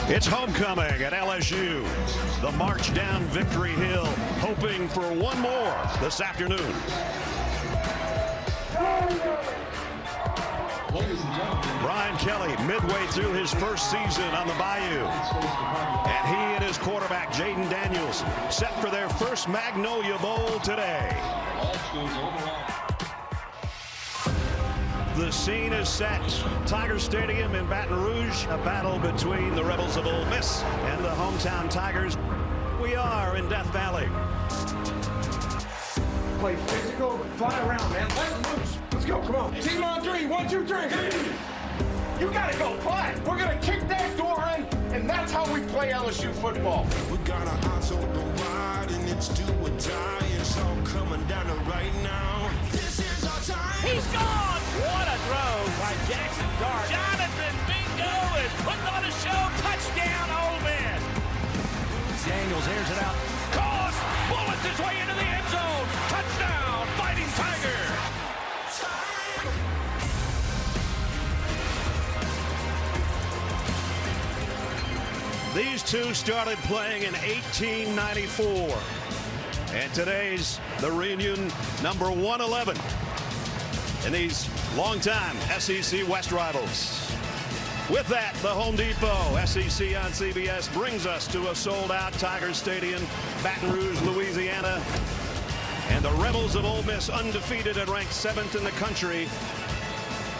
It's homecoming at LSU. The march down Victory Hill, hoping for one more this afternoon. Brian Kelly, midway through his first season on the Bayou. And he and his quarterback, Jayden Daniels, set for their first Magnolia Bowl today. The scene is set. Tiger Stadium in Baton Rouge, a battle between the Rebels of Ole Miss and the hometown Tigers. We are in Death Valley. Play physical, fly around, man. Let it loose. Let's go, come on. Team on three, 1, 2, 3. You gotta go play. We're gonna kick that door in, and that's how we play LSU football. We got our eyes on the ride, and it's do or die. It's all coming down to right now. This is our time. He's gone. What a throw by Jackson Dart. Jonathan Bingo is putting on a show. Touchdown, Ole Miss. Daniels airs it out. Caught. Bullets his way into the end zone. Touchdown, Fighting Tiger. These two started playing in 1894. And today's the reunion number 111. And these longtime SEC West rivals. With that, the Home Depot SEC on CBS brings us to a sold-out Tiger Stadium, Baton Rouge, Louisiana. And the Rebels of Ole Miss, undefeated and ranked 7th in the country,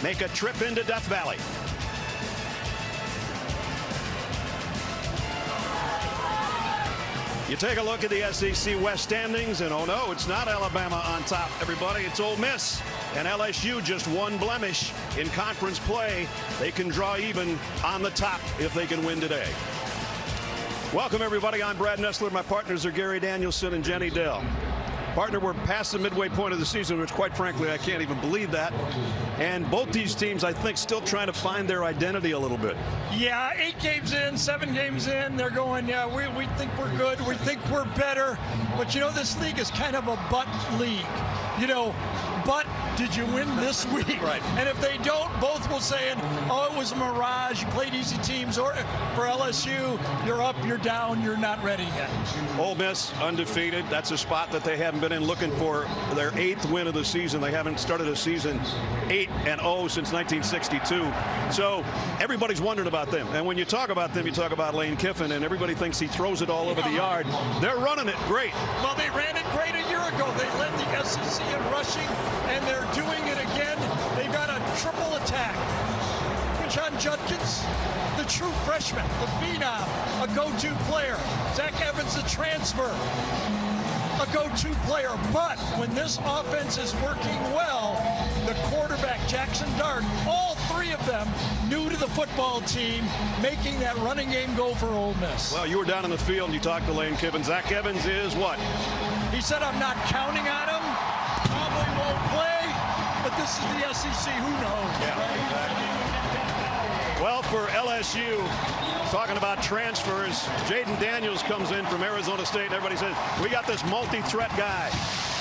make a trip into Death Valley. You take a look at the SEC West standings, and oh no, it's not Alabama on top, everybody. It's Ole Miss. And LSU just one blemish in conference play. They can draw even on the top if they can win today. Welcome, everybody. I'm Brad Nessler. My partners are Gary Danielson and Jenny Dell. Partner, we're past the midway point of the season, which quite frankly, I can't even believe that. And both these teams, I think, still trying to find their identity a little bit. Yeah, 8 games in, 7 games in, they're going, yeah, we think we're good, we think we're better. But, you know, this league is kind of a butt league. You know, but did you win this week? Right. And if they don't, both will say, oh, it was a mirage, you played easy teams. Or for LSU, you're up, you're down, you're not ready yet. Ole Miss undefeated. That's a spot that they haven't been in, looking for their 8th win of the season. They haven't started a season 8-0 since 1962. So everybody's wondering about them. And when you talk about them, you talk about Lane Kiffin, and everybody thinks he throws it all over the yard. They're running it great. Well, they ran it great a year ago. They led the SEC in rushing, and they're doing it again. They've got a triple attack. John Judkins, the true freshman, the phenom, a go-to player. Zach Evans, the transfer, a go-to player. But when this offense is working well, the quarterback, Jackson Dart, all 3 of them new to the football team, making that running game go for Ole Miss. Well, you were down in the field and you talked to Lane Kiffin. Zach Evans is what? He said, I'm not counting on him. Probably won't play, but this is the SEC. Who knows? Yeah, exactly. Well, for LSU, talking about transfers, Jayden Daniels comes in from Arizona State, and everybody says, we got this multi-threat guy.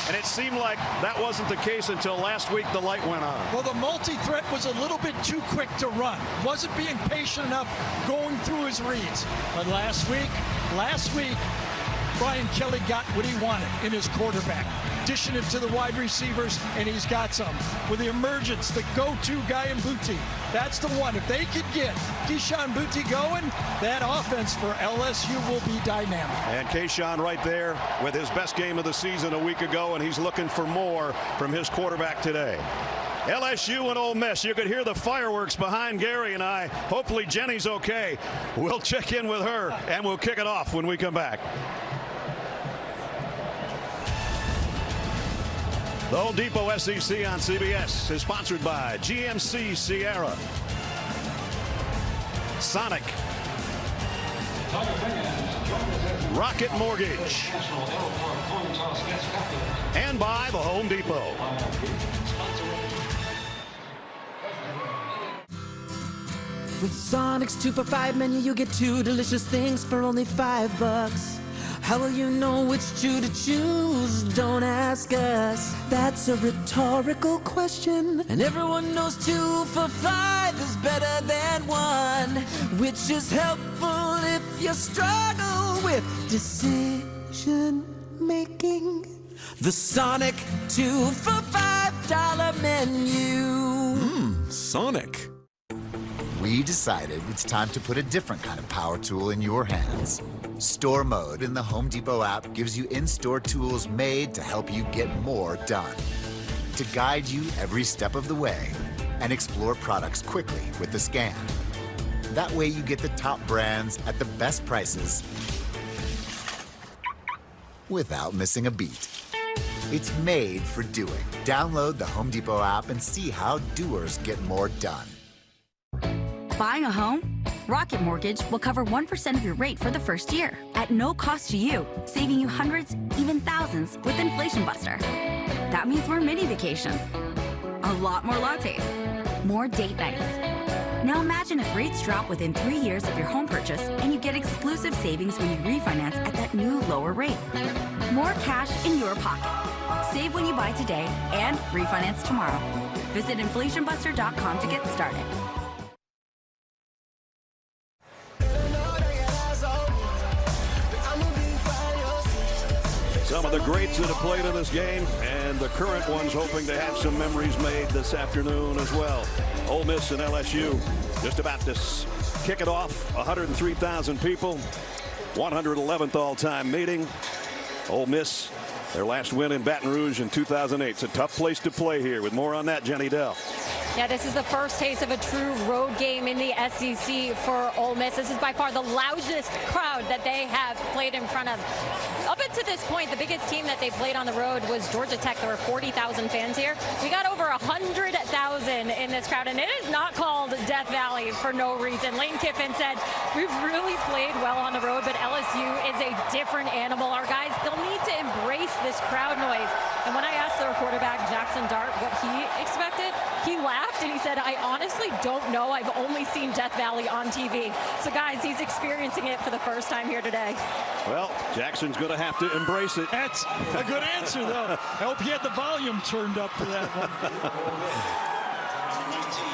And it seemed like that wasn't the case until last week the light went on. Well, the multi-threat was a little bit too quick to run. Wasn't being patient enough going through his reads. But last week, Brian Kelly got what he wanted in his quarterback, dishing it to the wide receivers, and he's got some. With the emergence, the go-to guy in Booty, that's the one. If they could get Keyshawn Booty going, that offense for LSU will be dynamic. And Keyshawn right there with his best game of the season a week ago, and he's looking for more from his quarterback today. LSU and Ole Miss. You could hear the fireworks behind Gary and I. Hopefully Jenny's okay. We'll check in with her, and we'll kick it off when we come back. The Home Depot SEC on CBS is sponsored by GMC Sierra, Sonic, Rocket Mortgage, and by the Home Depot. With Sonic's 2 for $5 menu, you get 2 delicious things for only $5. How will you know which 2 to choose? Don't ask us. That's a rhetorical question. And everyone knows 2 for $5 is better than 1, which is helpful if you struggle with decision making. The Sonic 2 for $5 menu. Sonic. We decided it's time to put a different kind of power tool in your hands. Store Mode in the Home Depot app gives you in-store tools made to help you get more done. To guide you every step of the way and explore products quickly with the scan. That way you get the top brands at the best prices without missing a beat. It's made for doing. Download the Home Depot app and see how doers get more done. Buying a home? Rocket Mortgage will cover 1% of your rate for the first year at no cost to you, saving you hundreds, even thousands with Inflation Buster. That means more mini vacations, a lot more lattes, more date nights. Now imagine if rates drop within 3 years of your home purchase and you get exclusive savings when you refinance at that new lower rate. More cash in your pocket. Save when you buy today and refinance tomorrow. Visit inflationbuster.com to get started. Some of the greats that have played in this game and the current ones hoping to have some memories made this afternoon as well. Ole Miss and LSU just about to kick it off. 103,000 people. 111th all-time meeting. Ole Miss, their last win in Baton Rouge in 2008. It's a tough place to play here. With more on that, Jenny Dell. Yeah, this is the first taste of a true road game in the SEC for Ole Miss. This is by far the loudest crowd that they have played in front of. Up until this point, the biggest team that they played on the road was Georgia Tech. There were 40,000 fans here. We got over 100,000 in this crowd, and it is not called Death Valley for no reason. Lane Kiffin said, we've really played well on the road, but LSU is a different animal. Our guys, they'll need to embrace this crowd noise. And when I asked their quarterback, Jackson Dart, what he expected, he laughed and he said, I honestly don't know. I've only seen Death Valley on TV. So guys, he's experiencing it for the first time here today. Well, Jackson's going to have to embrace it. That's a good answer, though. I hope he had the volume turned up for that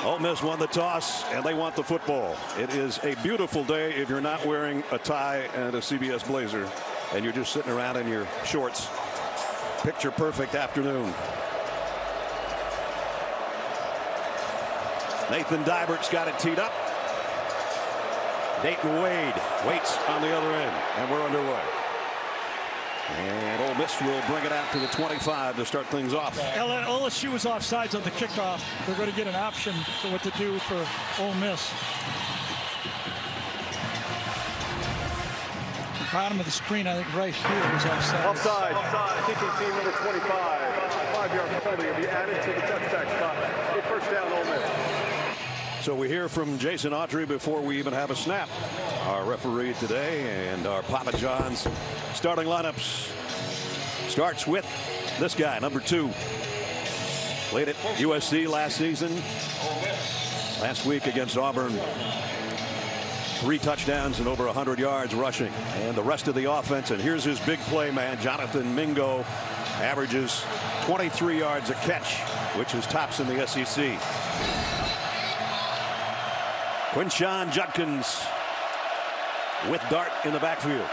one. Ole Miss won the toss, and they want the football. It is a beautiful day if you're not wearing a tie and a CBS blazer, and you're just sitting around in your shorts. Picture perfect afternoon. Nathan Dybert's got it teed up. Dayton Wade waits on the other end, and we're underway. And Ole Miss will bring it out to the 25 to start things off. LSU was offsides on the kickoff. They're going to get an option for what to do for Ole Miss. Bottom of the screen, I think right here is offside. Offside. Kicking team number 25. 5-yard penalty will be added to the touchback spot. A first down, Ole Miss. So we hear from Jason Autry before we even have a snap. Our referee today and our Papa John's starting lineups starts with this guy, number 2. Played at USC last season. Last week against Auburn. 3 touchdowns and over 100 yards rushing. And the rest of the offense. And here's his big play man, Jonathan Mingo. Averages 23 yards a catch, which is tops in the SEC. Quinshon Judkins with Dart in the backfield.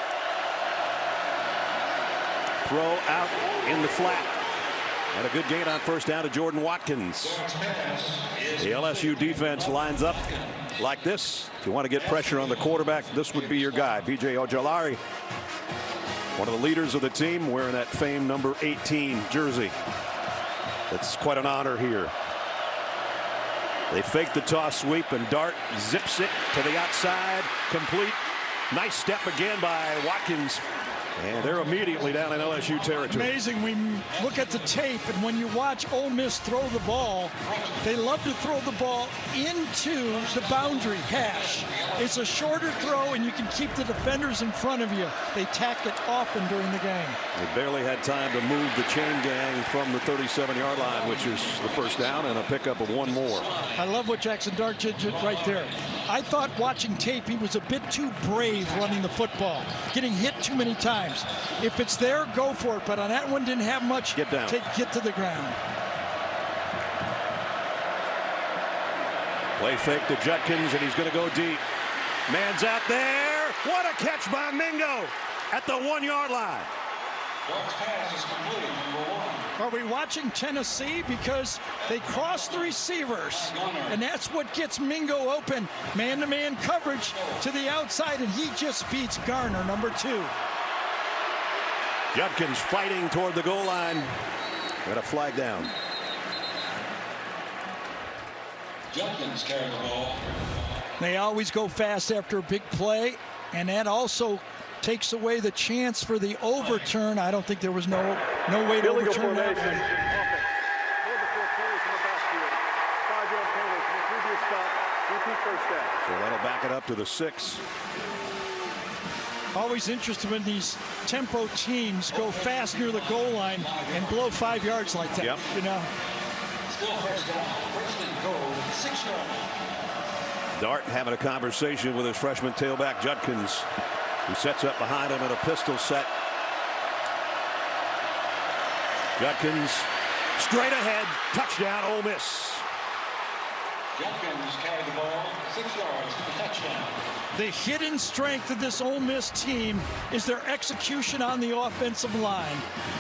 Throw out in the flat. And a good gain on first down to Jordan Watkins. The LSU defense lines up like this. If you want to get pressure on the quarterback, this would be your guy. B.J. Ojulari, one of the leaders of the team, wearing that famed number 18 jersey. It's quite an honor here. They fake the toss sweep, and Dart zips it to the outside. Complete. Nice step again by Watkins. And they're immediately down in LSU territory. Amazing. We look at the tape, and when you watch Ole Miss throw the ball, they love to throw the ball into the boundary hash. It's a shorter throw, and you can keep the defenders in front of you. They tack it often during the game. They barely had time to move the chain gang from the 37-yard line, which is the first down, and a pickup of 1 more. I love what Jackson Dart did right there. I thought watching tape he was a bit too brave running the football, getting hit too many times. If it's there, go for it. But on that one, didn't have much. Get down. Get to the ground. Play fake to Judkins, and he's going to go deep. Man's out there. What a catch by Mingo at the 1-yard line. Are we watching Tennessee? Because they cross the receivers, and that's what gets Mingo open. Man-to-man coverage to the outside, and he just beats Garner, number 2. Judkins fighting toward the goal line. Got a flag down. Judkins carrying the ball. They always go fast after a big play, and that also takes away the chance for the overturn. I don't think there was no way to overturn that one. So that'll back it up to the 6. Always interested when these tempo teams go fast near the goal line and blow 5 yards like that. Yep. You know. Still first down. First and goal, 6 yards. Dart having a conversation with his freshman tailback Judkins, who sets up behind him in a pistol set. Judkins straight ahead, touchdown Ole Miss. Judkins carried the ball 6 yards for the touchdown. The hidden strength of this Ole Miss team is their execution on the offensive line.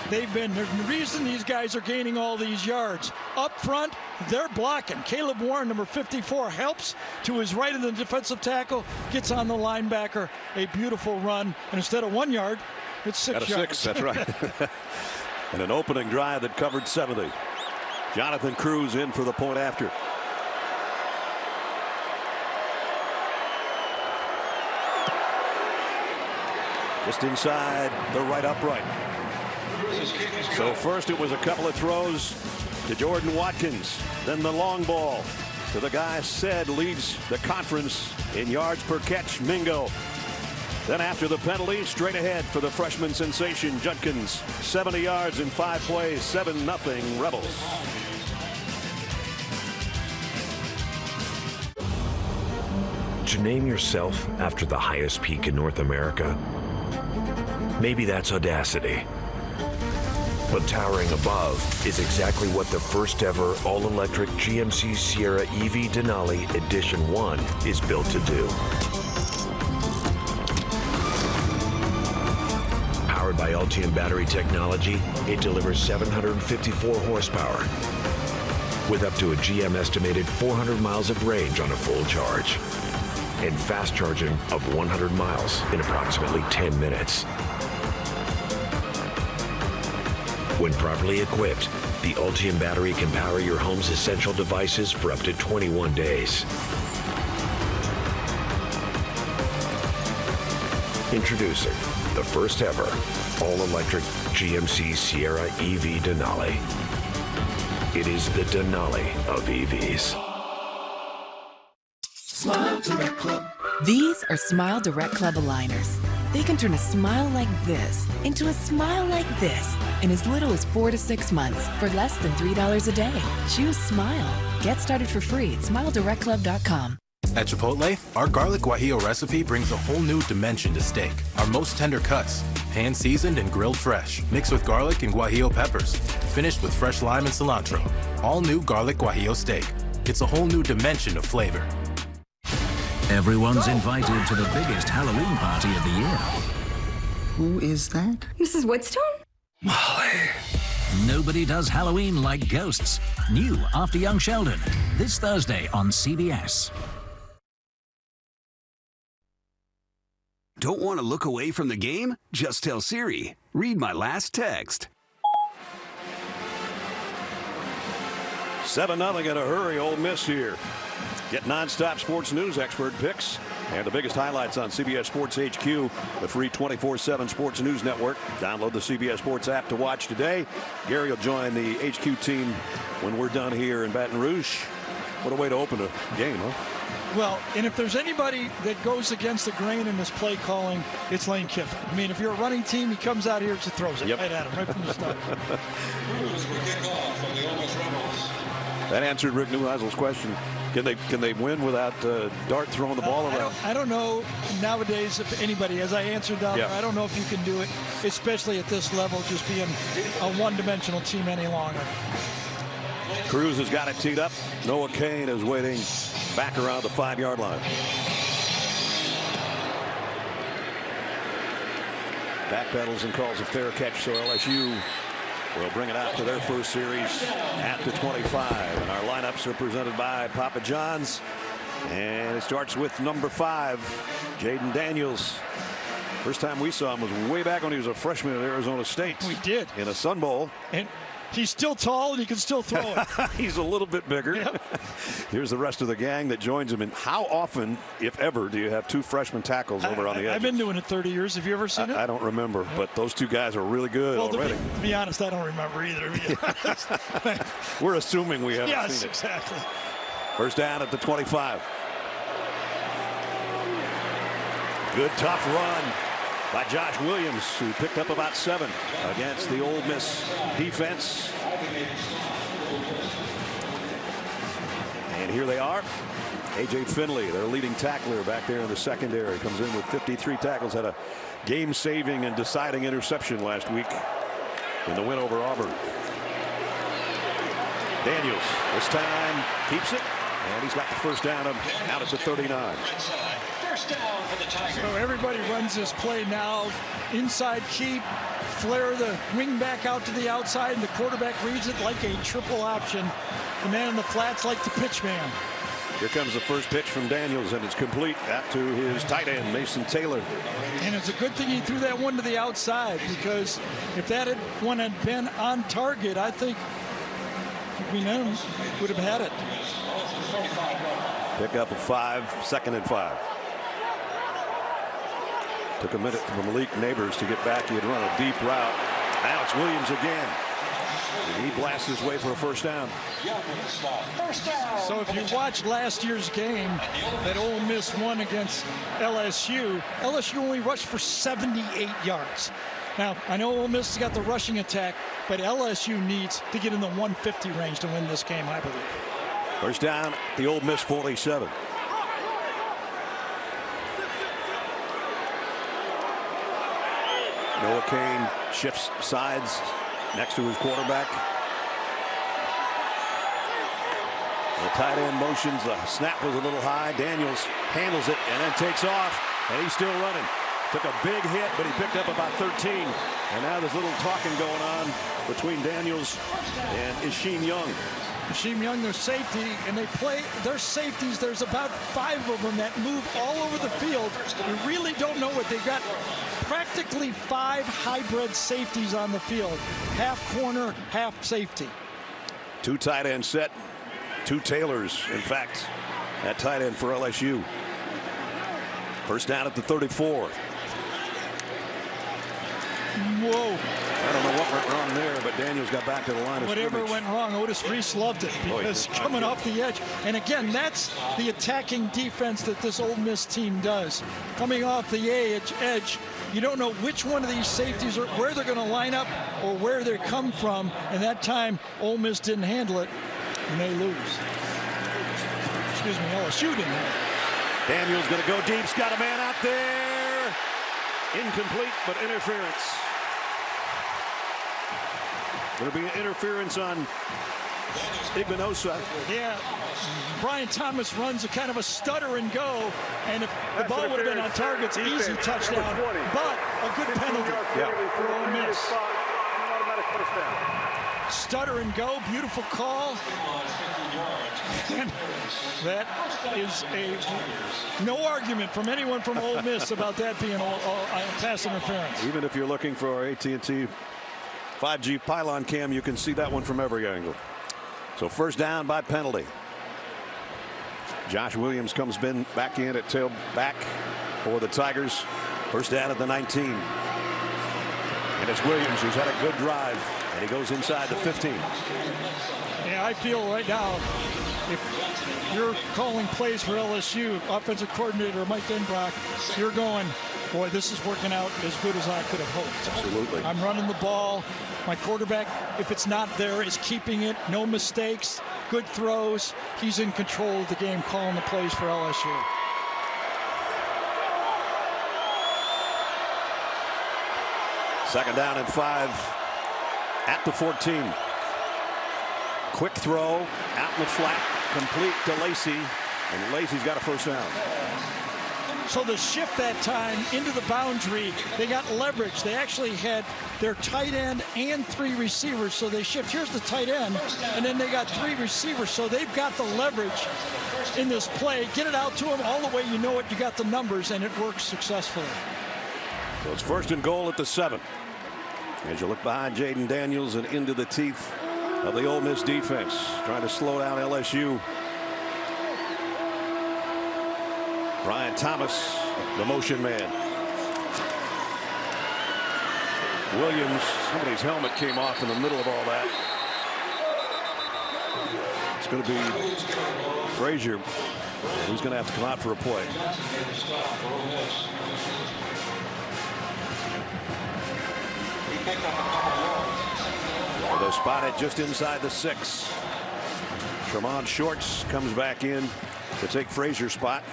There's the reason these guys are gaining all these yards. Up front, they're blocking. Caleb Warren, number 54, helps to his right of the defensive tackle, gets on the linebacker, a beautiful run, and instead of 1 yard, it's 6 yards. 6, that's right. And an opening drive that covered 70. Jonathan Cruz in for the point after. Just inside the right upright. So first it was a couple of throws to Jordan Watkins, then the long ball to the guy said leads the conference in yards per catch, Mingo. Then after the penalty, straight ahead for the freshman sensation Judkins. 70 yards in 5 plays, 7-0 Rebels. To name yourself after the highest peak in North America, maybe that's audacity. But towering above is exactly what the first ever all-electric GMC Sierra EV Denali Edition 1 is built to do. Powered by Ultium battery technology, it delivers 754 horsepower with up to a GM estimated 400 miles of range on a full charge and fast charging of 100 miles in approximately 10 minutes. When properly equipped, the Ultium battery can power your home's essential devices for up to 21 days. Introducing the first ever all-electric GMC Sierra EV Denali. It is the Denali of EVs. Smile Direct Club. These are Smile Direct Club aligners. They can turn a smile like this into a smile like this in as little as 4 to 6 months for less than $3 a day. Choose Smile. Get started for free at SmileDirectClub.com. At Chipotle, our garlic guajillo recipe brings a whole new dimension to steak. Our most tender cuts, hand-seasoned and grilled fresh, mixed with garlic and guajillo peppers, finished with fresh lime and cilantro. All new garlic guajillo steak. It's a whole new dimension of flavor. Everyone's invited to the biggest Halloween party of the year. Who is that? Mrs. Woodstone? Molly. Nobody does Halloween like ghosts. New after Young Sheldon. This Thursday on CBS. Don't want to look away from the game? Just tell Siri, read my last text. 7-0 in a hurry, Ole Miss here. Get nonstop sports news expert picks and the biggest highlights on CBS Sports HQ, the free 24/7 sports news network. Download the CBS Sports app to watch today. Gary will join the HQ team when we're done here in Baton Rouge. What a way to open a game, huh? Well, and if there's anybody that goes against the grain in this play calling, it's Lane Kiffin. I mean, if you're a running team, he comes out here and just throws it right at him, right from the start. That answered Rick Neuheisel's question. Can they win without Dart throwing the ball around? I don't know nowadays if anybody, as I answered down there, I don't know if you can do it, especially at this level, just being a one-dimensional team any longer. Cruz has got it teed up. Noah Kane is waiting back around the 5-yard line. Backpedals and calls a fair catch, so LSU will bring it out to their first series at the 25. And our lineups are presented by Papa John's. And it starts with number 5, Jayden Daniels. First time we saw him was way back when he was a freshman at Arizona State. We did. In a Sun Bowl. And he's still tall and he can still throw it. He's a little bit bigger. Yep. Here's the rest of the gang that joins him. And how often, if ever, do you have 2 freshman tackles over on the edge? I've been doing it 30 years. Have you ever seen it? I don't remember, but those 2 guys are really good already. To be honest, I don't remember either. We're assuming we haven't seen it. Yes, exactly. First down at the 25. Good tough run by Josh Williams, who picked up about 7 against the Ole Miss defense. And here they are. A.J. Finley, their leading tackler back there in the secondary, comes in with 53 tackles, had a game-saving and deciding interception last week in the win over Auburn. Daniels this time keeps it, and he's got the first down out at the 39. Down for the Tigers. So everybody runs this play now. Inside keep, flare the wing back out to the outside, and the quarterback reads it like a triple option. The man in the flats like the pitch man. Here comes the first pitch from Daniels, and it's complete out to his tight end, Mason Taylor. And it's a good thing he threw that one to the outside, because if that one had been on target, I think we would have had it. Pick up a 5, 2nd and 5. Took a minute for Malik Neighbors to get back. He had run a deep route. Now it's Williams again. And he blasts his way for a first down. So if you watch last year's game that Ole Miss won against LSU, LSU only rushed for 78 yards. Now, I know Ole Miss has got the rushing attack, but LSU needs to get in the 150 range to win this game, I believe. First down, the Ole Miss 47. Noah Cain shifts sides next to his quarterback. The tight end motions. The snap was a little high. Daniels handles it and then takes off, and he's still running. Took a big hit, but he picked up about 13. And now there's a little talking going on between Daniels and Isheem Young. Isheem Young, their safety, and they play their safeties. There's about 5 of them that move all over the field. We really don't know what they've got. Practically 5 hybrid safeties on the field. Half corner, half safety. 2 tight end set. 2 Taylors, in fact, at tight end for LSU. First down at the 34. Whoa. I don't know what went wrong there, but Daniels got back to the line of Whatever scrimmage. went wrong, Otis Reese loved it, because coming off the edge. And again, that's the attacking defense that this Ole Miss team does. Coming off the edge, you don't know which one of these safeties or where they're going to line up or where they come from. And that time, Ole Miss didn't handle it, and they lose. Excuse me, LSU didn't handle it. Daniels going to go deep. He's got a man out there. Incomplete, but interference. There'll be an interference on Igbinosa. Yeah, Brian Thomas runs a kind of a stutter and go, and if the ball would have been on target, it's easy touchdown, but a good penalty for Ole Miss. Stutter and go, beautiful call. And that is no argument from anyone from Ole Miss about that being pass interference. Even if you're looking for our AT&T 5G pylon cam, you can see that one from every angle. So first down by penalty. Josh Williams comes back in at tailback for the Tigers. First down at the 19. And it's Williams who's had a good drive, and he goes inside the 15. Yeah, I feel right now, if you're calling plays for LSU, offensive coordinator Mike Denbrock, you're going, boy, this is working out as good as I could have hoped. Absolutely. I'm running the ball. My quarterback, if it's not there, is keeping it. No mistakes. Good throws. He's in control of the game, calling the plays for LSU. Second down and 5 at the 14. Quick throw out in the flat, complete to Lacey, and Lacey's got a first down. So the shift that time into the boundary, they got leverage. They actually had their tight end and 3 receivers, so they shift. Here's the tight end, and then they got 3 receivers, so they've got the leverage in this play. Get it out to them all the way you know it. You got the numbers, and it works successfully. So it's 1st and goal at the 7. As you look behind Jayden Daniels and into the teeth of the Ole Miss defense, trying to slow down LSU. Brian Thomas, the motion man. Williams, somebody's helmet came off in the middle of all that. It's going to be Frazier who's going to have to come out for a play. They're spotted just inside the 6. Tremont Shorts comes back in to take Frazier's spot.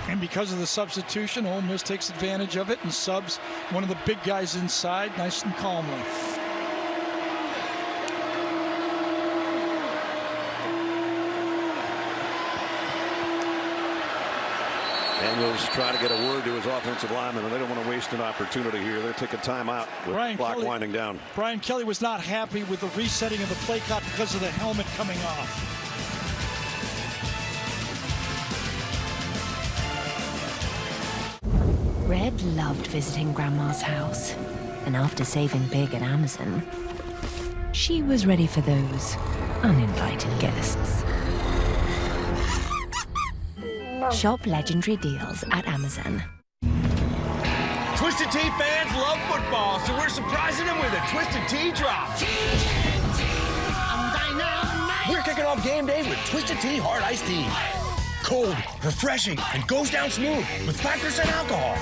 And because of the substitution, Ole Miss takes advantage of it and subs one of the big guys inside nice and calmly. Daniels trying to get a word to his offensive lineman, and they don't want to waste an opportunity here. They're taking time out with the clock winding down. Brian Kelly was not happy with the resetting of the play clock because of the helmet coming off. Red loved visiting Grandma's house, and after saving big at Amazon, she was ready for those uninvited guests. Shop legendary deals at Amazon. Twisted Tea fans love football, so we're surprising them with a Twisted Tea drop. We're kicking off game day with Twisted Tea Hard Iced Tea. Cold, refreshing, and goes down smooth with 5% alcohol.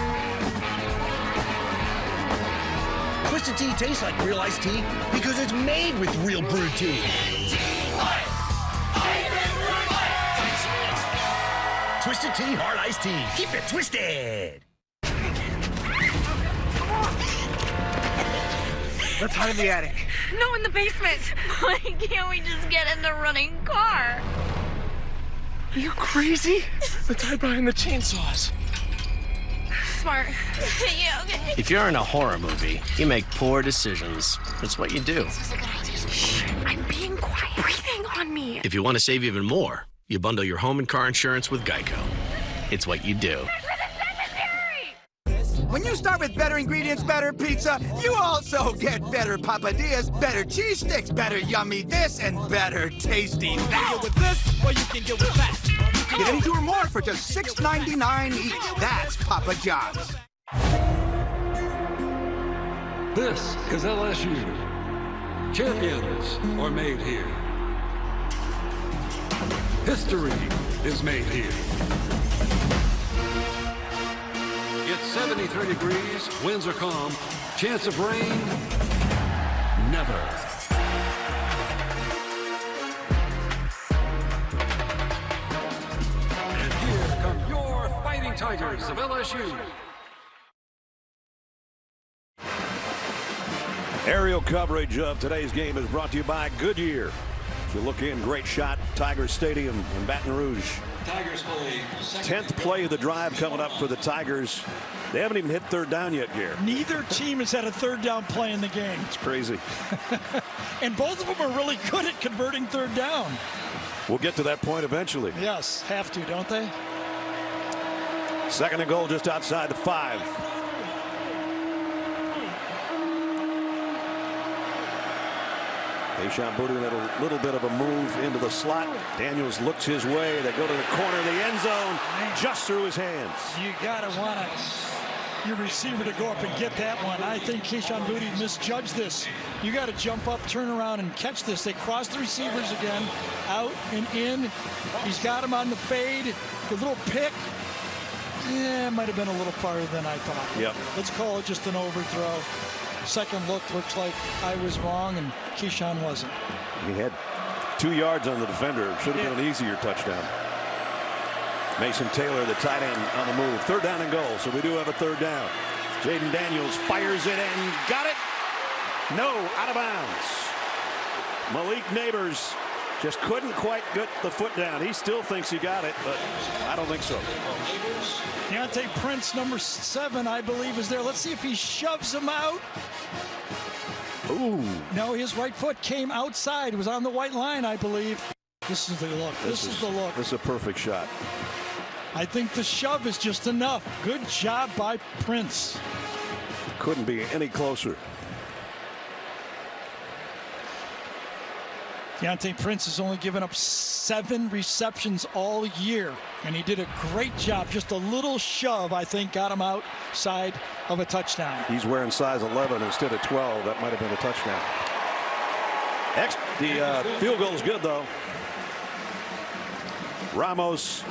Twisted Tea tastes like real iced tea because it's made with real brewed tea. Twisted Tea Hard Iced Tea. Keep it twisted. Let's hide in the attic. No, in the basement. Why can't we just get in the running car? Are you crazy? Let's hide behind the chainsaws. Smart. Yeah, okay. If you're in a horror movie, you make poor decisions. That's what you do. This is a good idea. Shh, I'm being quiet. Breathing on me. If you want to save even more, you bundle your home and car insurance with Geico. It's what you do. When you start with better ingredients, better pizza, you also get better papadillas, better cheese sticks, better yummy this, and better tasty that. You can get with this, or you can get with that. Get any 2 or more for just $6.99 each. That's Papa John's. This is LSU. Champions are made here. History is made here. It's 73 degrees, winds are calm, chance of rain, never. And here come your Fighting Tigers of LSU. Aerial coverage of today's game is brought to you by Goodyear. If you look in, great shot, Tigers Stadium in Baton Rouge. Tigers play 10th play of the drive coming up for the Tigers. They haven't even hit 3rd down yet, Gare. Neither team has had a 3rd down play in the game. It's crazy. And both of them are really good at converting 3rd down. We'll get to that point eventually. Yes, have to, don't they? 2nd and goal just outside the 5. Kayshon Boutte had a little bit of a move into the slot. Daniels looks his way. They go to the corner of the end zone, just through his hands. You gotta want your receiver to go up and get that one. I think Kayshon Boutte misjudged this. You got to jump up, turn around, and catch this. They cross the receivers again, out and in. He's got him on the fade. The little pick. Yeah, it might have been a little farther than I thought. Yep. Let's call it just an overthrow. Second look, looks like I was wrong and Kayshon wasn't. He had 2 yards on the defender. Should have been an easier touchdown. Mason Taylor, the tight end, on the move. 3rd down and goal, so we do have a 3rd down. Jayden Daniels fires it and got it. No, out of bounds. Malik Neighbors Just couldn't quite get the foot down. He still thinks he got it, but I don't think so. Deontay Prince, number 7, I believe, is there. Let's see if he shoves him out. Ooh. No, his right foot came outside. It was on the white line, I believe. This is the look. This is the look. This is a perfect shot. I think the shove is just enough. Good job by Prince. Couldn't be any closer. Deontay Prince has only given up 7 receptions all year, and he did a great job. Just a little shove, I think, got him outside of a touchdown. He's wearing size 11 instead of 12. That might have been a touchdown. The field goal is good, though. Ramos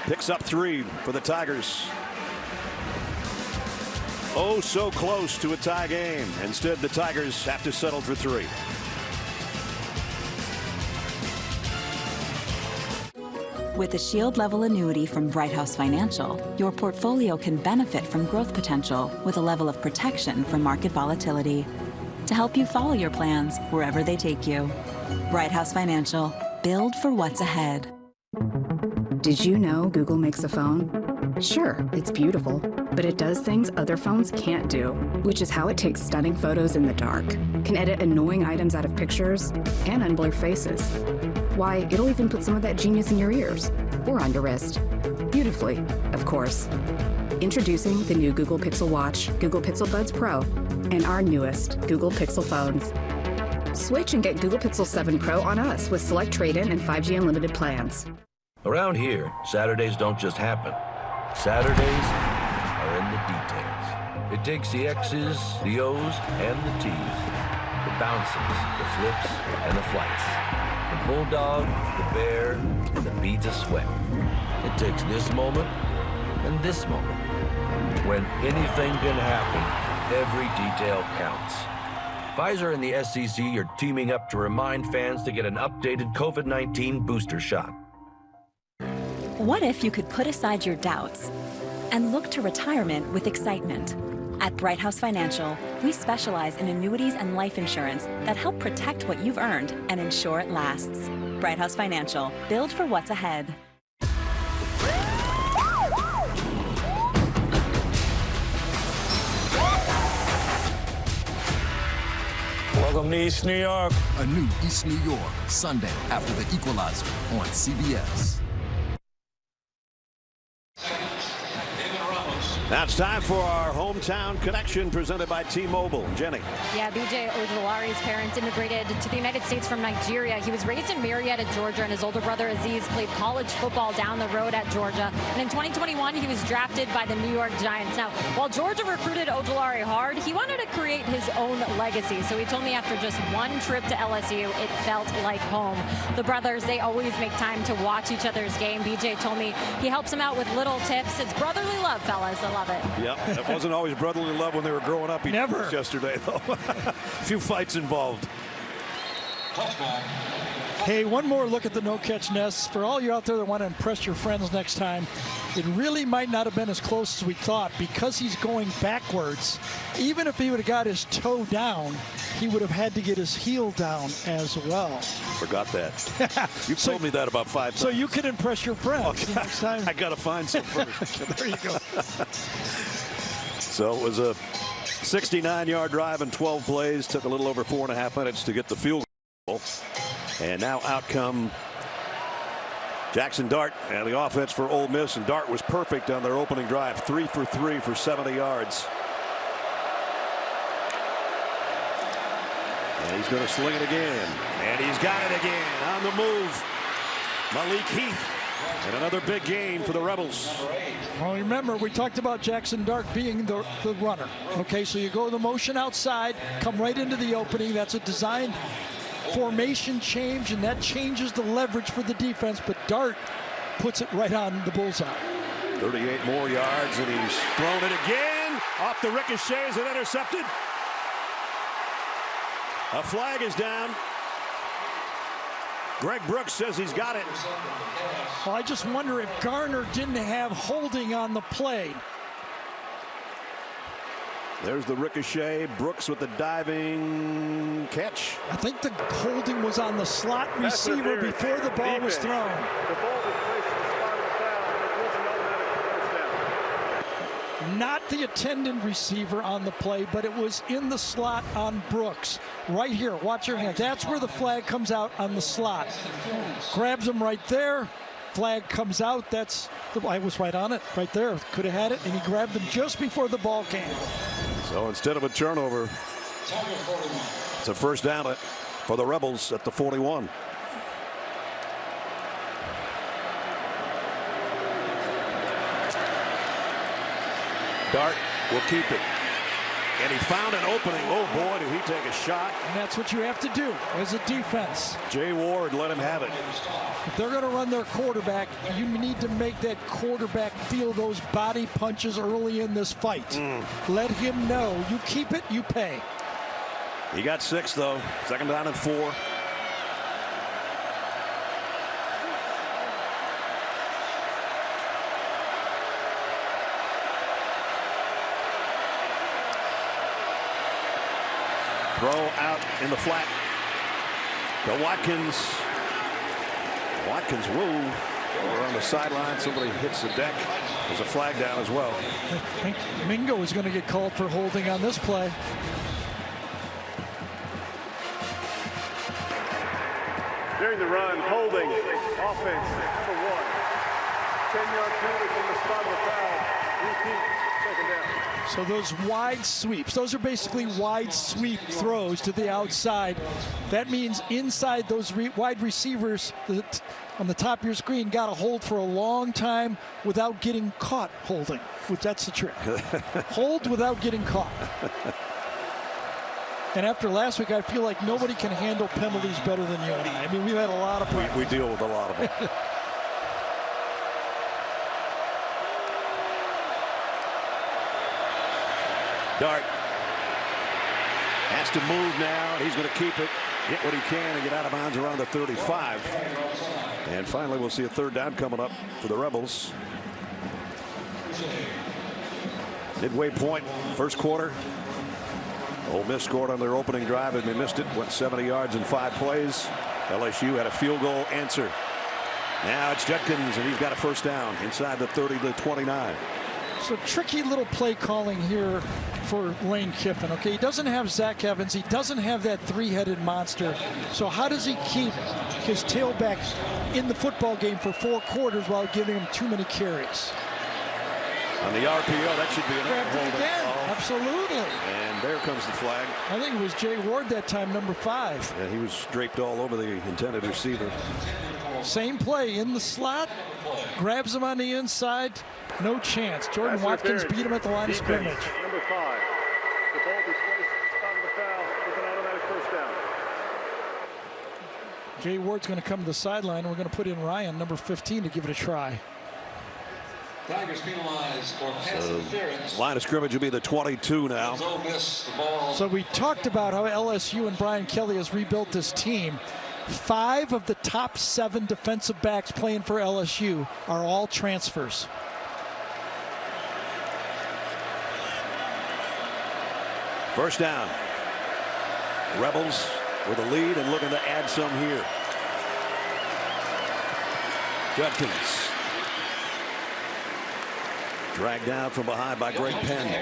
picks up 3 for the Tigers. Oh, so close to a tie game. Instead, the Tigers have to settle for 3. With a Shield-level annuity from Bright House Financial, your portfolio can benefit from growth potential with a level of protection from market volatility to help you follow your plans wherever they take you. Bright House Financial. Build for what's ahead. Did you know Google makes a phone? Sure, it's beautiful, but it does things other phones can't do, which is how it takes stunning photos in the dark, can edit annoying items out of pictures, and unblur faces. Why, it'll even put some of that genius in your ears or on your wrist. Beautifully, of course. Introducing the new Google Pixel Watch, Google Pixel Buds Pro, and our newest Google Pixel phones. Switch and get Google Pixel 7 Pro on us with select trade-in and 5G unlimited plans. Around here, Saturdays don't just happen. Saturdays are in the details. It takes the X's, the O's, and the T's. The bounces, the flips, and the flights. The bulldog, the bear, and the beads of sweat. It takes this moment and this moment. When anything can happen, every detail counts. Pfizer and the SEC are teaming up to remind fans to get an updated COVID-19 booster shot. What if you could put aside your doubts and look to retirement with excitement? At Bright House Financial, we specialize in annuities and life insurance that help protect what you've earned and ensure it lasts. Bright House Financial. Build for what's ahead. Welcome to East New York. A new East New York, Sunday after the Equalizer on CBS. Now it's time for our hometown connection presented by T-Mobile. Jenny. Yeah, BJ Ojulari's parents immigrated to the United States from Nigeria. He was raised in Marietta, Georgia, and his older brother Aziz played college football down the road at Georgia. And in 2021, he was drafted by the New York Giants. Now, while Georgia recruited Ojulari hard, he wanted to create his own legacy. So he told me after just one trip to LSU, it felt like home. The brothers, they always make time to watch each other's game. BJ told me he helps them out with little tips. It's brotherly love, fellas. I love it. Yep, that wasn't always brotherly love when they were growing up. Never. Yesterday, though. A few fights involved. Hey, one more look at the no-catch nests. For all you out there that want to impress your friends next time, it really might not have been as close as we thought because he's going backwards. Even if he would have got his toe down, he would have had to get his heel down as well. Forgot that. You've told me that about 5 times. So you can impress your friends next time. I got to find some first. There you go. So it was a 69-yard drive in 12 plays. Took a little over 4.5 minutes to get the field goal. And now out come Jackson Dart and the offense for Ole Miss. And Dart was perfect on their opening drive. 3 for 3 for 70 yards. And he's going to sling it again. And he's got it again on the move. Malik Heath. And another big gain for the Rebels. Well, remember, we talked about Jackson Dart being the runner. Okay, so you go the motion outside, come right into the opening. That's a designed formation change, and that changes the leverage for the defense. But Dart puts it right on the bullseye. 38 more yards, and he's thrown it again. Off the ricochets and intercepted. A flag is down. Greg Brooks says he's got it. Well, I just wonder if Garner didn't have holding on the play. There's the ricochet. Brooks with the diving catch. I think the holding was on the slot receiver before the ball was thrown. The ball was placed in the spot of the foul. It was an automatic first down. Not the attendant receiver on the play, but it was in the slot on Brooks. Right here, watch your hand. That's where the flag comes out on the slot. Grabs him right there. Flag comes out. I was right on it, right there. Could have had it, and he grabbed him just before the ball came. So instead of a turnover, it's a first down for the Rebels at the 41. Dart will keep it. And he found an opening. Oh, boy, did he take a shot. And that's what you have to do as a defense. Jay Ward let him have it. If they're going to run their quarterback, you need to make that quarterback feel those body punches early in this fight. Let him know you keep it, you pay. He got 6, though. Second down and 4. Throw out in the flat to Watkins. Watkins over on the sideline. Somebody hits the deck. There's a flag down as well. I think Mingo is going to get called for holding on this play. During the run, holding, offense, number 1. 10-yard penalty from the spot of the foul. Repeat, second down. So those wide sweeps, those are basically wide sweep throws to the outside. That means inside those wide receivers on the top of your screen got to hold for a long time without getting caught holding, which that's the trick. Hold without getting caught. And after last week, I feel like nobody can handle penalties better than you and I. I mean, we've had a lot of problems. We deal with a lot of them. Dart has to move now. He's going to keep it, get what he can, and get out of bounds around the 35. And finally, we'll see a third down coming up for the Rebels. Midway point, first quarter. Ole Miss scored on their opening drive, and they missed it. Went 70 yards in 5 plays. LSU had a field goal answer. Now it's Judkins, and he's got a first down inside the 30 to 29. So tricky little play calling here for Lane Kiffin. Okay, he doesn't have Zach Evans. He doesn't have that 3-headed monster. So how does he keep his tailback in the football game for 4 quarters while giving him too many carries? On the RPO, that should be an grabbed it again. Absolutely. And there comes the flag. I think it was Jay Ward that time, number 5. Yeah, he was draped all over the intended receiver. Same play in the slot, grabs him on the inside. No chance. Jordan Watkins beat him at the line of scrimmage. Number 5. The ball displaced at the spot of the foul with an automatic first down. Jay Ward's going to come to the sideline. We're going to put in Ryan, number 15, to give it a try. Tigers penalized for pass interference. Line of scrimmage will be the 22 now. So we talked about how LSU and Brian Kelly has rebuilt this team. 5 of the top 7 defensive backs playing for LSU are all transfers. First down. Rebels with a lead and looking to add some here. Judkins. Dragged down from behind by Greg Penn.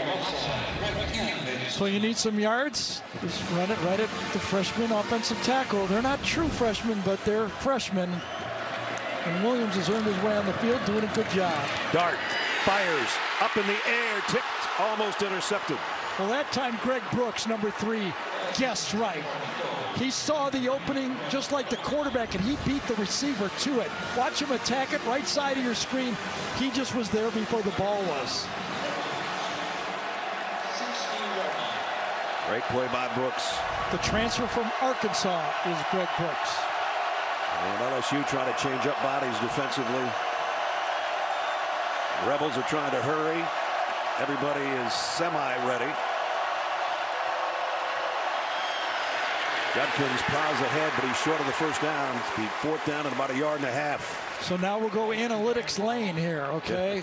So you need some yards? Just run it right at the freshman offensive tackle. They're not true freshmen, but they're freshmen. And Williams has earned his way on the field, doing a good job. Dart fires up in the air, tipped, almost intercepted. Well, that time Greg Brooks, number 3, guessed right. He saw the opening just like the quarterback, and he beat the receiver to it. Watch him attack it right side of your screen. He just was there before the ball was. Great play by Brooks. The transfer from Arkansas is Greg Brooks. And LSU trying to change up bodies defensively. Rebels are trying to hurry. Everybody is semi-ready. Judkins plows ahead, but he's short of the first down. It's the 4th down and about 1.5 yards. So now we'll go analytics lane here, okay?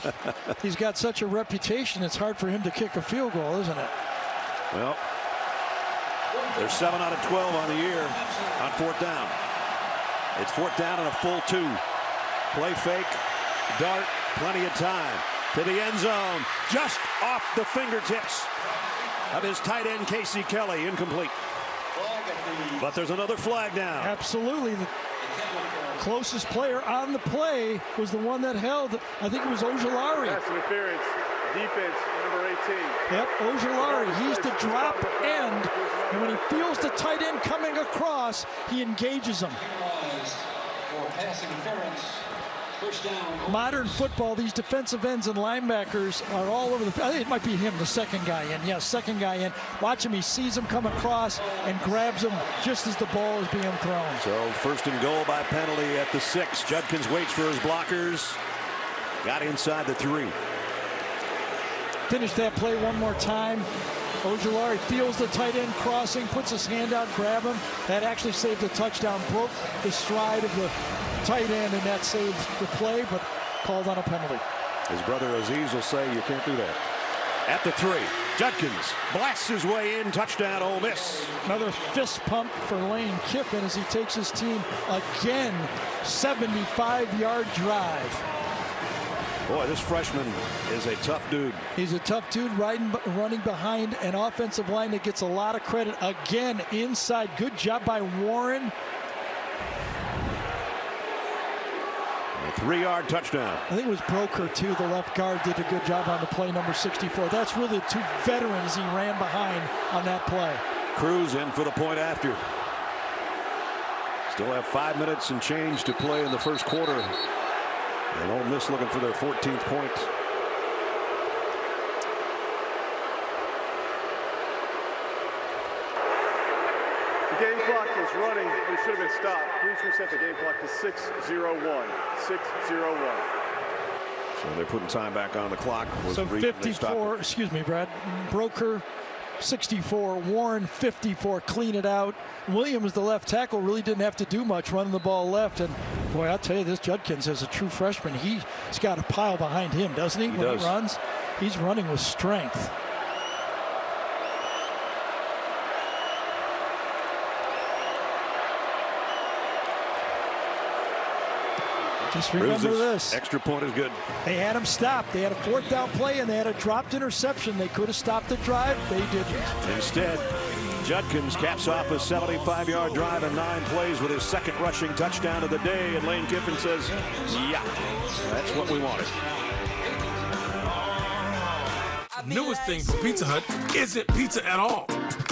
He's got such a reputation, it's hard for him to kick a field goal, isn't it? Well, they're 7 out of 12 on the year on 4th down. It's 4th down and a full 2. Play fake, dart, plenty of time to the end zone, just off the fingertips of his tight end Casey Kelly. Incomplete. But there's another flag down. Absolutely. The closest player on the play was the one that held. I think it was Ojulari. Pass interference. Defense, number 18. Yep, Ojulari. He's the drop end. And when he feels the tight end coming across, he engages him. Modern football, these defensive ends and linebackers are all over the. I think it might be him, the second guy in. Yes, second guy in. Watch him. He sees him come across and grabs him just as the ball is being thrown. So 1st and goal by penalty at the 6. Judkins waits for his blockers. Got inside the 3. Finish that play one more time. Ojulari feels the tight end crossing, puts his hand out, grab him. That actually saved a touchdown, broke the stride of the tight end, and that saved the play, but called on a penalty. His brother Aziz will say you can't do that. At the 3, Judkins blasts his way in, touchdown Ole Miss. Another fist pump for Lane Kiffin as he takes his team again, 75-yard drive. Boy, this freshman is a tough dude. He's a tough dude running behind an offensive line that gets a lot of credit. Again, inside. Good job by Warren. A 3-yard touchdown. I think it was Broker, too. The left guard did a good job on the play, number 64. That's really the 2 veterans he ran behind on that play. Cruz in for the point after. Still have 5 minutes and change to play in the first quarter. And Ole Miss looking for their 14th point. The game clock is running, but it should have been stopped. Please reset the game clock to 6:01. 6:01. So they're putting time back on the clock. So 54, excuse me, Brad. Broker, 64. Warren, 54. Clean it out. Williams, the left tackle, really didn't have to do much running the ball left. And boy, I'll tell you, this Judkins is a true freshman. He's got a pile behind him, doesn't he? When he runs, he's running with strength. Just remember this. Extra point is good. They had him stopped. They had a 4th down play and they had a dropped interception. They could have stopped the drive. They didn't. Instead, Judkins caps off a 75-yard drive in 9 plays with his 2nd rushing touchdown of the day. And Lane Kiffin says, yeah, that's what we wanted. Newest thing from Pizza Hut isn't pizza at all.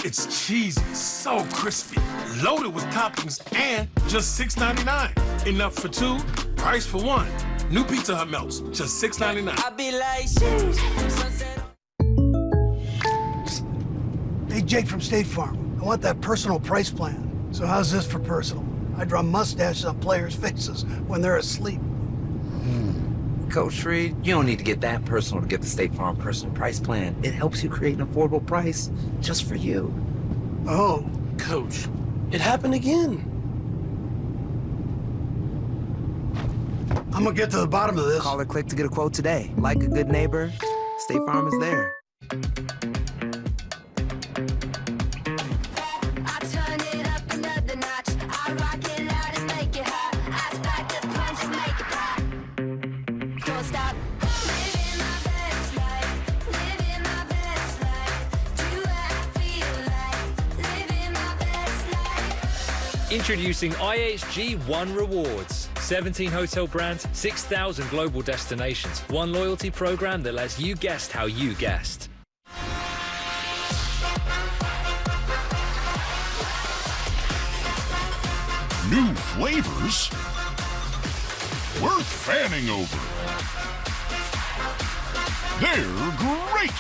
It's cheesy, so crispy, loaded with toppings, and just $6.99. Enough for 2, price for 1. New Pizza Hut melts, just $6.99. I be like, hey, Jake from State Farm. I want that personal price plan. So how's this for personal? I draw mustaches on players' faces when they're asleep. Coach Reed, you don't need to get that personal to get the State Farm personal price plan. It helps you create an affordable price just for you. Oh. Coach, it happened again. I'm gonna get to the bottom of this. Call or click to get a quote today. Like a good neighbor, State Farm is there. Introducing IHG One Rewards. 17 hotel brands, 6,000 global destinations. One loyalty program that lets you guest how you guest. New flavors worth fanning over. They're great.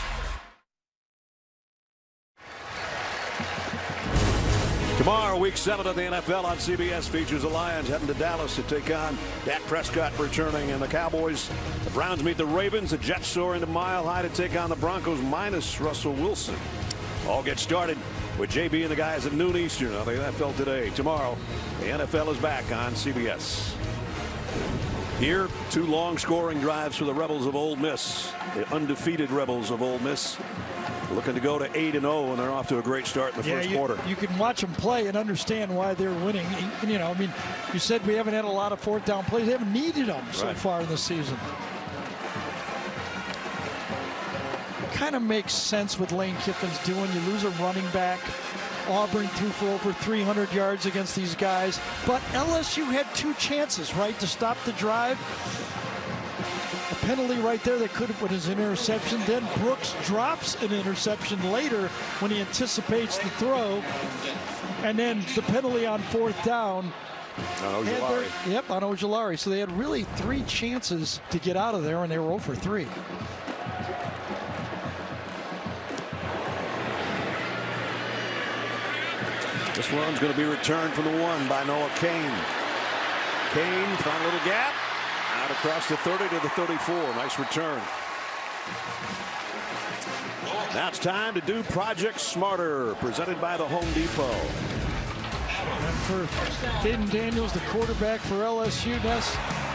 Tomorrow, week 7 of the NFL on CBS features the Lions heading to Dallas to take on Dak Prescott returning, and the Cowboys. The Browns meet the Ravens. The Jets soar into Mile High to take on the Broncos minus Russell Wilson. All get started with JB and the guys at noon Eastern on the NFL Today. Tomorrow, the NFL is back on CBS. Here, 2 long scoring drives for the Rebels of Ole Miss, the undefeated Rebels of Ole Miss. Looking to go to 8-0, and they're off to a great start in the first quarter. You can watch them play and understand why they're winning. And, you know, I mean, you said we haven't had a lot of fourth down plays. They haven't needed them so far in the season. Kind of makes sense what Lane Kiffin's doing. You lose a running back. Auburn threw for over 300 yards against these guys. But LSU had 2 chances, right, to stop the drive. A penalty right there that could have put his interception. Then Brooks drops an interception later when he anticipates the throw. And then the penalty on fourth down. On Ojulari. Yep, on Ojulari. So they had really 3 chances to get out of there, and they were 0 for 3. This one's going to be returned from the 1 by Noah Cain. Cain found a little gap. Out across the 30 to the 34. Nice return. Now it's time to do Project Smarter, presented by the Home Depot. And for Jayden Daniels, the quarterback for LSU,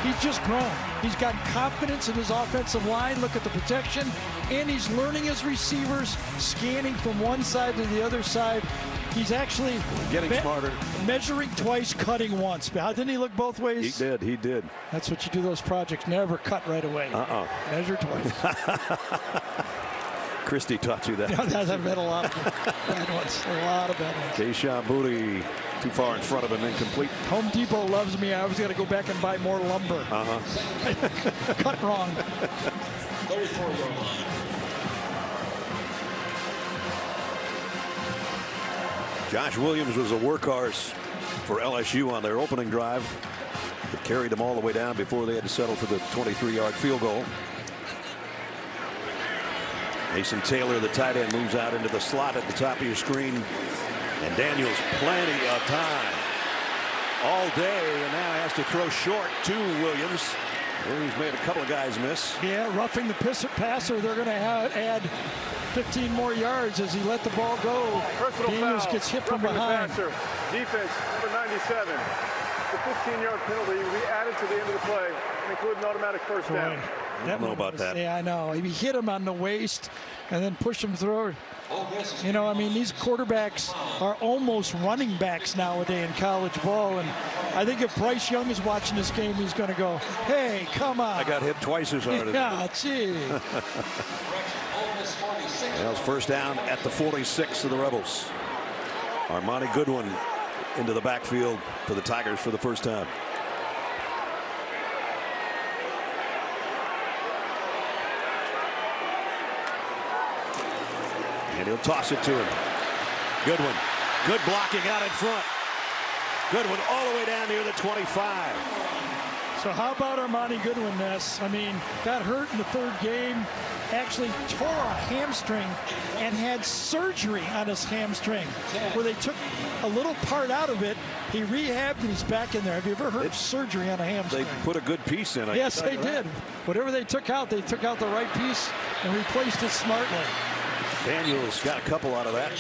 he's just grown. He's got confidence in his offensive line. Look at the protection. And he's learning his receivers, scanning from one side to the other side. He's actually getting smarter. Measuring twice, cutting once. Didn't he look both ways? He did. That's what you do those projects. Never cut right away. Measure twice. Christie taught you that. I've had a lot of bad ones. A lot of bad ones. Keishawn Booty too far in front of him, incomplete. Home Depot loves me. I was going to go back and buy more lumber. Cut wrong. 34-yard line. Josh Williams was a workhorse for LSU on their opening drive. It carried them all the way down before they had to settle for the 23-yard field goal. Mason Taylor, the tight end, moves out into the slot at the top of your screen. And Daniels plenty of time all day, and now has to throw short to Williams. Williams made a couple of guys miss. Yeah, roughing the passer. They're going to add 15 more yards as he let the ball go. Personal Daniels foul. gets hit from Roughing the behind. passer. Defense, number 97. The 15-yard penalty will be added to the end of the play and include an automatic first down. I don't know about that. Yeah, I know. He hit him on the waist and then pushed him through. You know, I mean, these quarterbacks are almost running backs nowadays in college ball. And I think if Bryce Young is watching this game, he's going to go, hey, come on. I got hit twice as hard. Yeah, gee. Well, it's first down at the 46 of the Rebels. Armani Goodwin into the backfield for the Tigers for the first time. And he'll toss it to him. Goodwin. Good blocking out in front. Goodwin all the way down near the 25. So how about Armani Goodwin, Ness? I mean, got hurt in the 3rd game, actually tore a hamstring and had surgery on his hamstring where they took a little part out of it. He rehabbed and he's back in there. Have you ever heard of surgery on a hamstring? They put a good piece in. Yes, they did. Whatever they took out the right piece and replaced it smartly. Daniels got a couple out of that.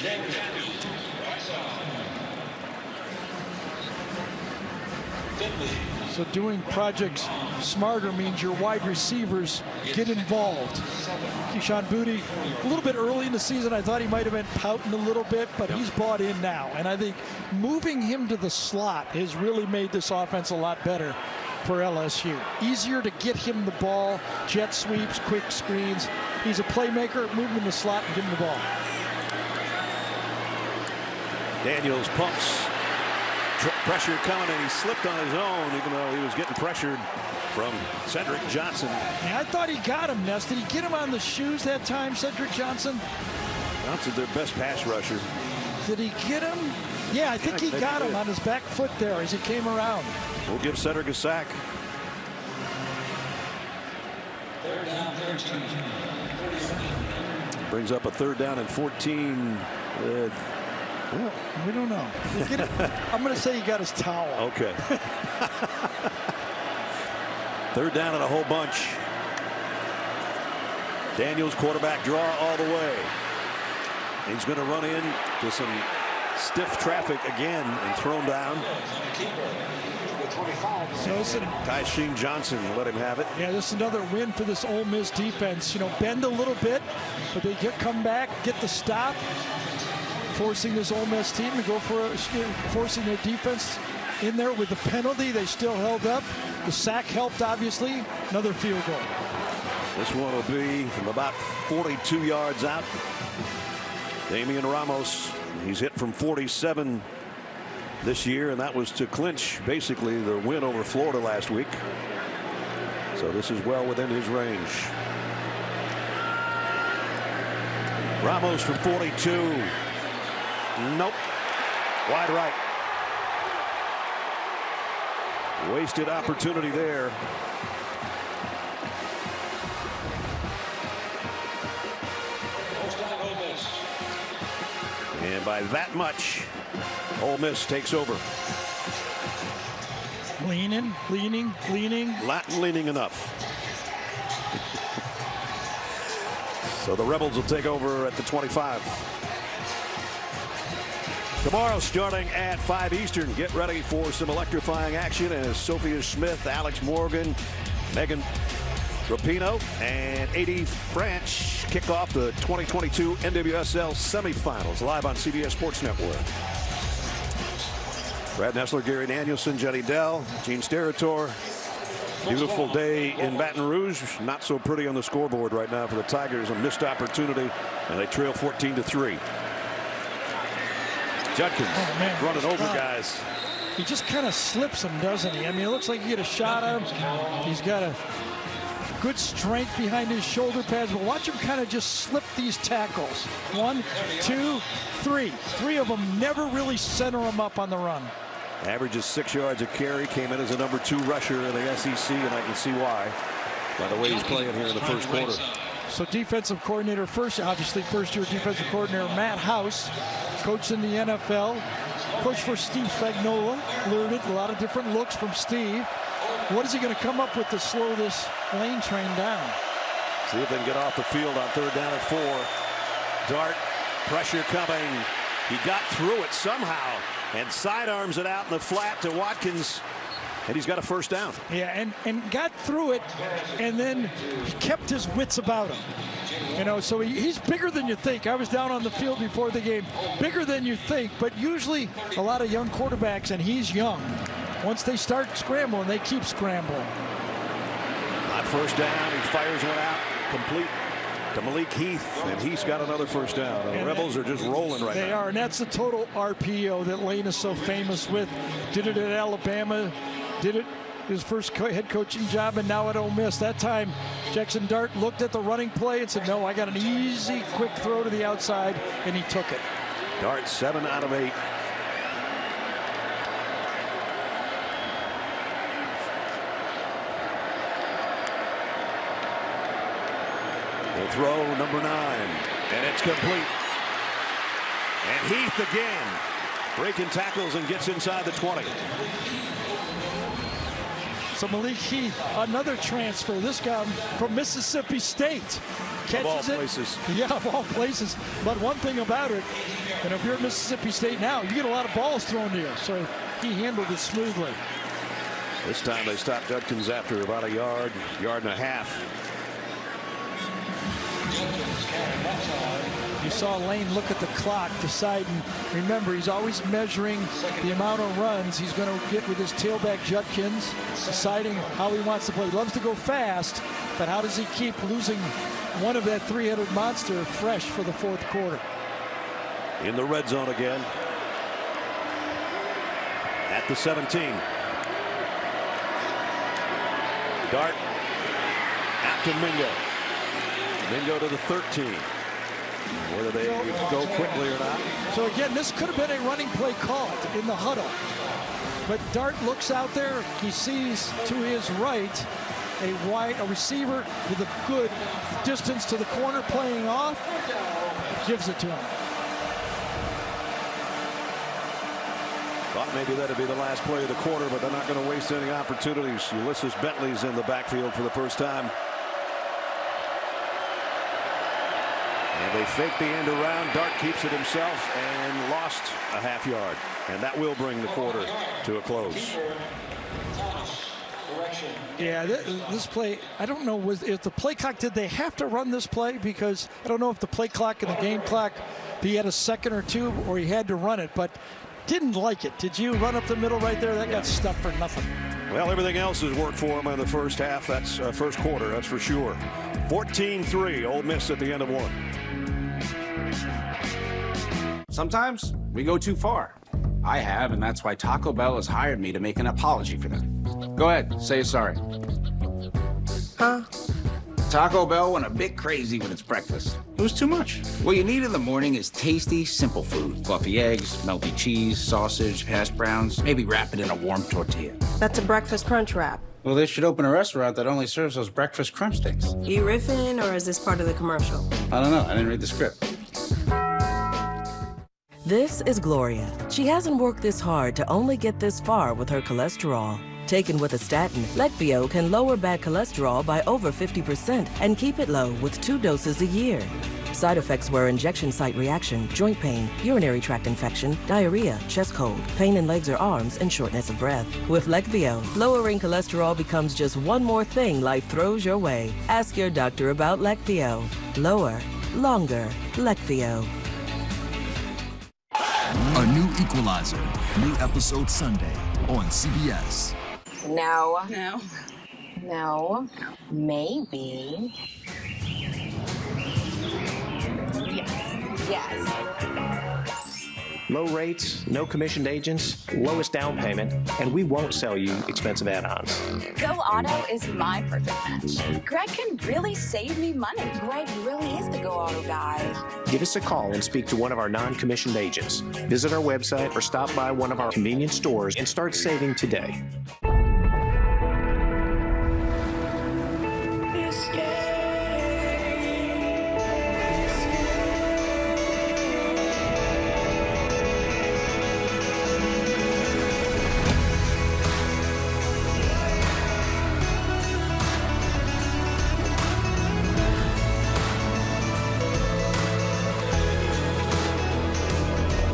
So doing projects smarter means your wide receivers get involved. Keyshawn Booty, a little bit early in the season, I thought he might have been pouting a little bit, but he's bought in now. And I think moving him to the slot has really made this offense a lot better for LSU. Easier to get him the ball, jet sweeps, quick screens. He's a playmaker. Move him in the slot and give him the ball. Daniels pumps. Pressure coming, and he slipped on his own, even though he was getting pressured from Cedric Johnson. Yeah, I thought he got him, Ness. Did he get him on the shoes that time, Cedric Johnson? Johnson's their best pass rusher. Did he get him? Yeah, I think he got him on his back foot there as he came around. We'll give Cedric a sack. 3rd down, 13. Brings up a 3rd down and 14. We don't know. I'm going to say he got his towel. Okay. 3rd down and a whole bunch. Daniels quarterback draw all the way. He's going to run in to some stiff traffic again and thrown down. So Tysheen Johnson let him have it. Yeah, this is another win for this Ole Miss defense. You know, bend a little bit, but they come back, get the stop, forcing this Ole Miss team to go for forcing their defense in there with the penalty. They still held up. The sack helped, obviously. Another field goal. This one will be from about 42 yards out. Damian Ramos, he's hit from 47 this year, and that was to clinch basically the win over Florida last week. So this is well within his range. Ramos from 42. Nope. Wide right. Wasted opportunity there. And by that much, Ole Miss takes over. Leaning. Not leaning enough. So the Rebels will take over at the 25. Tomorrow, starting at 5 Eastern, get ready for some electrifying action as Sophia Smith, Alex Morgan, Megan Rapinoe, and A.D. Branch kick off the 2022 NWSL semifinals live on CBS Sports Network. Brad Nessler, Gary Danielson, Jenny Dell, Gene Steratore. Beautiful day in Baton Rouge. Not so pretty on the scoreboard right now for the Tigers. A missed opportunity, and they trail 14-3. Judkins running over guys. He just kind of slips him, doesn't he? I mean, it looks like he get a shot on him. He's got a good strength behind his shoulder pads, but watch him kind of just slip these tackles. 1, 2, 3. 3 of them never really center him up on the run. Averages 6 yards a carry. Came in as a number 2 rusher in the SEC, and I can see why by the way he's playing here in the first quarter. So defensive coordinator obviously first-year defensive coordinator Matt House, coached in the NFL, coached for Steve Spagnuolo, learned a lot of different looks from Steve. What is he going to come up with to slow this Lane train down? See if they can get off the field on 3rd down at 4. Dart, pressure coming. He got through it somehow and sidearms it out in the flat to Watkins, and he's got a first down. Yeah, and got through it, and then he kept his wits about him. You know, so he's bigger than you think. I was down on the field before the game. Bigger than you think, but usually a lot of young quarterbacks, and he's young. Once they start scrambling, they keep scrambling. On first down, he fires one out, complete to Malik Heath, and he's got another first down. The Rebels are just rolling right now. They are, and that's the total RPO that Lane is so famous with. Did it at Alabama, did it his first head coaching job, and now at Ole Miss. That time, Jackson Dart looked at the running play and said, no, I got an easy, quick throw to the outside, and he took it. Dart 7 out of 8. The throw, number 9, and it's complete. And Heath again, breaking tackles and gets inside the 20. So Malik Heath, another transfer. This guy from Mississippi State. Catches of all it. places. Yeah, of all places. But one thing about it, and if you're at Mississippi State now, you get a lot of balls thrown to you. So he handled it smoothly. This time they stopped Judkins after about a yard and a half. You saw Lane look at the clock, deciding, remember, he's always measuring the amount of runs he's going to get with his tailback Judkins, deciding how he wants to play. He loves to go fast, but how does he keep losing one of that 300 monster fresh for the 4th quarter? In the red zone again. At the 17. Dart out to Mingo. Mingo to the 13. Whether they go quickly or not. So again, this could have been a running play called in the huddle. But Dart looks out there. He sees to his right a receiver with a good distance to the corner playing off. Gives it to him. Thought maybe that'd be the last play of the quarter, but they're not going to waste any opportunities. Ulysses Bentley's in the backfield for the first time. And they fake the end around. Dart keeps it himself and lost a half yard. And that will bring the quarter to a close. Yeah, this play, I don't know, if the play clock, did they have to run this play? Because I don't know if the play clock and the game clock, if he had a second or two or he had to run it, but didn't like it. Did you run up the middle right there? That got stuffed for nothing. Well, everything else has worked for him in the first half. That's first quarter, that's for sure. 14-3, Ole Miss at the end of one. Sometimes we go too far. I have, and that's why Taco Bell has hired me to make an apology for them. Go ahead, say sorry. Huh? Taco Bell went a bit crazy with its breakfast. It was too much. What you need in the morning is tasty, simple food. Fluffy eggs, melty cheese, sausage, hash browns, maybe wrap it in a warm tortilla. That's a breakfast crunch wrap. Well, they should open a restaurant that only serves those breakfast crunch things. You riffing, or is this part of the commercial? I don't know, I didn't read the script. This is Gloria. She hasn't worked this hard to only get this far with her cholesterol. Taken with a statin, Leqvio can lower bad cholesterol by over 50% and keep it low with 2 doses a year. Side effects were injection site reaction, joint pain, urinary tract infection, diarrhea, chest cold, pain in legs or arms, and shortness of breath. With Leqvio, lowering cholesterol becomes just one more thing life throws your way. Ask your doctor about Leqvio. Lower, longer, Leqvio. A new Equalizer. New episode Sunday on CBS. No. No. No. Maybe. Yes. Yes. Low rates, no commissioned agents, lowest down payment, and we won't sell you expensive add-ons. Go Auto is my perfect match. Greg can really save me money. Greg really is the Go Auto guy. Give us a call and speak to one of our non-commissioned agents. Visit our website or stop by one of our convenience stores and start saving today.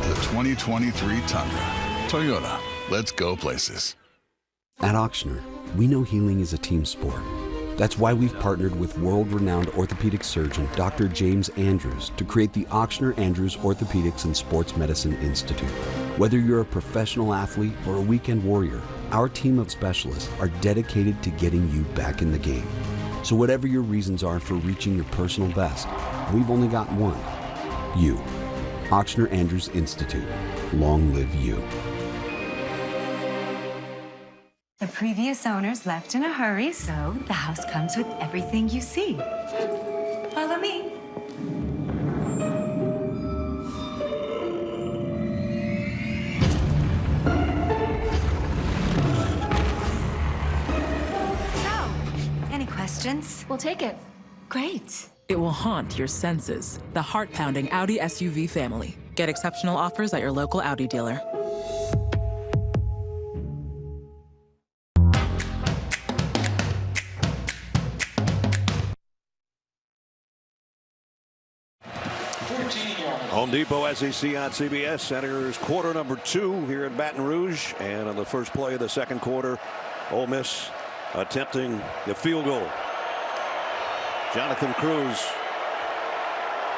The 2023 Tundra. Toyota. Let's go places. At Auctioner, we know healing is a team sport. That's why we've partnered with world-renowned orthopedic surgeon Dr. James Andrews to create the Auctioner Andrews Orthopedics and Sports Medicine Institute. Whether you're a professional athlete or a weekend warrior, our team of specialists are dedicated to getting you back in the game. So whatever your reasons are for reaching your personal best, we've only got one. You. Auctioner Andrews Institute. Long live you. The previous owners left in a hurry, so the house comes with everything you see. Follow me. So, any questions? We'll take it. Great. It will haunt your senses. The heart-pounding Audi SUV family. Get exceptional offers at your local Audi dealer. Home Depot SEC on CBS enters quarter number 2 here in Baton Rouge, and on the first play of the second quarter, Ole Miss attempting the field goal. Jonathan Cruz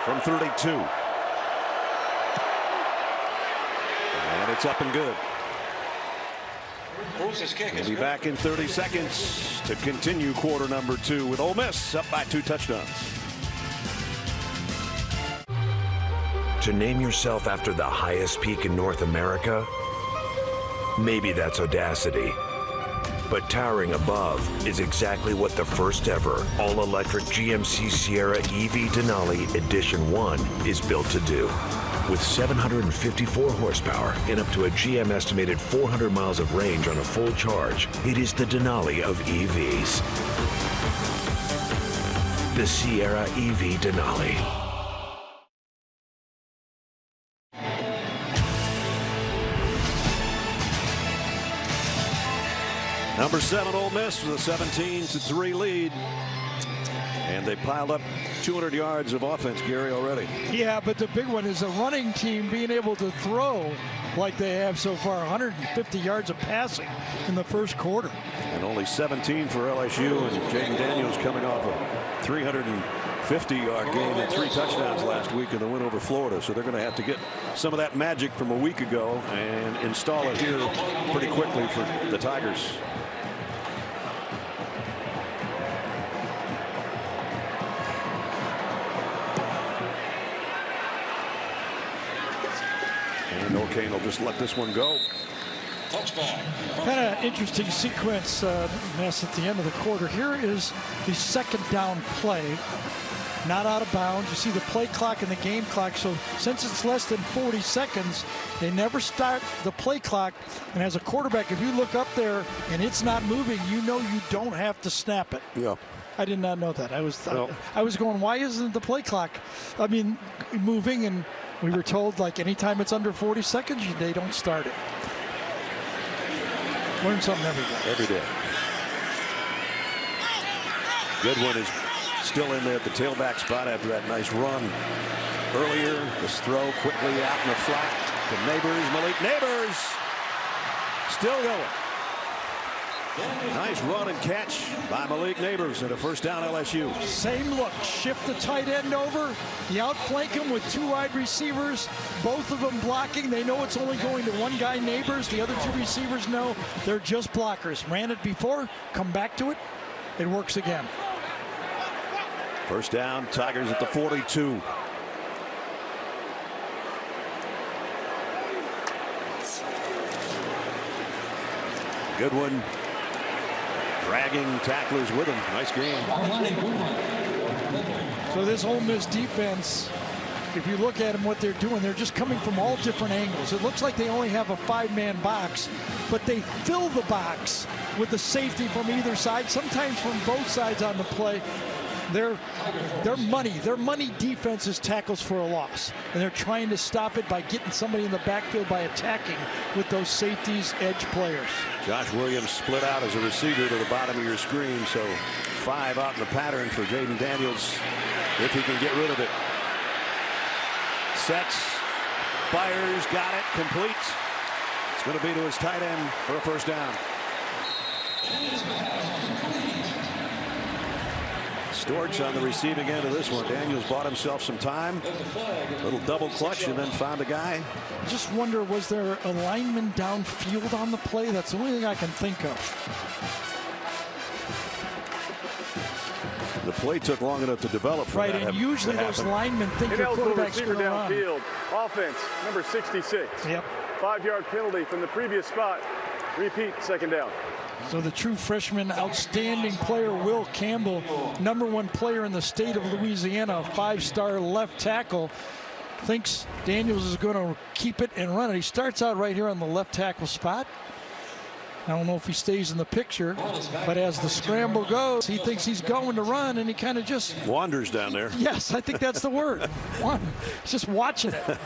from 32, and it's up and good. We'll be back in 30 seconds to continue quarter number 2 with Ole Miss up by 2 touchdowns. To name yourself after the highest peak in North America? Maybe that's audacity. But towering above is exactly what the first ever all-electric GMC Sierra EV Denali Edition 1 is built to do. With 754 horsepower and up to a GM estimated 400 miles of range on a full charge, it is the Denali of EVs. The Sierra EV Denali. Number 7 Ole Miss with a 17-3 lead. And they piled up 200 yards of offense, Gary, already. Yeah, but the big one is a running team being able to throw like they have so far, 150 yards of passing in the first quarter. And only 17 for LSU, and Jayden Daniels coming off a 350-yard game and 3 touchdowns last week in the win over Florida. So they're going to have to get some of that magic from a week ago and install it here pretty quickly for the Tigers. And O'Kane will just let this one go. Kind of interesting sequence, Ness, at the end of the quarter. Here is the second down play. Not out of bounds. You see the play clock and the game clock. So since it's less than 40 seconds, they never start the play clock. And as a quarterback, if you look up there and it's not moving, you know you don't have to snap it. Yeah. I did not know that. I was going, why isn't the play clock, moving? And we were told, like, anytime it's under 40 seconds, they don't start it. Learn something every day. Every day. Goodwin is still in there at the tailback spot after that nice run earlier. This throw quickly out in the flat to Neighbors. Malik Neighbors still going. Nice run and catch by Malik Neighbors and a first down LSU. Same look. Shift the tight end over. You outflank him with 2 wide receivers, both of them blocking. They know it's only going to one guy, Neighbors. The other 2 receivers know they're just blockers. Ran it before, come back to it. It works again. First down, Tigers at the 42. Goodwin dragging tacklers with him. Nice game. So this Ole Miss defense, if you look at them, what they're doing, they're just coming from all different angles. It looks like they only have a 5-man box, but they fill the box with the safety from either side, sometimes from both sides on the play. Their money defense is tackles for a loss, and they're trying to stop it by getting somebody in the backfield by attacking with those safeties, edge players. Josh Williams split out as a receiver to the bottom of your screen, so 5 out in the pattern for Jayden Daniels if he can get rid of it. Sets, fires, got it, complete. It's going to be to his tight end for a first down. Storch on the receiving end of this one. Daniels bought himself some time. A little double clutch and then found a guy. Just wonder, was there a lineman downfield on the play? That's the only thing I can think of. The play took long enough to develop. Right, and usually those linemen think their quarterback's going to run. Downfield. Offense, number 66. Yep. 5-yard penalty from the previous spot. Repeat, second down. So the true freshman outstanding player, Will Campbell, #1 player in the state of Louisiana, a 5-star left tackle, thinks Daniels is going to keep it and run it. He starts out right here on the left tackle spot. I don't know if he stays in the picture, but as the scramble goes, he thinks he's going to run, and he kind of just wanders down there. Yes, I think that's the word. He's just watching it.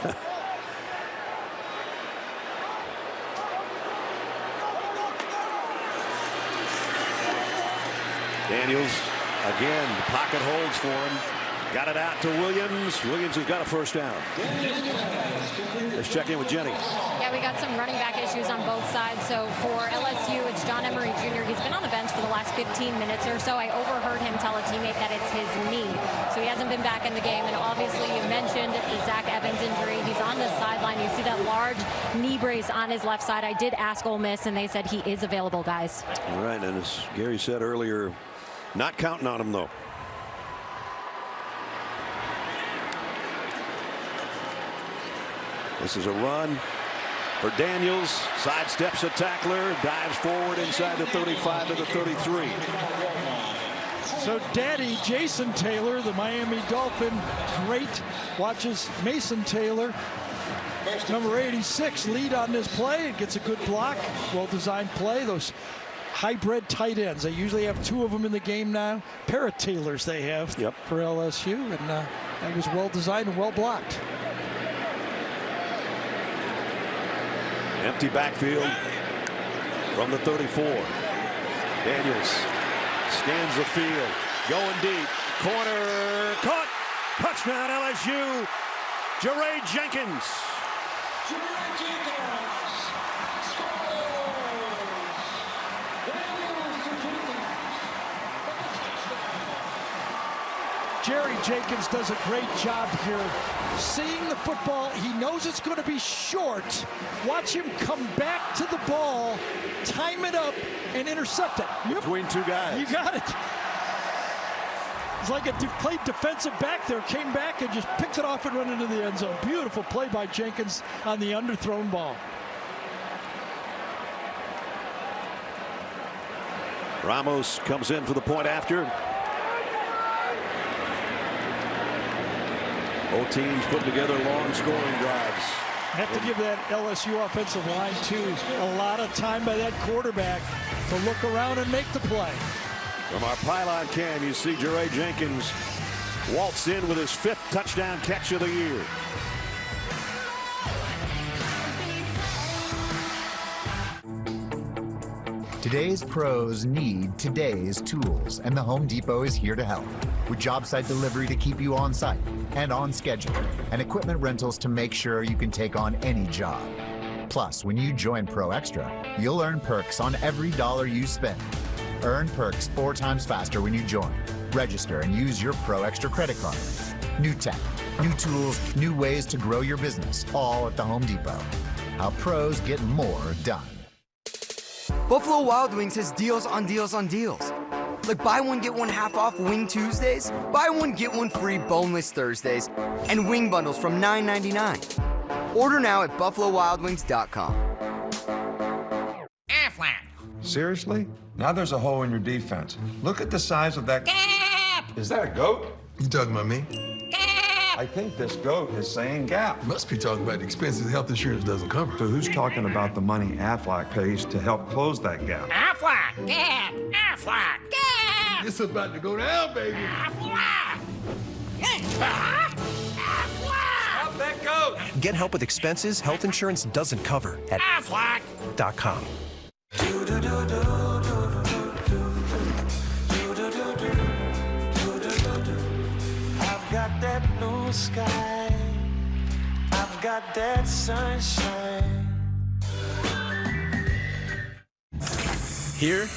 Daniels again, the pocket holds for him. Got it out to Williams. Williams has got a first down. Let's check in with Jenny. Yeah, we got some running back issues on both sides. So for LSU, it's John Emery Jr. He's been on the bench for the last 15 minutes or so. I overheard him tell a teammate that it's his knee. So he hasn't been back in the game. And obviously you mentioned the Zach Evans injury. He's on the sideline. You see that large knee brace on his left side. I did ask Ole Miss, and they said he is available, guys. All right, and as Gary said earlier, not counting on him, though. This is a run for Daniels. Sidesteps a tackler, dives forward inside the 35 to the 33. So daddy, Jason Taylor, the Miami Dolphin, great, watches Mason Taylor, number 86, lead on this play. It gets a good block, well-designed play. Those hybrid tight ends, they usually have 2 of them in the game now. Pair of Taylors they have for LSU, and that was well-designed and well-blocked. Empty backfield from the 34. Daniels scans the field, going deep, corner, caught, touchdown LSU, Jayden Jenkins. Jerry Jenkins does a great job here. Seeing the football, he knows it's going to be short. Watch him come back to the ball, time it up, and intercept it. Between two guys. You got it. It's like a played defensive back there, came back and just picked it off and run into the end zone. Beautiful play by Jenkins on the underthrown ball. Ramos comes in for the point after. Both teams putting together long scoring drives. Have to give that LSU offensive line, too, a lot of time by that quarterback to look around and make the play. From our pylon cam, you see Jayden Jenkins waltz in with his 5th touchdown catch of the year. Today's pros need today's tools, and the Home Depot is here to help. With job site delivery to keep you on site and on schedule, and equipment rentals to make sure you can take on any job. Plus, when you join Pro Extra, you'll earn perks on every dollar you spend. Earn perks 4 times faster when you join. Register and use your Pro Extra credit card. New tech, new tools, new ways to grow your business, all at the Home Depot. How pros get more done. Buffalo Wild Wings has deals on deals on deals. Like buy one, get one half off Wing Tuesdays, buy one, get one free boneless Thursdays, and wing bundles from $9.99. Order now at BuffaloWildWings.com. Seriously? Now there's a hole in your defense. Look at the size of that. Is that a goat? You talking about me? I think this goat is saying gap. Must be talking about the expenses health insurance doesn't cover. So who's talking about the money Aflac pays to help close that gap? Aflac! Gap! Aflac! Gap! It's about to go down, baby. Aflac! Stop that goat! Get help with expenses health insurance doesn't cover at Aflac.com. I've got that blue sky. I've got that sunshine. Here,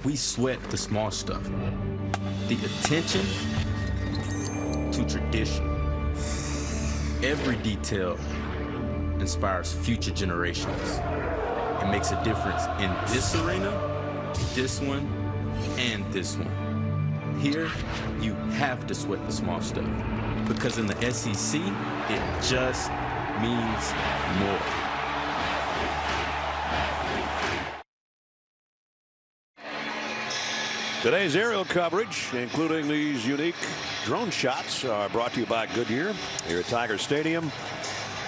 we sweat the small stuff. The attention to tradition. Every detail inspires future generations. It makes a difference in this arena, this one, and this one. Here, you have to sweat the small stuff, because in the SEC, it just means more. Today's aerial coverage, including these unique drone shots, are brought to you by Goodyear here at Tiger Stadium.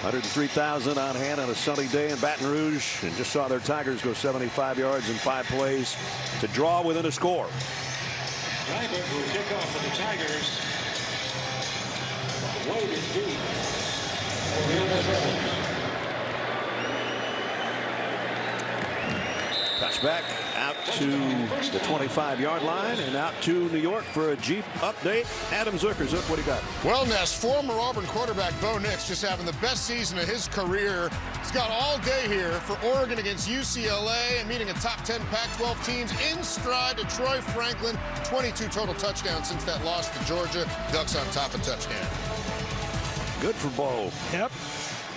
103,000 on hand on a sunny day in Baton Rouge, and just saw their Tigers go 75 yards in 5 plays to draw within a score. Rybert will kick off for the Tigers. Wade is deep. Touchback out to the 25-yard line and out to New York for a Jeep update. Adam Zucker, Zook, what do you got? Well, Ness, former Auburn quarterback Bo Nix just having the best season of his career. He's got all day here for Oregon against UCLA and meeting a top 10 Pac-12 teams in stride to Troy Franklin. 22 total touchdowns since that loss to Georgia. Ducks on top of touchdown. Good for Bo. Yep.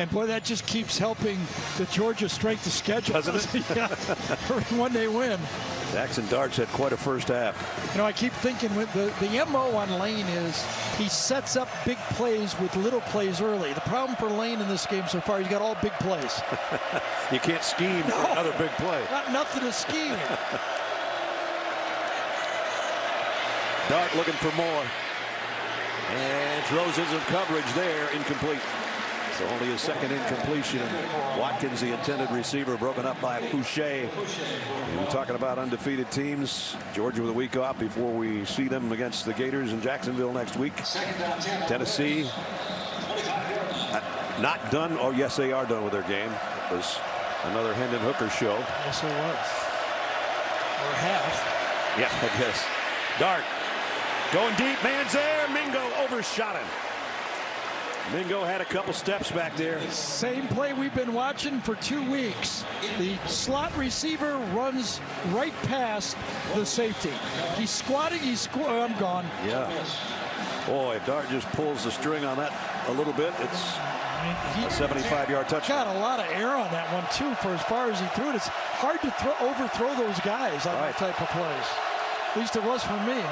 And boy, that just keeps helping the Georgia strength of schedule. Doesn't it? Yeah. When they win. Jackson Darts had quite a first half. You know, I keep thinking with the MO on Lane is he sets up big plays with little plays early. The problem for Lane in this game so far, he's got all big plays. You can't scheme for another big play. Nothing to scheme. Dart looking for more. And throws in some coverage there, incomplete. So only his second incompletion. Watkins, the intended receiver, broken up by Boucher. And we're talking about undefeated teams. Georgia with a week off before we see them against the Gators in Jacksonville next week. Tennessee not done. Oh, yes, they are done with their game. It was another Hendon Hooker show. Yes, it was. Or half. Yeah, I guess. Dart Going deep, man's there. Mingo overshot him. Mingo had a couple steps back there. Same play we've been watching for 2 weeks. The slot receiver runs right past the safety. He's squatting, I'm gone. Yeah. Boy, if Dart just pulls the string on that a little bit, it's a 75-yard touchdown. Got a lot of air on that one, too, for as far as he threw it. It's hard to overthrow those guys on that type of plays. At least it was for me.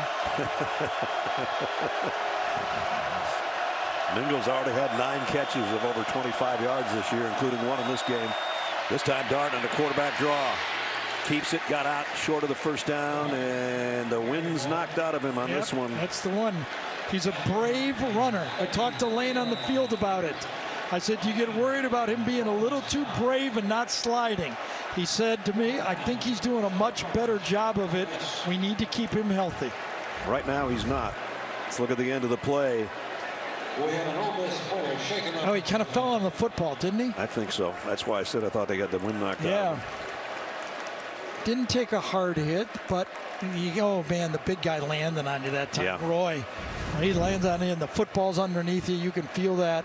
Mingo's already had 9 catches of over 25 yards this year, including one in this game. This time Dart on the quarterback draw. Keeps it, got out short of the first down, and the wind's knocked out of him on this one. That's the one. He's a brave runner. I talked to Lane on the field about it. I said, you get worried about him being a little too brave and not sliding. He said to me, I think he's doing a much better job of it. We need to keep him healthy. Right now he's not. Let's look at the end of the play. Oh, he kind of fell on the football, didn't he? I think so. That's why I said I thought they got the wind knocked out. Yeah. Didn't take a hard hit, but oh man, the big guy landing on you that time. Yeah. Roy, he lands on you and the football's underneath you. You can feel that.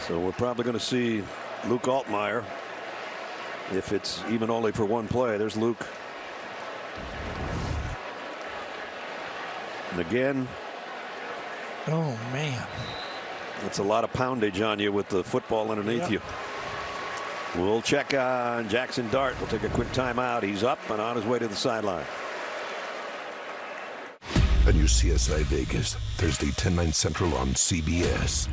So we're probably going to see Luke Altmaier, if it's even only for one play. There's Luke. And again. Oh man. That's a lot of poundage on you with the football underneath you. We'll check on Jackson Dart. We'll take a quick timeout. He's up and on his way to the sideline. A new CSI Vegas, Thursday, 10/9 Central on CBS.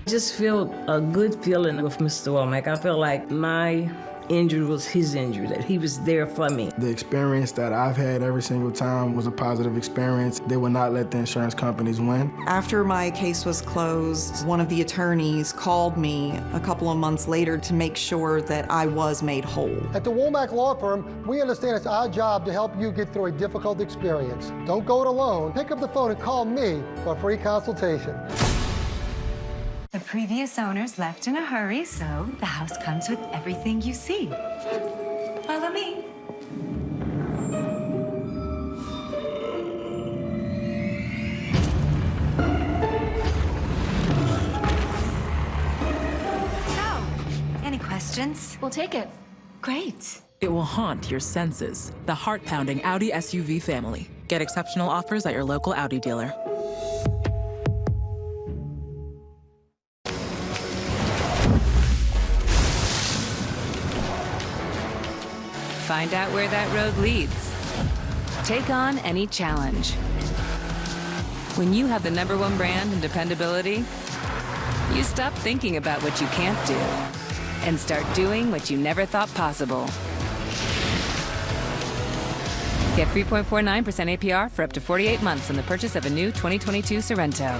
Just feel a good feeling with Mr. Womack. I feel like my injury was his injury, that he was there for me. The experience that I've had every single time was a positive experience. They would not let the insurance companies win. After my case was closed, one of the attorneys called me a couple of months later to make sure that I was made whole. At the Womack Law Firm, we understand it's our job to help you get through a difficult experience. Don't go it alone. Pick up the phone and call me for a free consultation. The previous owners left in a hurry, so the house comes with everything you see. Follow me. So, any questions? We'll take it. Great. It will haunt your senses. The heart-pounding Audi SUV family. Get exceptional offers at your local Audi dealer. Find out where that road leads. Take on any challenge. When you have the #1 brand in dependability, you stop thinking about what you can't do and start doing what you never thought possible. Get 3.49% APR for up to 48 months on the purchase of a new 2022 Sorrento.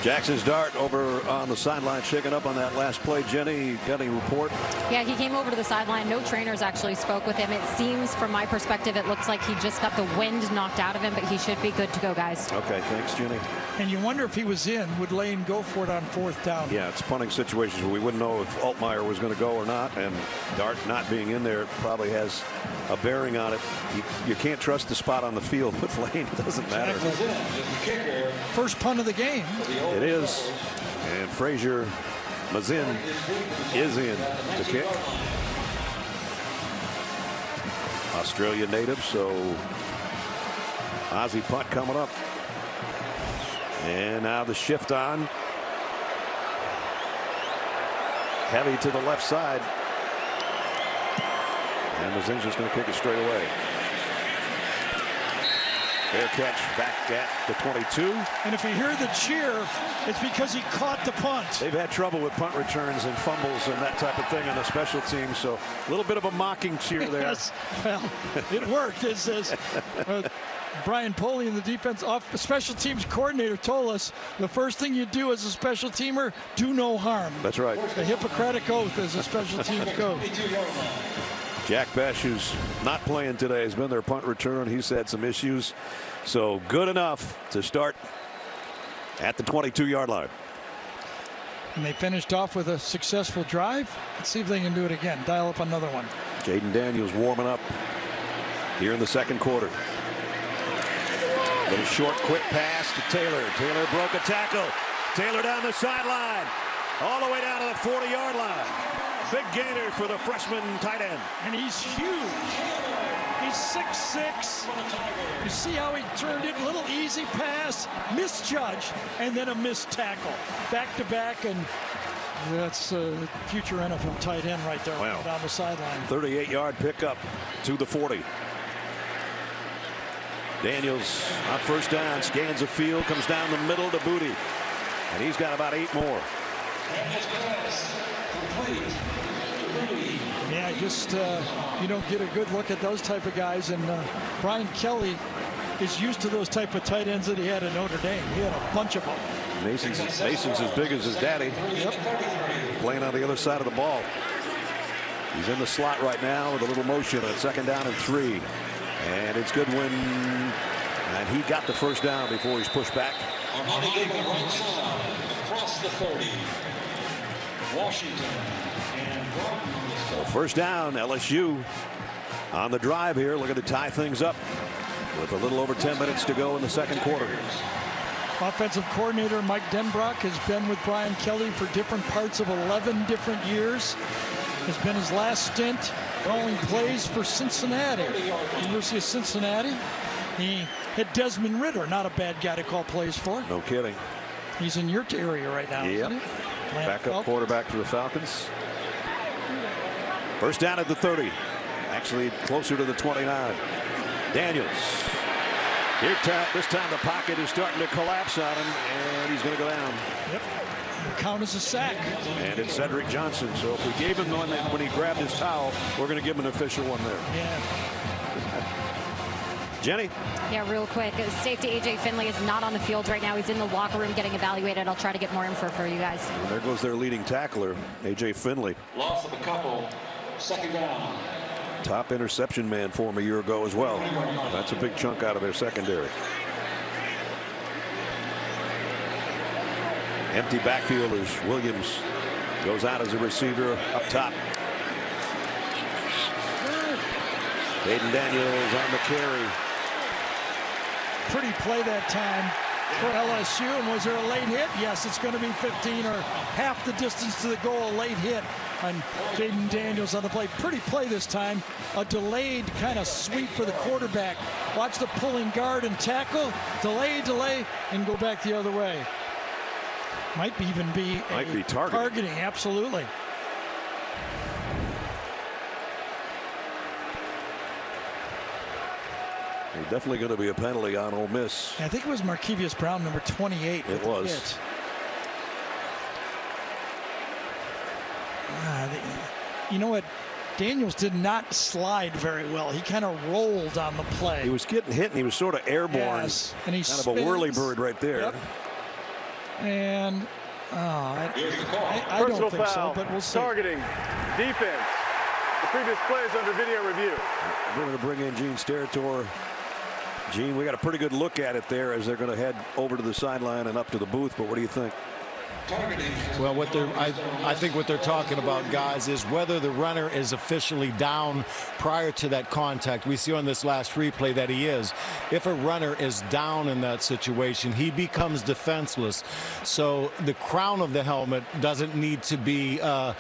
Jackson's Dart over on the sideline, shaking up on that last play. Jenny, got any report? Yeah, he came over to the sideline. No trainers actually spoke with him. It seems, from my perspective, it looks like he just got the wind knocked out of him, but he should be good to go, guys. Okay, thanks, Jenny. And you wonder if he was in, would Lane go for it on 4th down? Yeah, it's punting situations where we wouldn't know if Altmaier was going to go or not, and Dart not being in there probably has a bearing on it. You can't trust the spot on the field with Lane. It doesn't matter. First punt of the game. It is. And Frazier Mazin is in to kick. Australia native, so Aussie punt coming up. And now the shift on. Heavy to the left side. And Mazin's just going to kick it straight away. Fair catch back at the 22. And if you hear the cheer, it's because he caught the punt. They've had trouble with punt returns and fumbles and that type of thing on the special team, so a little bit of a mocking cheer there. Yes, well, it worked. It says Brian Polian, the defense special teams coordinator, told us the first thing you do as a special teamer, do no harm. That's right. The Hippocratic oath as a special teams coach. Jack Besh, who's not playing today, has been their punt return. He's had some issues. So good enough to start at the 22-yard line. And they finished off with a successful drive. Let's see if they can do it again. Dial up another one. Jayden Daniels warming up here in the second quarter. Little short, quick pass to Taylor. Taylor broke a tackle. Taylor down the sideline, all the way down to the 40-yard line. Big gainer for the freshman tight end. And he's huge. He's 6'6". You see how he turned it? Little easy pass, misjudge, and then a missed tackle. Back to back, and that's a future NFL tight end right there. Wow. Down the sideline. 38-yard pickup to the 40. Daniels on first down, scans the field, comes down the middle to Booty. And he's got about 8 more. Yeah, just you don't get a good look at those type of guys. And Brian Kelly is used to those type of tight ends that he had at Notre Dame. He had a bunch of them. Mason's as big as his daddy. Yep. Playing on the other side of the ball. He's in the slot right now with a little motion on second down and 3. And it's Goodwin. And he got the first down before he's pushed back. Across the 30. Washington. So first down, LSU on the drive here, looking to tie things up with a little over 10 minutes to go in the second quarter. Offensive coordinator Mike Denbrock has been with Brian Kelly for different parts of 11 different years. Has been his last stint calling plays for Cincinnati, University of Cincinnati. He had Desmond Ritter, not a bad guy to call plays for. No kidding. He's in your area right now, isn't he? Backup quarterback for the Falcons. First down at the 30. Actually closer to the 29. Daniels. This time the pocket is starting to collapse on him, and he's going to go down. Yep. Count as a sack. And it's Cedric Johnson. So if we gave him one when he grabbed his towel, we're going to give him an official one there. Yeah. Jenny? Yeah, real quick. Safety A.J. Finley is not on the field right now. He's in the locker room getting evaluated. I'll try to get more info for you guys. And there goes their leading tackler, A.J. Finley. Loss of a couple. Second down. Top interception man for him a year ago as well. That's a big chunk out of their secondary. Empty backfielders. Williams goes out as a receiver up top. Jayden Daniels on the carry. Pretty play that time for LSU. And was there a late hit? Yes, it's going to be 15 or half the distance to the goal. A late hit on Jayden Daniels on the play. Pretty play this time. A delayed kind of sweep for the quarterback. Watch the pulling guard and tackle. Delay, and go back the other way. Might be targeting. Absolutely. There's definitely going to be a penalty on Ole Miss. I think it was Markevius Brown, number 28. It was. You know what? Daniels did not slide very well. He kind of rolled on the play. He was getting hit, and he was sort of airborne. Yes, and he kind of a whirlybird right there. Yep. And I don't think so, but we'll see. Targeting, defense. The previous play is under video review. We're going to bring in Gene Steratore. Gene, we got a pretty good look at it there as they're going to head over to the sideline and up to the booth. But what do you think? Well, I think what they're talking about, guys, is whether the runner is officially down prior to that contact. We see on this last replay that he is. If a runner is down in that situation, he becomes defenseless. So the crown of the helmet doesn't need to be the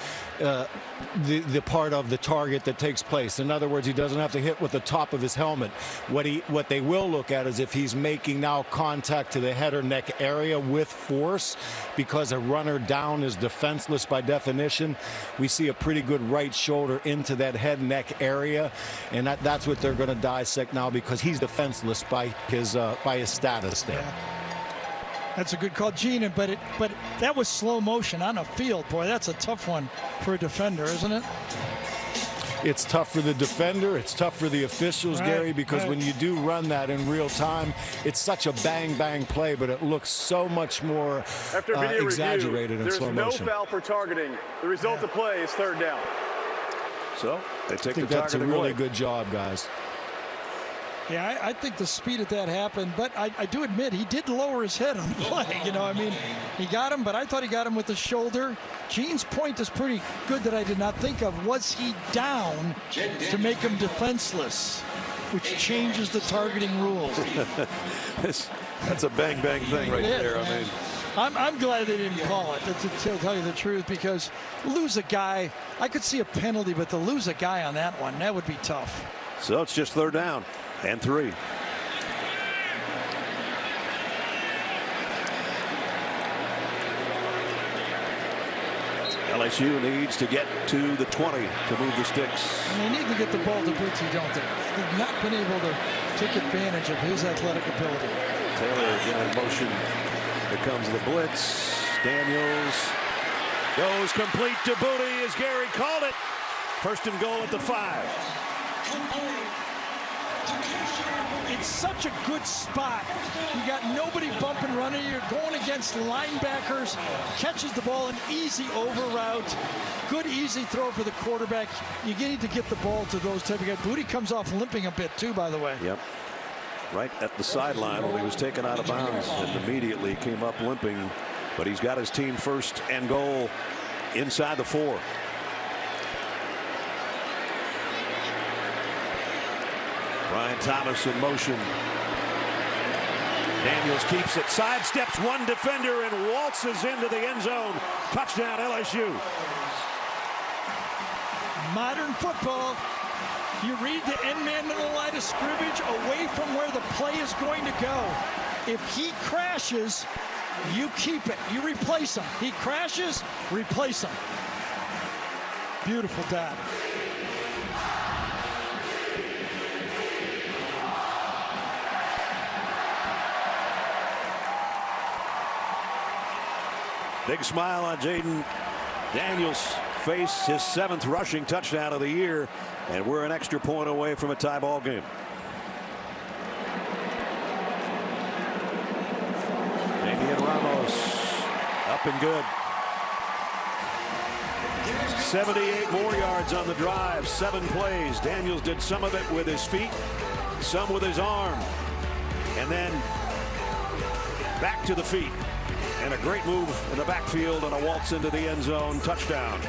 part of the target that takes place. In other words, he doesn't have to hit with the top of his helmet. What they will look at is if he's making now contact to the head or neck area with force, because a runner down is defenseless by definition. We see a pretty good right shoulder into that head neck area, and that's what they're going to dissect now, because he's defenseless by his status there. Yeah. That's a good call, Gene, but that was slow motion on a field. Boy, that's a tough one for a defender, isn't it? It's tough for the defender. It's tough for the officials, right, Gary, because when you do run that in real time, it's such a bang play, but it looks so much more exaggerated in slow motion. There's no foul for targeting. The result of play is third down. So they take the targeting. That's a really good job, guys. Yeah, I think the speed of that happened, but I do admit he did lower his head on the play. You know, I mean, he got him, but I thought he got him with the shoulder. Gene's point is pretty good that I did not think of. Was he down to make him defenseless, which changes the targeting rules? That's a bang-bang thing right there. I mean, I'm glad they didn't call it, to tell you the truth, because lose a guy, I could see a penalty, but to lose a guy on that one, that would be tough. So it's just 3rd down and 3. LSU needs to get to the 20 to move the sticks. And they need to get the ball to Bootsy, don't they? They've not been able to take advantage of his athletic ability. Taylor again in motion. Here comes the blitz. Daniels goes complete to Booty as Gary called it. 1st and goal at the 5. It's such a good spot. You got nobody bumping, running. You're going against linebackers. Catches the ball, an easy over route. Good, easy throw for the quarterback. You need to get the ball to those type of guys. Booty comes off limping a bit too, by the way. Yep. Right at the sideline when he was taken out of bounds and immediately came up limping. But he's got his team 1st and goal inside the 4. Brian Thomas in motion. Daniels keeps it, sidesteps one defender and waltzes into the end zone. Touchdown LSU. Modern football. You read the end man to the line of scrimmage away from where the play is going to go. If he crashes, you keep it. You replace him. He crashes, replace him. Beautiful dad. Big smile on Jayden Daniels' face, his 7th rushing touchdown of the year, and we're an extra point away from a tie ball game. Damian Ramos up and good. 78 more yards on the drive, 7 plays. Daniels did some of it with his feet, some with his arm, and then back to the feet. And a great move in the backfield and a waltz into the end zone. Touchdown.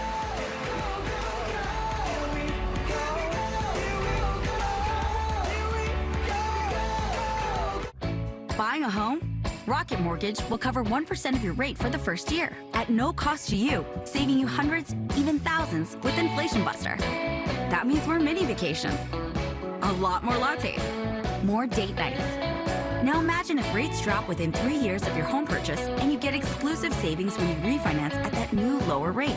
Buying a home? Rocket Mortgage will cover 1% of your rate for the first year at no cost to you, saving you hundreds, even thousands with Inflation Buster. That means more mini vacations, a lot more lattes, more date nights. Now imagine if rates drop within 3 years of your home purchase and you get exclusive savings when you refinance at that new lower rate.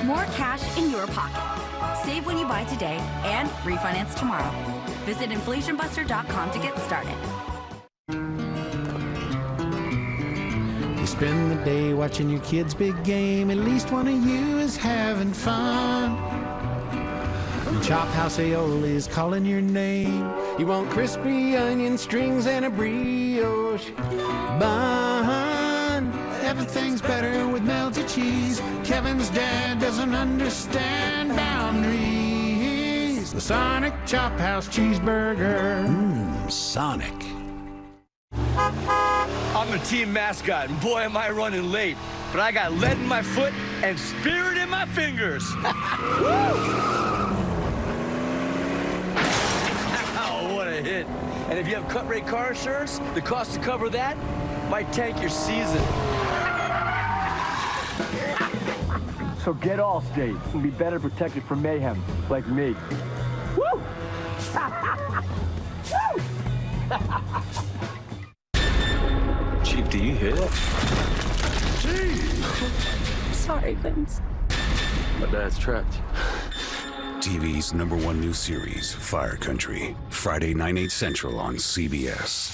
More cash in your pocket. Save when you buy today and refinance tomorrow. Visit inflationbuster.com to get started. You spend the day watching your kids' big game. At least one of you is having fun. And Chop House Aioli is calling your name. You want crispy onion strings and a brioche bun. Everything's better with melted cheese. Kevin's dad doesn't understand boundaries. The Sonic Chop House cheeseburger. Sonic. I'm the team mascot, and boy, am I running late. But I got lead in my foot and spirit in my fingers. What a hit. And if you have cut rate car insurance, the cost to cover that might tank your season. So get Allstate and be better protected from mayhem like me. Woo! Chief, do you hear that? Sorry, Vince. My dad's trapped. TV's #1 new series, Fire Country, Friday 9/8 Central on CBS.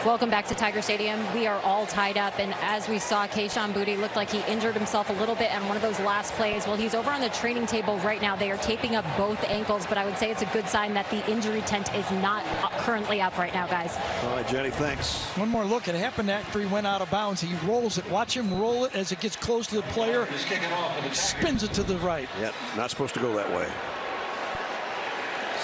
Welcome back to Tiger Stadium. We are all tied up, and as we saw, Kayshon Boutte looked like he injured himself a little bit on one of those last plays. Well, he's over on the training table right now. They are taping up both ankles, but I would say it's a good sign that the injury tent is not currently up right now, guys. All right, Jenny, thanks. One more look. It happened after he went out of bounds. He rolls it. Watch him roll it as it gets close to the player. Spins it to the right. Yeah, not supposed to go that way.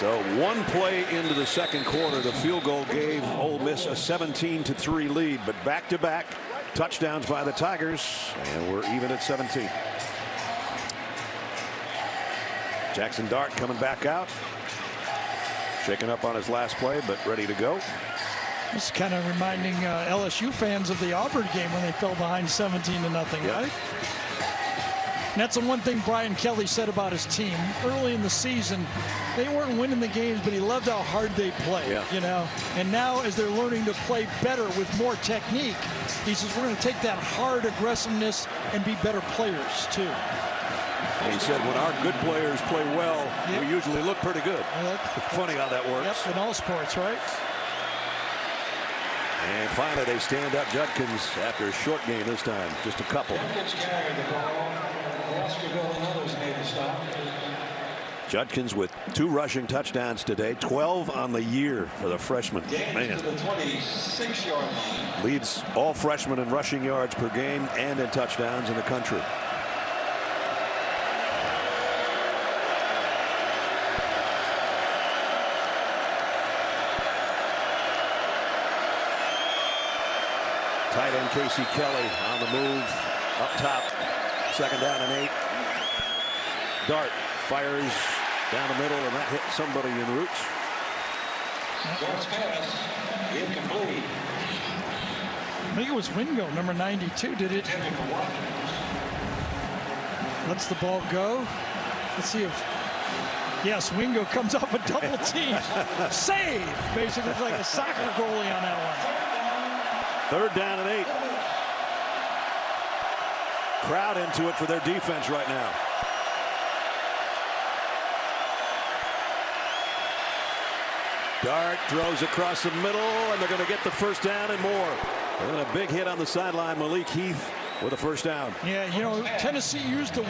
So one play into the second quarter, the field goal gave Ole Miss a 17-3 lead, but back-to-back touchdowns by the Tigers, and we're even at 17. Jackson Dart coming back out, shaking up on his last play, but ready to go. It's kind of reminding LSU fans of the Auburn game when they fell behind 17-0, right? And that's the one thing Brian Kelly said about his team. Early in the season, they weren't winning the games, but he loved how hard they played, you know. And now as they're learning to play better with more technique, he says, we're going to take that hard aggressiveness and be better players, too. And he said, when our good players play well, we usually look pretty good. Funny how that works. Yep, in all sports, right? And finally, they stand up Judkins after a short game this time, just a couple. Judkins with 2 rushing touchdowns today, 12 on the year for the freshman. Man. Leads all freshmen in rushing yards per game and in touchdowns in the country. Tight end Casey Kelly on the move up top. 2nd down and 8. Dart fires down the middle, and that hit somebody in roots. Dart's pass, incomplete. I think it was Wingo, number 92, did it? Lets the ball go. Let's see if, yes, Wingo comes off a double team. Save, basically like a soccer goalie on that one. 3rd down and 8. Crowd into it for their defense right now. Dart throws across the middle, and they're going to get the 1st down and more. And a big hit on the sideline. Malik Heath with a 1st down. Yeah, you know, Tennessee used the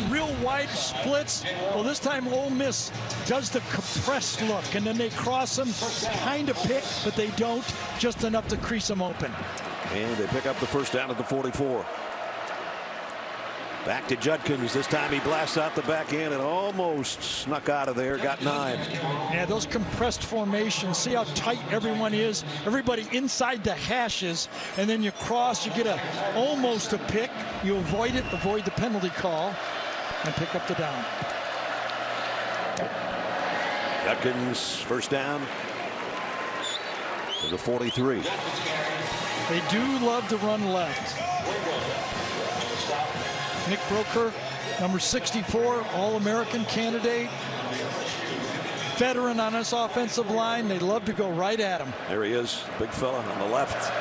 real wide splits. Well, this time Ole Miss does the compressed look, and then they cross them, kind of pick, but they don't, just enough to crease them open. And they pick up the 1st down at the 44. Back to Judkins. This time he blasts out the back end and almost snuck out of there. Got 9. Yeah, those compressed formations. See how tight everyone is. Everybody inside the hashes, and then you cross. You get almost a pick. You avoid it, avoid the penalty call, and pick up the down. Judkins 1st down to the 43. They do love to run left. Nick Broker, number 64, All-American candidate. Veteran on this offensive line. They love to go right at him. There he is, big fella on the left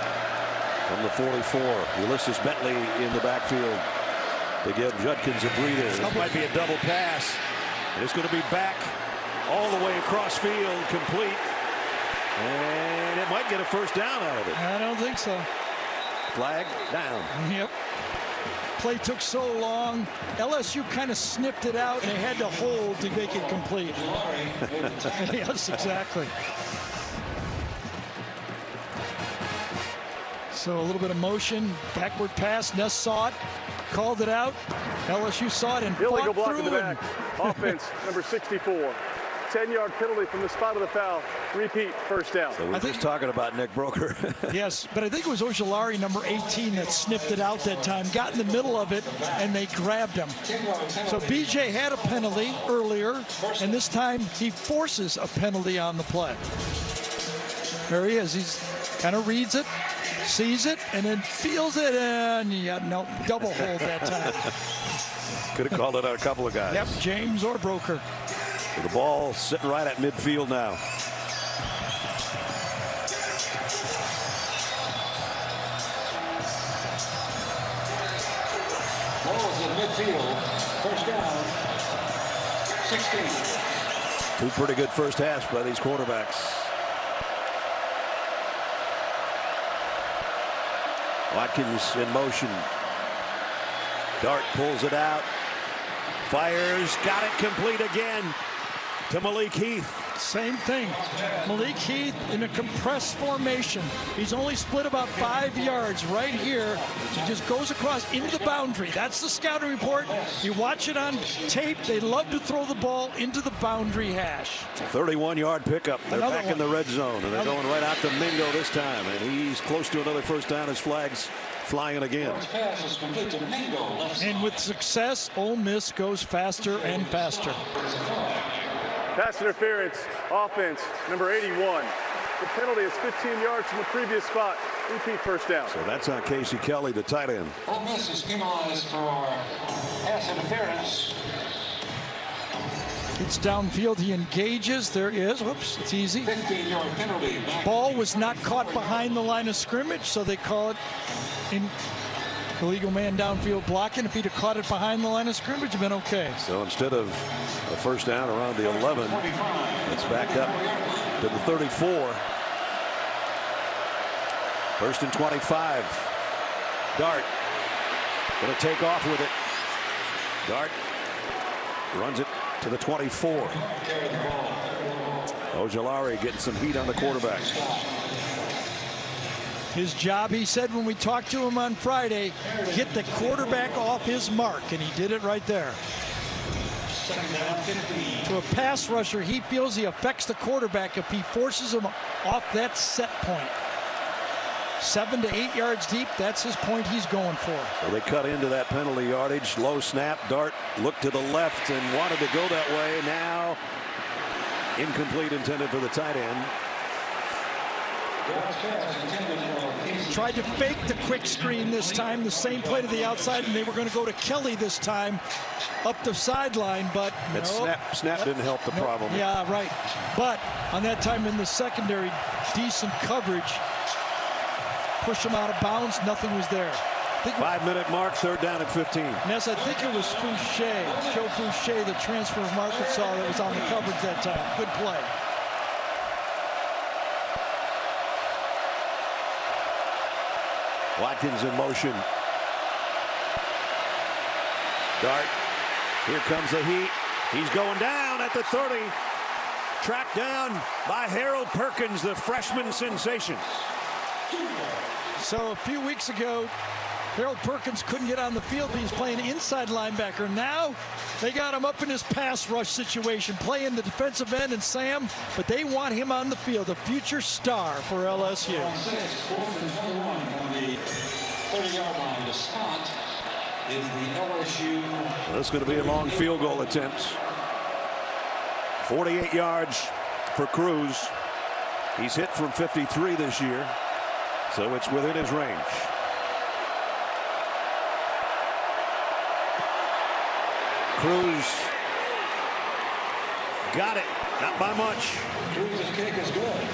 from the 44. Ulysses Bentley in the backfield to give Judkins a breather. This might be a double pass. And it's going to be back all the way across field, complete. And it might get a 1st down out of it. I don't think so. Flag down. Yep. Play took so long. LSU kind of snipped it out, and they had to hold to make it complete. Yes, exactly. So a little bit of motion, backward pass. Ness saw it, called it out. LSU saw it and illegal fought block through. in the back. Offense, number 64. 10-yard penalty from the spot of the foul. Repeat, 1st down. So we're just talking about Nick Broker. Yes, but I think it was Ojulari, number 18, that snipped it out that time. Got in the middle of it, and they grabbed him. So BJ had a penalty earlier, and this time he forces a penalty on the play. There he is. He's kind of reads it, sees it, and then feels it, and no, double hold that time. Could have called it out a couple of guys. Yep, James or Broker. So the ball sitting right at midfield now. Ball is at midfield. 1st down. 16. 2 pretty good first halves by these quarterbacks. Watkins in motion. Dart pulls it out. Fires. Got it complete again to Malik Heath. Same thing. Malik Heath in a compressed formation. He's only split about 5 yards right here. He just goes across into the boundary. That's the scouting report. You watch it on tape. They love to throw the ball into the boundary hash. 31-yard pickup. They're Another back one. in the red zone, and they're going right out to Mingo this time. And he's close to another first down. His flag's flying again. And with success, Ole Miss goes faster and faster. Pass interference, offense, number 81. The penalty is 15 yards from the previous spot. Repeat first down. So that's on Casey Kelly, the tight end. Ole Miss is penalized for pass interference. It's downfield. He engages. There is. Whoops. It's easy. 15-yard penalty. Ball was not caught behind the line of scrimmage, so they call it in illegal man downfield blocking. If he'd have caught it behind the line of scrimmage, it'd been okay. So instead of a first down around the 11, it's backed up to the 34. First and 25. Dart going to take off with it. Dart runs it to the 24. Ojulari getting some heat on the quarterback. His job, he said when we talked to him on Friday, get the quarterback off his mark, and he did it right there. To a pass rusher, he feels he affects the quarterback if he forces him off that set point. 7 to 8 yards deep, that's his point he's going for. So they cut into that penalty yardage. Low snap. Dart looked to the left and wanted to go that way. Now incomplete, intended for the tight end. Tried to fake the quick screen this time, the same play to the outside, and they were going to go to Kelly this time up the sideline, but that snap didn't help the problem. Yeah, right. But on that time in the secondary, decent coverage. Push him out of bounds, nothing was there. 5-minute mark, third down at 15. Ness, I think it was Fouché, Joe Fouché, the transfer from Arkansas, that was on the coverage that time. Good play. Watkins in motion. Dart. Here comes the heat. He's going down at the 30. Tracked down by Harold Perkins, the freshman sensation. So a few weeks ago, Harold Perkins couldn't get on the field. He was playing inside linebacker. Now they got him up in his pass rush situation, playing the defensive end and Sam, but they want him on the field, a future star for LSU. 30-yard line to Scott is the LSU. That's going to be a long field goal attempt. 48 yards for Cruz. He's hit from 53 this year, so it's within his range. Cruz got it, not by much. Cruz's kick is good.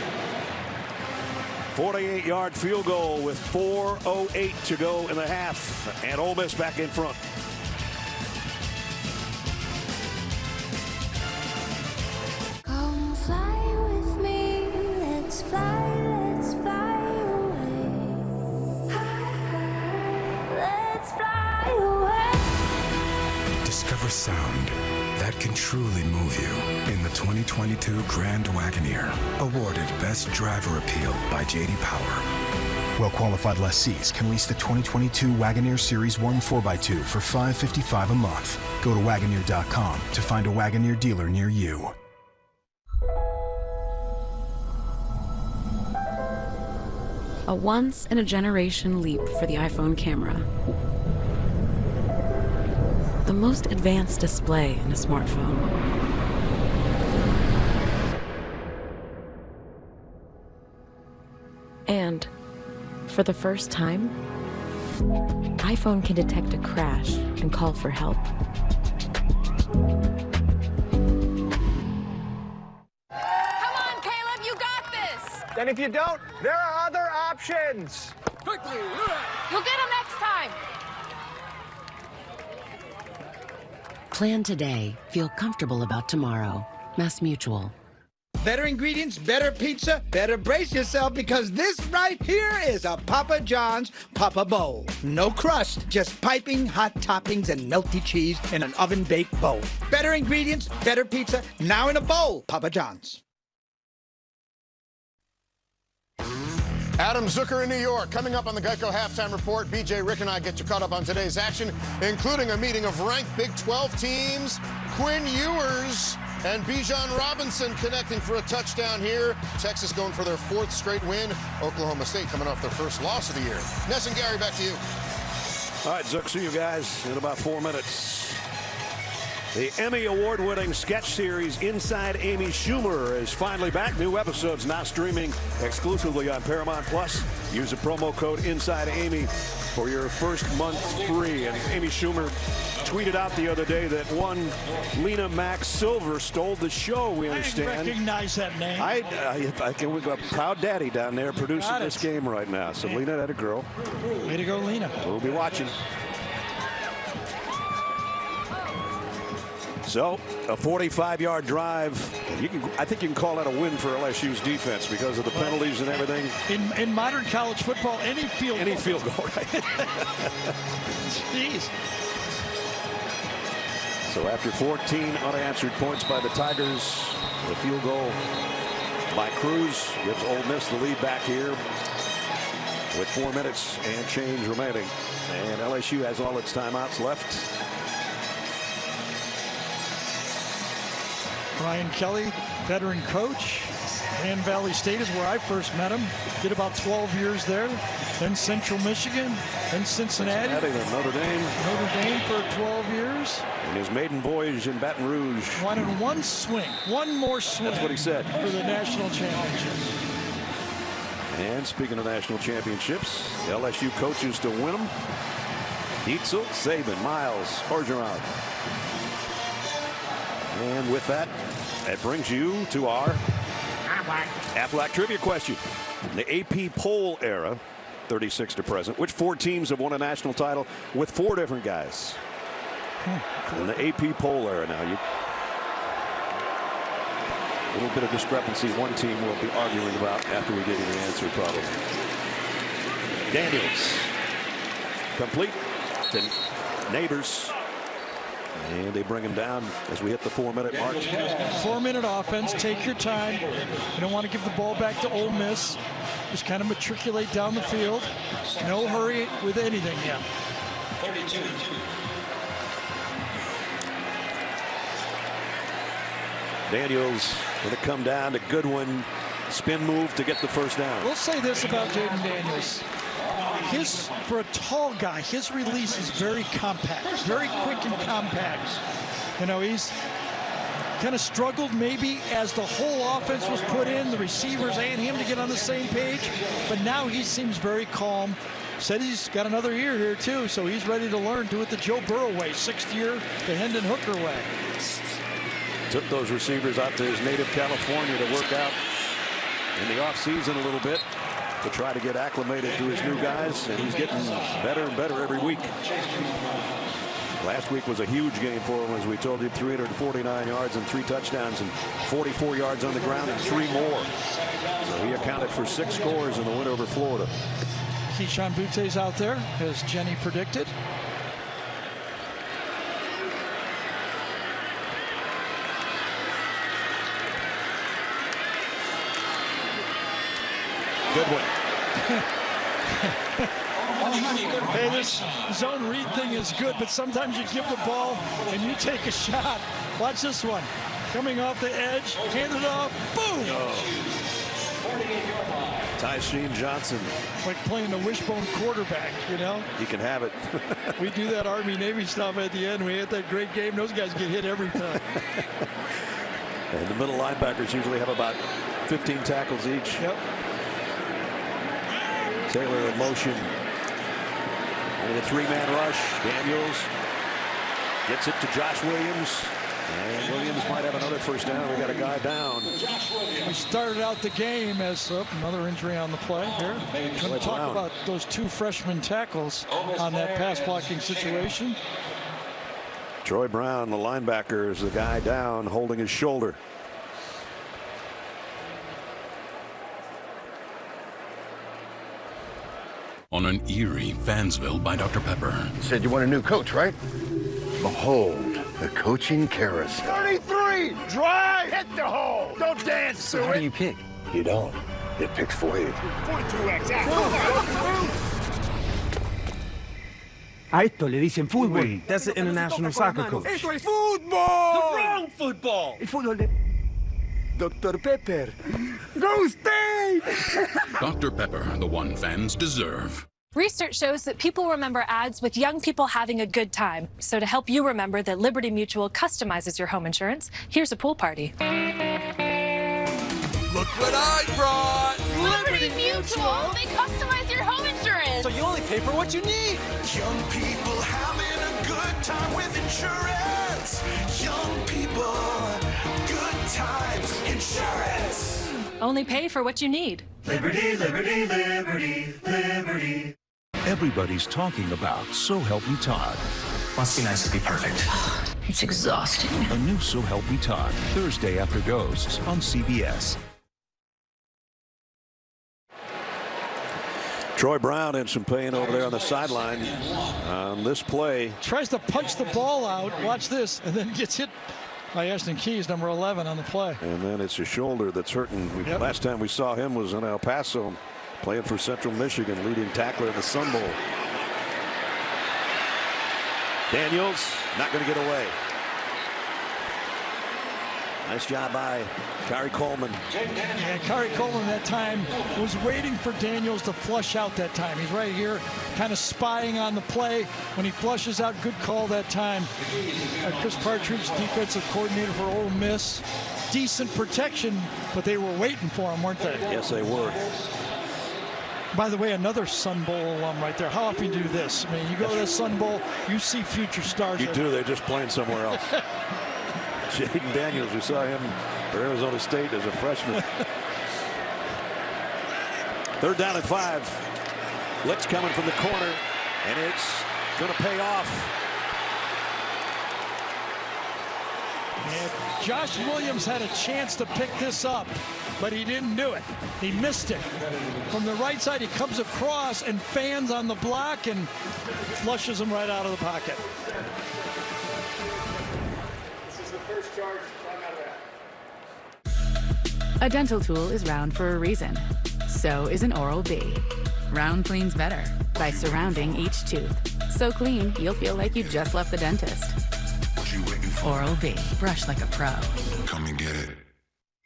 48-yard field goal with 4:08 to go in the half, and Ole Miss back in front. Come fly with me, let's fly away. Let's fly away. Discover sound that can truly move you in the 2022 Grand Wagoneer, awarded Best Driver Appeal by J.D. Power. Well-qualified lessees can lease the 2022 Wagoneer Series 1 4x2 for $555 a month. Go to Wagoneer.com to find a Wagoneer dealer near you. A once-in-a-generation leap for the iPhone camera. The most advanced display in a smartphone. And for the first time, iPhone can detect a crash and call for help. Come on, Caleb, you got this! And if you don't, there are other options. Quickly! You'll get them next time! Plan today. Feel comfortable about tomorrow. Mass Mutual. Better ingredients, better pizza, better brace yourself because this right here is a Papa John's Papa Bowl. No crust, just piping hot toppings and melty cheese in an oven-baked bowl. Better ingredients, better pizza, now in a bowl. Papa John's. Adam Zucker in New York. Coming up on the Geico Halftime Report, BJ, Rick, and I get you caught up on today's action, including a meeting of ranked Big 12 teams, Quinn Ewers and Bijan Robinson connecting for a touchdown here. Texas going for their 4th straight win. Oklahoma State coming off their first loss of the year. Ness and Gary, back to you. All right, Zook, see you guys in about 4 minutes. The Emmy Award-winning sketch series Inside Amy Schumer is finally back. New episodes now streaming exclusively on Paramount+. Use the promo code InsideAmy for your first month free. And Amy Schumer tweeted out the other day that one Lena Max Silver stole the show, we understand. I recognize that name. I can, we've got a proud daddy down there producing this game right now. So Lena, that a girl. Way to go, Lena. We'll be watching. So, a 45-yard drive. I think you can call that a win for LSU's defense because of the penalties and everything. In modern college football, any field goal, right? Jeez. So after 14 unanswered points by the Tigers, the field goal by Cruz gives Ole Miss the lead back here with 4 minutes and change remaining. And LSU has all its timeouts left. Brian Kelly, veteran coach. Grand Valley State is where I first met him. Did about 12 years there. Then Central Michigan. Then Cincinnati. Then Notre Dame. Notre Dame for 12 years. And his maiden voyage in Baton Rouge. Wanted one swing. One more swing. That's what he said. For the national championship. And speaking of national championships, LSU coaches to win them. Dietzel, Saban, Miles, Orgeron. And with that, that brings you to our Aflac trivia question. In the AP poll era, 36 to present, which 4 teams have won a national title with 4 different guys? In the AP poll era now, a little bit of discrepancy. One team will be arguing about after we give you the answer, probably. Daniels, complete to Neighbors. And they bring him down as we hit the 4-minute mark. 4-minute offense. Take your time. You don't want to give the ball back to Ole Miss. Just kind of matriculate down the field. No hurry with anything yet. 32. Daniels going to come down to Goodwin. Spin move to get the first down. We'll say this about Jayden Daniels. For a tall guy, his release is very compact, very quick and compact. You know, he's kind of struggled maybe as the whole offense was put in, the receivers and him to get on the same page. But now he seems very calm. Said he's got another year here too, so he's ready to learn. Do it the Joe Burrow way, 6th year, the Hendon Hooker way. Took those receivers out to his native California to work out in the offseason a little bit, to try to get acclimated to his new guys, and he's getting better and better every week. Last week was a huge game for him, as we told you, 349 yards and 3 touchdowns and 44 yards on the ground and 3 more. So he accounted for 6 scores in the win over Florida. Keyshawn Butte's out there, as Jenny predicted. Goodwin. Hey, this zone read thing is good, but sometimes you give the ball and you take a shot. Watch this one. Coming off the edge, hand it off, boom! Ty Sheen Johnson. Like playing the wishbone quarterback, you know? He can have it. We do that Army-Navy stuff at the end. We hit that great game. Those guys get hit every time. And the middle linebackers usually have about 15 tackles each. Yep. Taylor in motion. And a 3-man rush. Daniels gets it to Josh Williams. And Williams might have another first down. We got a guy down. We started out the game as another injury on the play here. Going to talk about those 2 freshman tackles on that pass blocking situation. Troy Brown, the linebacker, is the guy down holding his shoulder. on an eerie Fansville by Dr. Pepper. Said you want a new coach, right? Behold, the coaching carousel. 33! Drive! Hit the hole! Don't dance to So how it! do you pick? You don't. It picks for you. 0.2x out. A esto le dicen fútbol. That's the international soccer coach. Esto es fútbol! The wrong football! El fútbol de Dr. Pepper. Go State! Dr. Pepper, the one fans deserve. Research shows that people remember ads with young people having a good time. So to help you remember that Liberty Mutual customizes your home insurance, here's a pool party. Look what I brought! Liberty Mutual! They customize your home insurance! So you only pay for what you need. Young people having a good time with insurance. Young people, good times, insurance. Only pay for what you need. Liberty, liberty, liberty, liberty. Everybody's talking about So Help Me Todd. Must be nice to be perfect. It's exhausting. A new So Help Me Todd, Thursday after Ghosts on CBS. Troy Brown in some pain over there on the sideline on this play. Tries to punch the ball out. Watch this, and then gets hit by Ashton Keys, number 11, on the play. And then it's his shoulder that's hurting. Last time we saw him was in El Paso, playing for Central Michigan, leading tackler in the Sun Bowl. Daniels not going to get away. Nice job by Kari Coleman. Yeah, Kari Coleman that time was waiting for Daniels to flush out that time. He's right here kind of spying on the play. When he flushes out, good call that time. Chris Partridge, defensive coordinator for Ole Miss. Decent protection, but they were waiting for him, weren't they? Yes, they were. By the way, another Sun Bowl alum right there. How often do you do this? I mean, you go to the Sun Bowl, you see future stars. You do. They're just playing somewhere else. Jayden Daniels, we saw him for Arizona State as a freshman. 3rd down and 5. Blitz coming from the corner, and it's going to pay off. And Josh Williams had a chance to pick this up, but he didn't do it. He missed it. From the right side, he comes across and fans on the block and flushes him right out of the pocket. A dental tool is round for a reason. So is an Oral-B. Round cleans better by surrounding each tooth. So clean, you'll feel like you just left the dentist. Oral-B. Brush like a pro. Come and get it.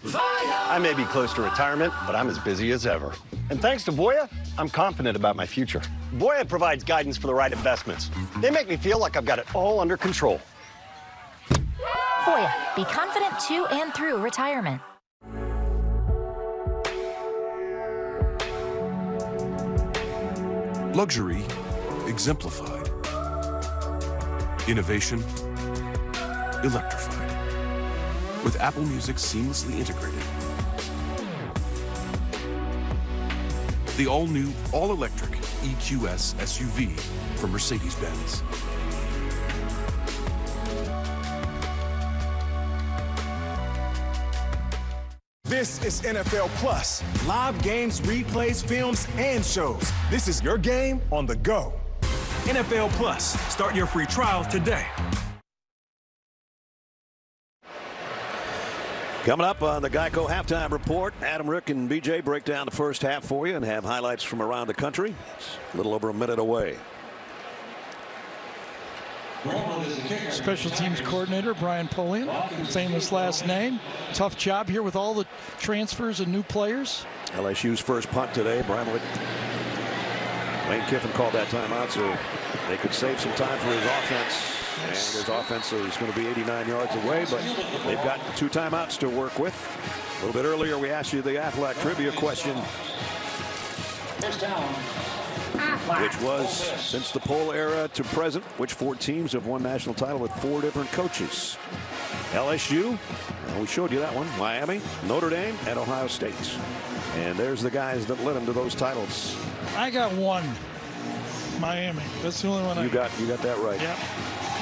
I may be close to retirement, but I'm as busy as ever. And thanks to Voya, I'm confident about my future. Voya provides guidance for the right investments. They make me feel like I've got it all under control. Voya, be confident to and through retirement. Luxury exemplified. Innovation electrified. With Apple Music seamlessly integrated. The all-new, all-electric EQS SUV from Mercedes-Benz. This is NFL Plus. Live games, replays, films, and shows. This is your game on the go. NFL Plus. Start your free trial today. Coming up on the Geico Halftime Report, Adam, Rick, and BJ break down the first half for you and have highlights from around the country. It's a little over a minute away. Special teams coordinator Brian Polian, famous last name. Tough job here with all the transfers and new players. LSU's first punt today. Lane Kiffin called that timeout so they could save some time for his offense. And his offense is going to be 89 yards away, but they've got 2 timeouts to work with. A little bit earlier, we asked you the Aflac trivia question, which was, since the poll era to present, which 4 teams have won national title with 4 different coaches? LSU, well, we showed you that one. Miami, Notre Dame, and Ohio State. And there's the guys that led them to those titles. I got 1. Miami. That's the only one you got that right. Yep.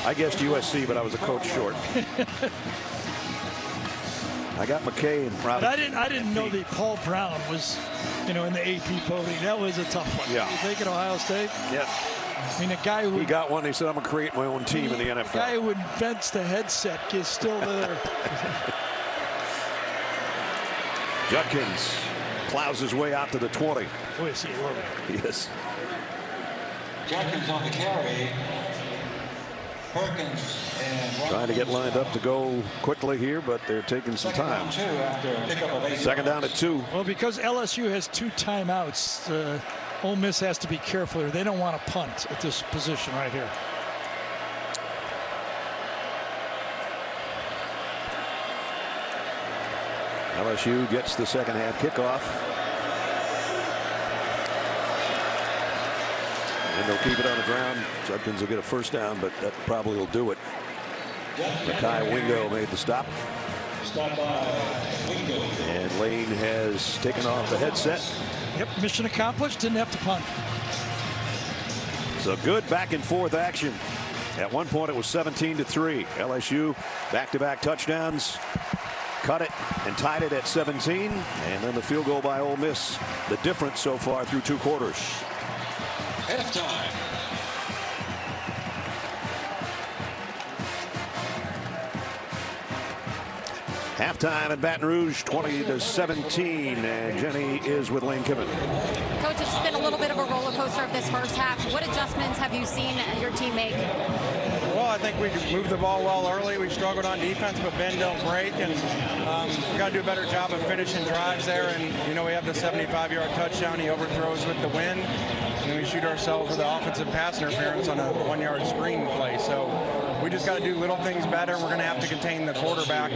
I guessed USC, but I was a coach short. I got McKay and But I didn't know that Paul Brown was, in the AP voting. That was a tough one. Yeah. You think at Ohio State? Yeah. I mean, a guy who... He got one. He said, I'm going to create my own team in the NFL. The guy who invents the headset is still there. Judkins plows his way out to the 20. Boy, is he early. Yes. Judkins on the carry. Perkins and Trying to get lined up to go quickly here, but they're taking some time. Second down at 2. Well, because LSU has 2 timeouts, Ole Miss has to be careful here. They don't want to punt at this position right here. LSU gets the second half kickoff. And they'll keep it on the ground. Judkins will get a first down, but that probably will do it. Makai Wingo made the stop. And Lane has taken off the headset. Yep, mission accomplished. Didn't have to punt. So good back and forth action. At one point it was 17-3. LSU back-to-back touchdowns. Cut it and tied it at 17. And then the field goal by Ole Miss. The difference so far through 2 quarters. Halftime. Halftime in Baton Rouge, 20-17, and Jenny is with Lane Kiffin. Coach, it's been a little bit of a roller coaster of this first half. What adjustments have you seen your team make? Well, I think we moved the ball well early. We struggled on defense, but Ben don't break, and we got to do a better job of finishing drives there. And we have the 75-yard touchdown. He overthrows with the wind, and then we shoot ourselves with the offensive pass interference on a 1-yard screen play. So we just got to do little things better. We're going to have to contain the quarterback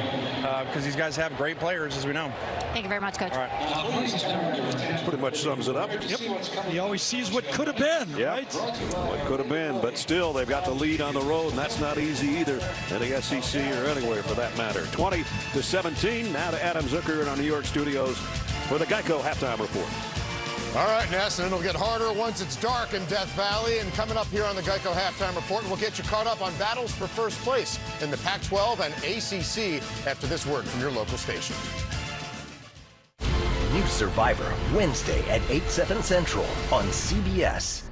because these guys have great players, as we know. Thank you very much, Coach. All right. Pretty much sums it up. Yep. He always sees what could have been, right? What could have been, but still they've got the lead on the road, and that's not easy either in the SEC or anywhere for that matter. 20-17. Now to Adam Zucker in our New York studios for the Geico halftime report. All right, Ness, and it'll get harder once it's dark in Death Valley. And coming up here on the Geico Halftime Report, we'll get you caught up on battles for first place in the Pac-12 and ACC after this word from your local station. New Survivor, Wednesday at 8/7 Central on CBS.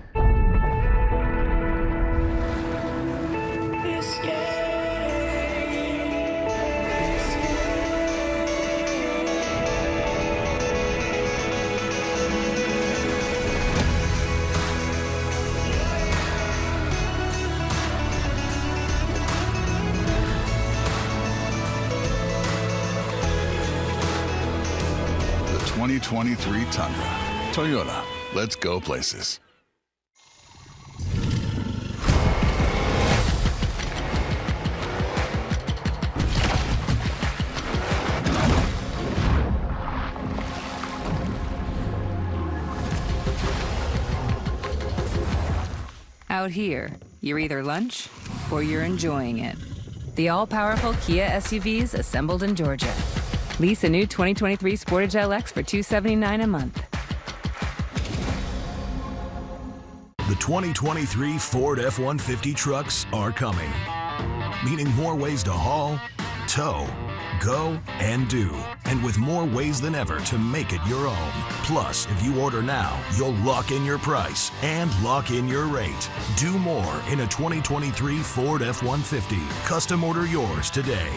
The 2023 Tundra. Toyota. Let's go places. Out here, you're either lunch or you're enjoying it. The all-powerful Kia SUVs assembled in Georgia. Lease a new 2023 Sportage LX for $279 a month. The 2023 Ford F-150 trucks are coming, meaning more ways to haul, tow, go, and do, and with more ways than ever to make it your own. Plus, if you order now, you'll lock in your price and lock in your rate. Do more in a 2023 Ford F-150. Custom order yours today.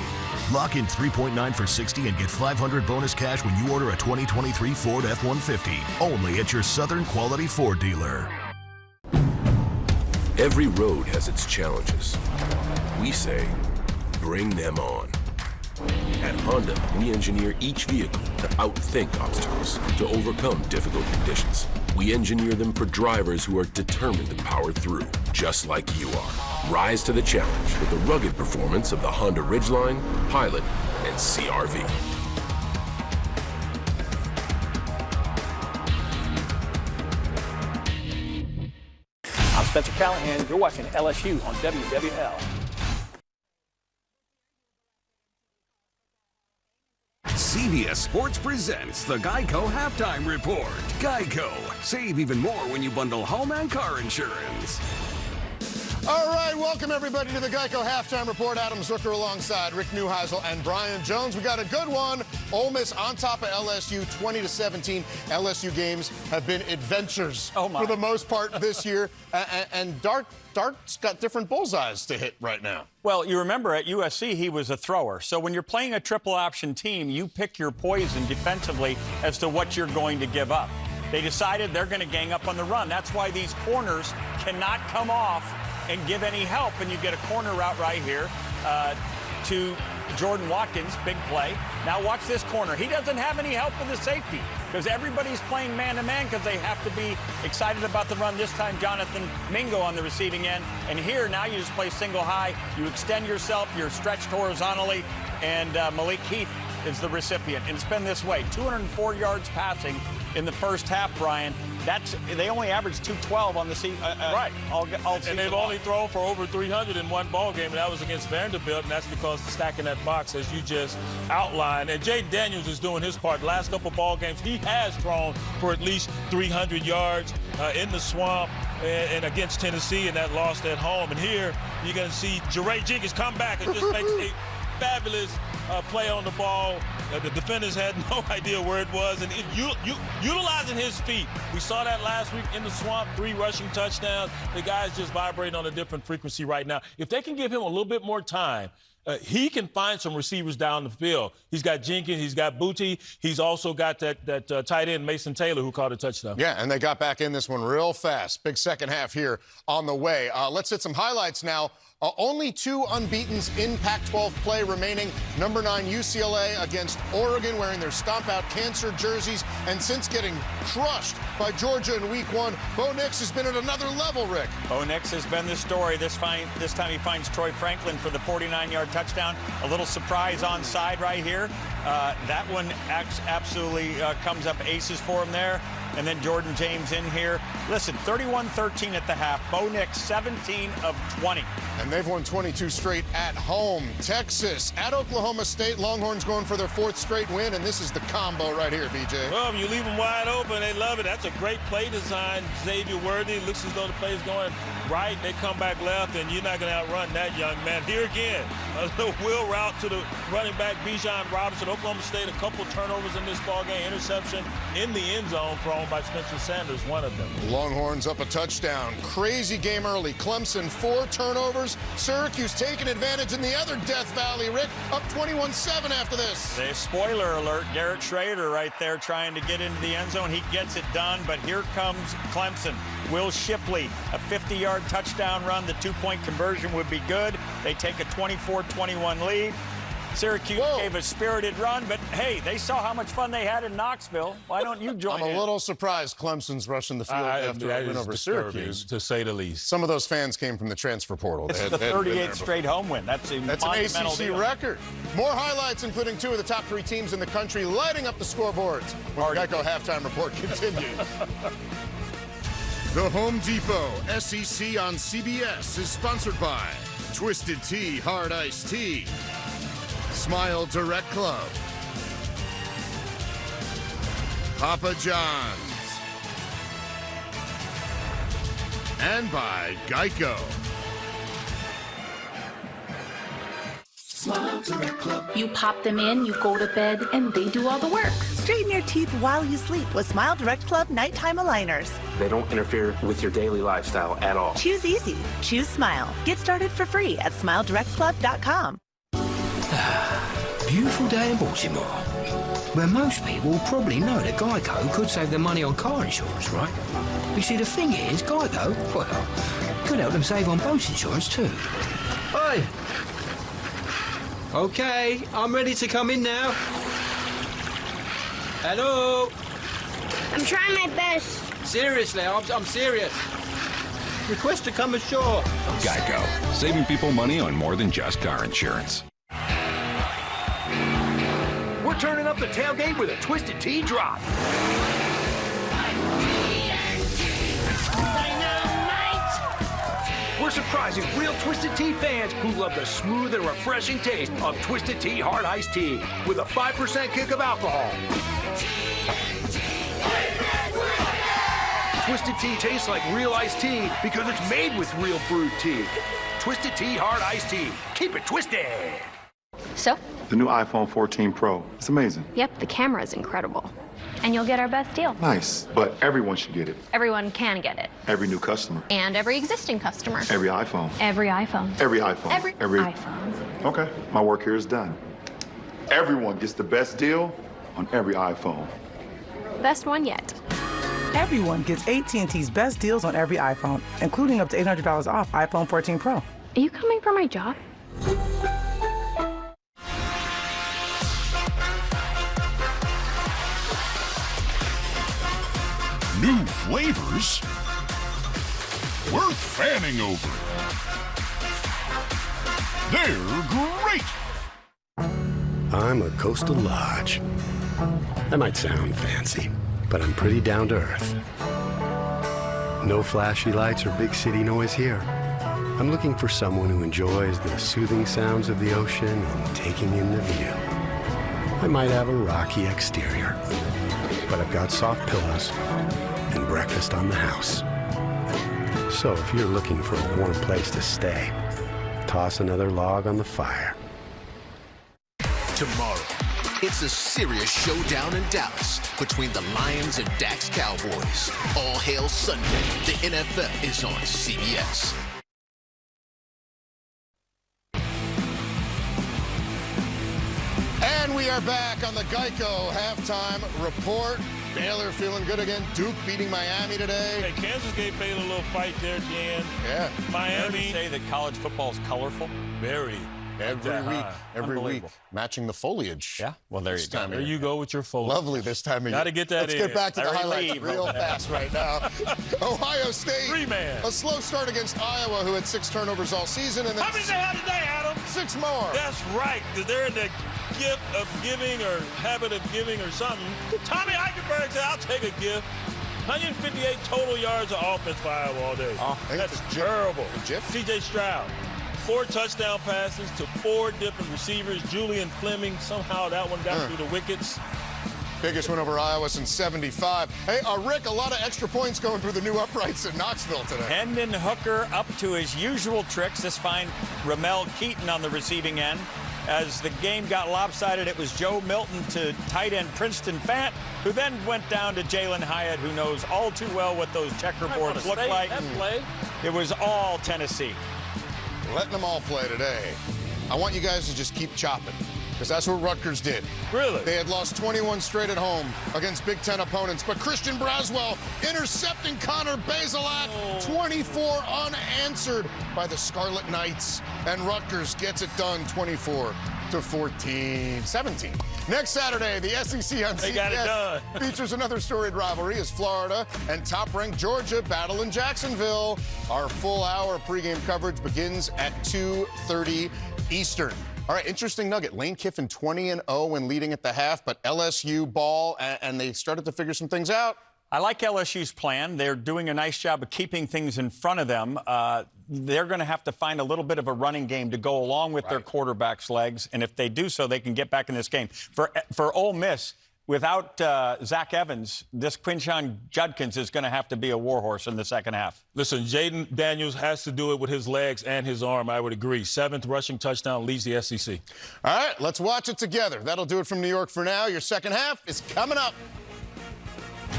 Lock in 3.9 for 60 and get $500 bonus cash when you order a 2023 Ford F-150. Only at your Southern Quality Ford dealer. Every road has its challenges. We say, bring them on. At Honda, we engineer each vehicle to outthink obstacles, to overcome difficult conditions. We engineer them for drivers who are determined to power through, just like you are. Rise to the challenge with the rugged performance of the Honda Ridgeline, Pilot, and CR-V. I'm Spencer Callahan. You're watching LSU on WWL. CBS Sports presents the Geico Halftime Report. Geico. Save even more when you bundle home and car insurance. All right, welcome everybody to the Geico Halftime Report. Adam Zucker alongside Rick Neuheisel and Brian Jones. We got a good one. Ole Miss on top of LSU, 20-17. LSU games have been adventures for the most part this year. And Dart's got different bullseyes to hit right now. Well, you remember at USC, he was a thrower. So when you're playing a triple option team, you pick your poison defensively as to what you're going to give up. They decided they're going to gang up on the run. That's why these corners cannot come off and give any help. And you get a corner route right here to Jordan Watkins, big play. Now watch this corner. He doesn't have any help with the safety because everybody's playing man-to-man because they have to be excited about the run. This time, Jonathan Mingo on the receiving end. And here, now you just play single high. You extend yourself. You're stretched horizontally. And Malik Heath is the recipient. And it's been this way. 204 yards passing in the first half, Brian. They only averaged 212 on the season. Right. All and they've only thrown for over 300 in one ball game, and that was against Vanderbilt, and that's because stacking that box, as you just outlined. And Jayden Daniels is doing his part. The last couple ball games, he has thrown for at least 300 yards in the swamp and against Tennessee, and that lost at home. And here you're going to see Jeray Jenkins come back and just make a fabulous play on the ball. The defenders had no idea where it was, and utilizing his feet. We saw that last week in the swamp, 3 rushing touchdowns. The guy's just vibrating on a different frequency right now. If they can give him a little bit more time, he can find some receivers down the field. He's got Jenkins, he's got Booty, he's also got that tight end Mason Taylor who caught a touchdown. Yeah, and they got back in this one real fast. Big second half here on the way. Let's hit some highlights now. Only 2 unbeatens in Pac-12 play remaining. Number 9 UCLA against Oregon wearing their stomp-out cancer jerseys. And since getting crushed by Georgia in week 1, Bo Nix has been at another level, Rick. Bo Nix has been the story. This time he finds Troy Franklin for the 49-yard touchdown. A little surprise onside right here. That one absolutely comes up aces for him there. And then Jordan James in here. Listen, 31-13 at the half. Bo Nix, 17 of 20. And they've won 22 straight at home. Texas at Oklahoma State. Longhorns going for their 4th straight win, and this is the combo right here, BJ. Well, you leave them wide open, they love it. That's a great play design. Xavier Worthy looks as though the play is going right. They come back left, and you're not going to outrun that young man. Here again, a little wheel route to the running back, Bijan Robinson. Oklahoma State, a couple turnovers in this ballgame. Interception in the end zone thrown by Spencer Sanders, one of them. Longhorns up a touchdown. Crazy game early. Clemson, 4 turnovers. Syracuse taking advantage in the other Death Valley. Rick, up 21-7 after this. The spoiler alert, Garrett Schrader right there trying to get into the end zone. He gets it done, but here comes Clemson. Will Shipley, a 50-yard touchdown run. The 2-point conversion would be good. They take a 24-21 lead. Syracuse gave a spirited run, but hey, they saw how much fun they had in Knoxville. Why don't you join I'm a little surprised Clemson's rushing the field after a win over Syracuse, to say the least. Some of those fans came from the transfer portal. It's the 38th straight home win. That's an ACC record. More highlights, including 2 of the top 3 teams in the country, lighting up the scoreboards when the Geico Halftime Report continues. The Home Depot SEC on CBS is sponsored by Twisted Tea Hard Iced Tea, Smile Direct Club, Papa John's, and by Geico. Smile Direct Club. You pop them in, you go to bed, and they do all the work. Straighten your teeth while you sleep with Smile Direct Club nighttime aligners. They don't interfere with your daily lifestyle at all. Choose easy. Choose Smile. Get started for free at SmileDirectClub.com. Beautiful day in Baltimore, where most people will probably know that Geico could save them money on car insurance, right? But you see, the thing is, Geico, well, could help them save on boat insurance too. Hey! Okay, I'm ready to come in now. Hello? I'm trying my best. Seriously, I'm serious. Request to come ashore. Geico, saving people money on more than just car insurance. We're turning up the tailgate with a Twisted Tea drop. We're surprising real Twisted Tea fans who love the smooth and refreshing taste of Twisted Tea Hard Iced Tea with a 5% kick of alcohol. Twisted Tea tastes like real iced tea because it's made with real brewed tea. Twisted Tea Hard Iced Tea. Keep it twisted. So? The new iPhone 14 Pro. It's amazing. Yep, the camera is incredible. And you'll get our best deal. Nice. But everyone should get it. Everyone can get it. Every new customer. And every existing customer. Every iPhone. Every iPhone. Every iPhone. Every iPhone. Okay, my work here is done. Everyone gets the best deal on every iPhone. Best one yet. Everyone gets AT&T's best deals on every iPhone, including up to $800 off iPhone 14 Pro. Are you coming for my job? New flavors worth fanning over. They're great. I'm a Coastal Lodge. That might sound fancy, but I'm pretty down to earth. No flashy lights or big city noise here. I'm looking for someone who enjoys the soothing sounds of the ocean and taking in the view. I might have a rocky exterior, but I've got soft pillows and breakfast on the house. So if you're looking for a warm place to stay, toss another log on the fire. Tomorrow, it's a serious showdown in Dallas between the Lions and Dak's Cowboys. All hail Sunday. The NFL is on CBS. And we are back on the Geico halftime report. Baylor feeling good again. Duke beating Miami today. Hey, Kansas gave Baylor a little fight there, Jan. Yeah. Miami. Say that college football is colorful. Very. Every week, matching the foliage. Yeah, well, there you go. There you go with your foliage. Lovely this time of year. Got to get that Let's in. get back to the highlights real fast right now. Ohio State, Three-man. a slow start against Iowa, who had 6 turnovers all season. And then How many they have today, Adam? 6 more. That's right, because they're in the gift of giving or habit of giving or something. Tommy Eichenberg said, I'll take a gift. 158 total yards of offense for Iowa all day. That's terrible. C.J. Stroud. 4 touchdown passes to 4 different receivers. Julian Fleming, somehow that one got through the wickets. Biggest win over Iowa since 75. Hey, Rick, a lot of extra points going through the new uprights in Knoxville today. Hendon Hooker up to his usual tricks. This fine Ramel Keaton on the receiving end. As the game got lopsided, it was Joe Milton to tight end Princeton Fant, who then went down to Jalen Hyatt, who knows all too well what those checkerboards look like. It was all Tennessee. Letting them all play today. I want you guys to just keep chopping, because that's what Rutgers did. Really? They had lost 21 straight at home against Big Ten opponents, but Christian Braswell intercepting Connor Bazelak, 24 unanswered by the Scarlet Knights, and Rutgers gets it done 24-17. Next Saturday, the SEC on CBS features another storied rivalry as Florida and top-ranked Georgia battle in Jacksonville. Our full hour of pregame coverage begins at 2:30 Eastern. All right, interesting nugget. Lane Kiffin 20-0 when leading at the half, but LSU ball, and they started to figure some things out. I like LSU's plan. They're doing a nice job of keeping things in front of them. They're going to have to find a little bit of a running game to go along with their quarterback's legs, and if they do so, they can get back in this game. For Ole Miss, without Zach Evans, this Quinshon Judkins is going to have to be a warhorse in the second half. Listen, Jayden Daniels has to do it with his legs and his arm, I would agree. 7th rushing touchdown, leads the SEC. All right, let's watch it together. That'll do it from New York for now. Your second half is coming up.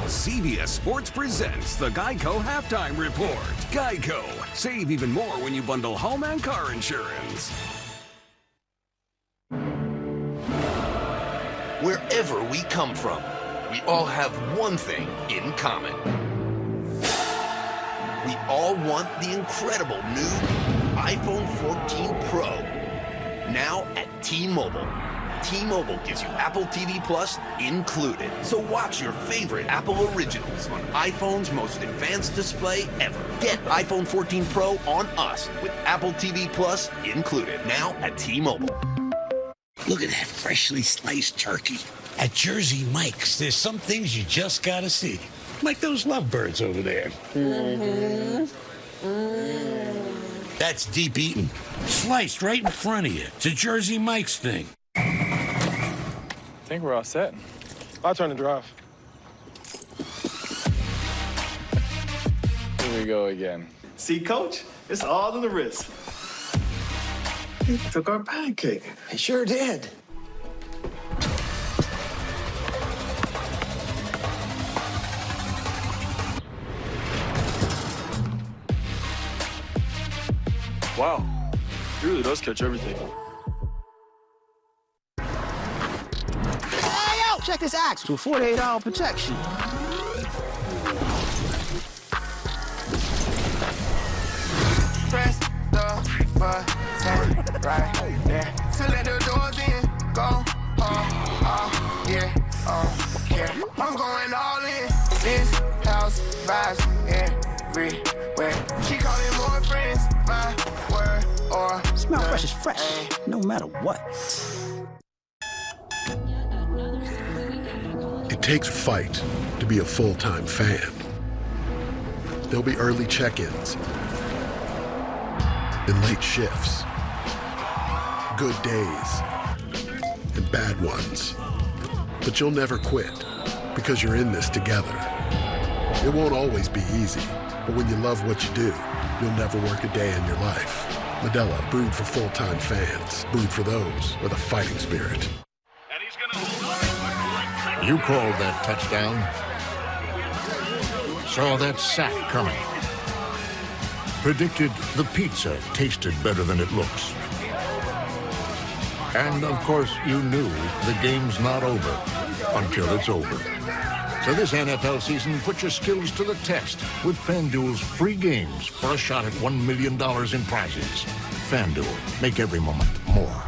CBS Sports presents the Geico Halftime Report. Geico. Save even more when you bundle home and car insurance. Wherever we come from, we all have one thing in common. We all want the incredible new iPhone 14 Pro. Now at T-Mobile. T-Mobile gives you Apple TV Plus included. So watch your favorite Apple originals on iPhone's most advanced display ever. Get iPhone 14 Pro on us with Apple TV Plus included. Now at T-Mobile. Look at that freshly sliced turkey. At Jersey Mike's, there's some things you just gotta see. Like those lovebirds over there. That's deep eating. Sliced right in front of you. It's a Jersey Mike's thing. I think we're all set. My turn to drive. we go again. See, Coach? It's all in the wrist. He took our pancake. He sure did. Wow. He really does catch everything. Hey, yo! Check this axe with 48-hour protection. Press the button right there to let the doors in. Go, yeah, yeah. I'm going all in. This house vibes everywhere. She calling more friends, my word or Smell fresh is fresh, no matter what. It takes a fight to be a full-time fan. There'll be early check-ins and late shifts, good days and bad ones. But you'll never quit because you're in this together. It won't always be easy, but when you love what you do, you'll never work a day in your life. Modelo, brewed for full-time fans, brewed for those with a fighting spirit. You called that touchdown. Saw that sack coming. Predicted the pizza tasted better than it looks. And of course, you knew the game's not over until it's over. So this NFL season, put your skills to the test with FanDuel's free games for a shot at $1 million in prizes. FanDuel, make every moment more.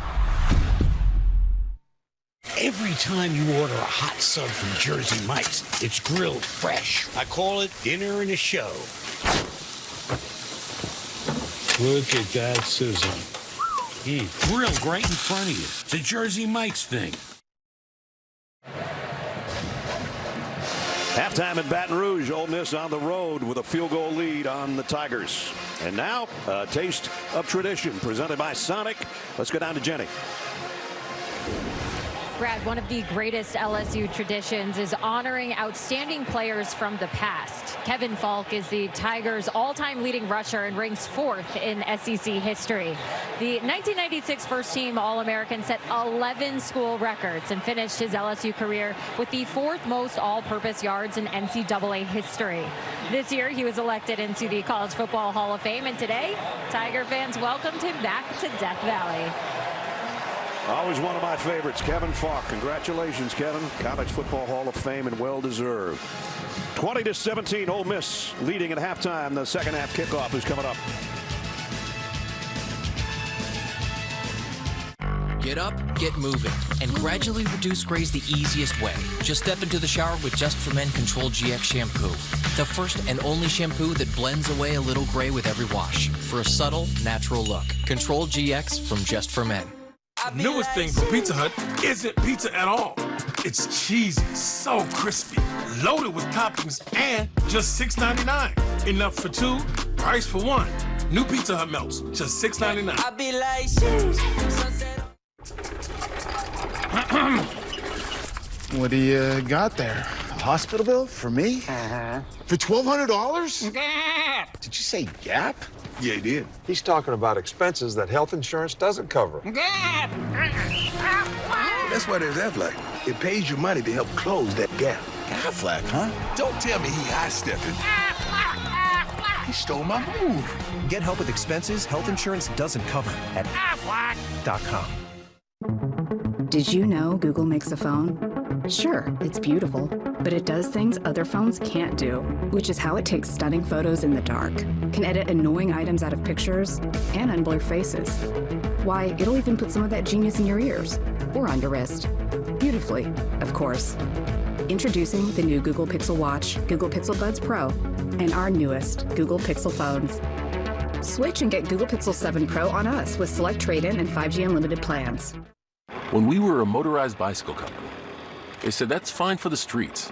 Every time you order a hot sub from Jersey Mike's, it's grilled fresh. I call it dinner and a show. Look at that sizzle. Grilled right in front of you. It's a Jersey Mike's thing. Halftime in Baton Rouge, Ole Miss on the road with a field goal lead on the Tigers. And now, a taste of tradition presented by Sonic. Let's go down to Jenny. Brad, one of the greatest LSU traditions is honoring outstanding players from the past. Kevin Falk is the Tigers' all-time leading rusher and ranks 4th in SEC history. The 1996 first-team All-American set 11 school records and finished his LSU career with the 4th most all-purpose yards in NCAA history. This year, he was elected into the College Football Hall of Fame, and today, Tiger fans welcomed him back to Death Valley. Always one of my favorites, Kevin Falk. Congratulations, Kevin. College Football Hall of Fame and well-deserved. 20-17, Ole Miss leading at halftime. The second half kickoff is coming up. Get up, get moving, and gradually reduce grays the easiest way. Just step into the shower with Just for Men Control GX shampoo. The first and only shampoo that blends away a little gray with every wash for a subtle, natural look. Control GX from Just for Men. Newest thing from Pizza Hut isn't pizza at all. It's cheesy, so crispy, loaded with toppings, and just $6.99. Enough for 2, price for 1. New Pizza Hut melts, just $6.99. I be like, What do you got there? A hospital bill for me? For $1,200? Did you say Gap? Yeah, he did. He's talking about expenses that health insurance doesn't cover. That's why there's Aflac. It pays you money to help close that gap. Aflac, huh? Don't tell me he high-stepping. He stole my move. Get help with expenses health insurance doesn't cover at Aflac.com. Did you know Google makes a phone? Sure, it's beautiful, but it does things other phones can't do, which is how it takes stunning photos in the dark, can edit annoying items out of pictures, and unblur faces. Why, it'll even put some of that genius in your ears or on your wrist. Beautifully, of course. Introducing the new Google Pixel Watch, Google Pixel Buds Pro, and our newest Google Pixel phones. Switch and get Google Pixel 7 Pro on us with select trade-in and 5G unlimited plans. When we were a motorized bicycle company, they said that's fine for the streets,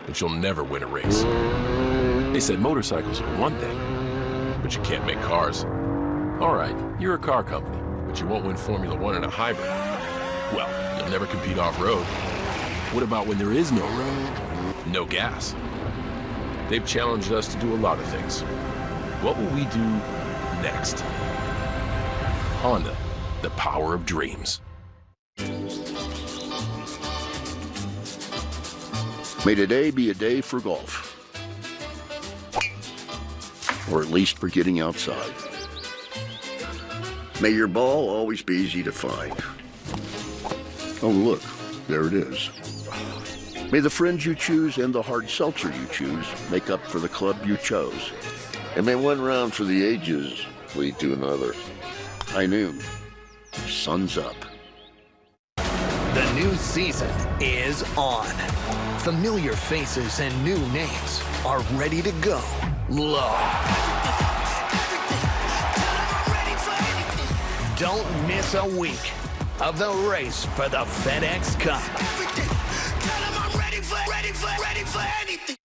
but you'll never win a race. They said motorcycles are one thing, but you can't make cars. All right, you're a car company, but you won't win Formula One in a hybrid. Well, you'll never compete off-road. What about when there is no road? No gas. They've challenged us to do a lot of things, What will we do next? Honda, the power of dreams. May today be a day for golf. Or at least for getting outside. May your ball always be easy to find. Oh, look, there it is. May the friends you choose and the hard seltzer you choose make up for the club you chose. And may one round for the ages lead to another. High noon. Sun's up. The new season is on. Familiar faces and new names are ready to go low. Don't miss a week of the race for the FedEx Cup. Ready for anything.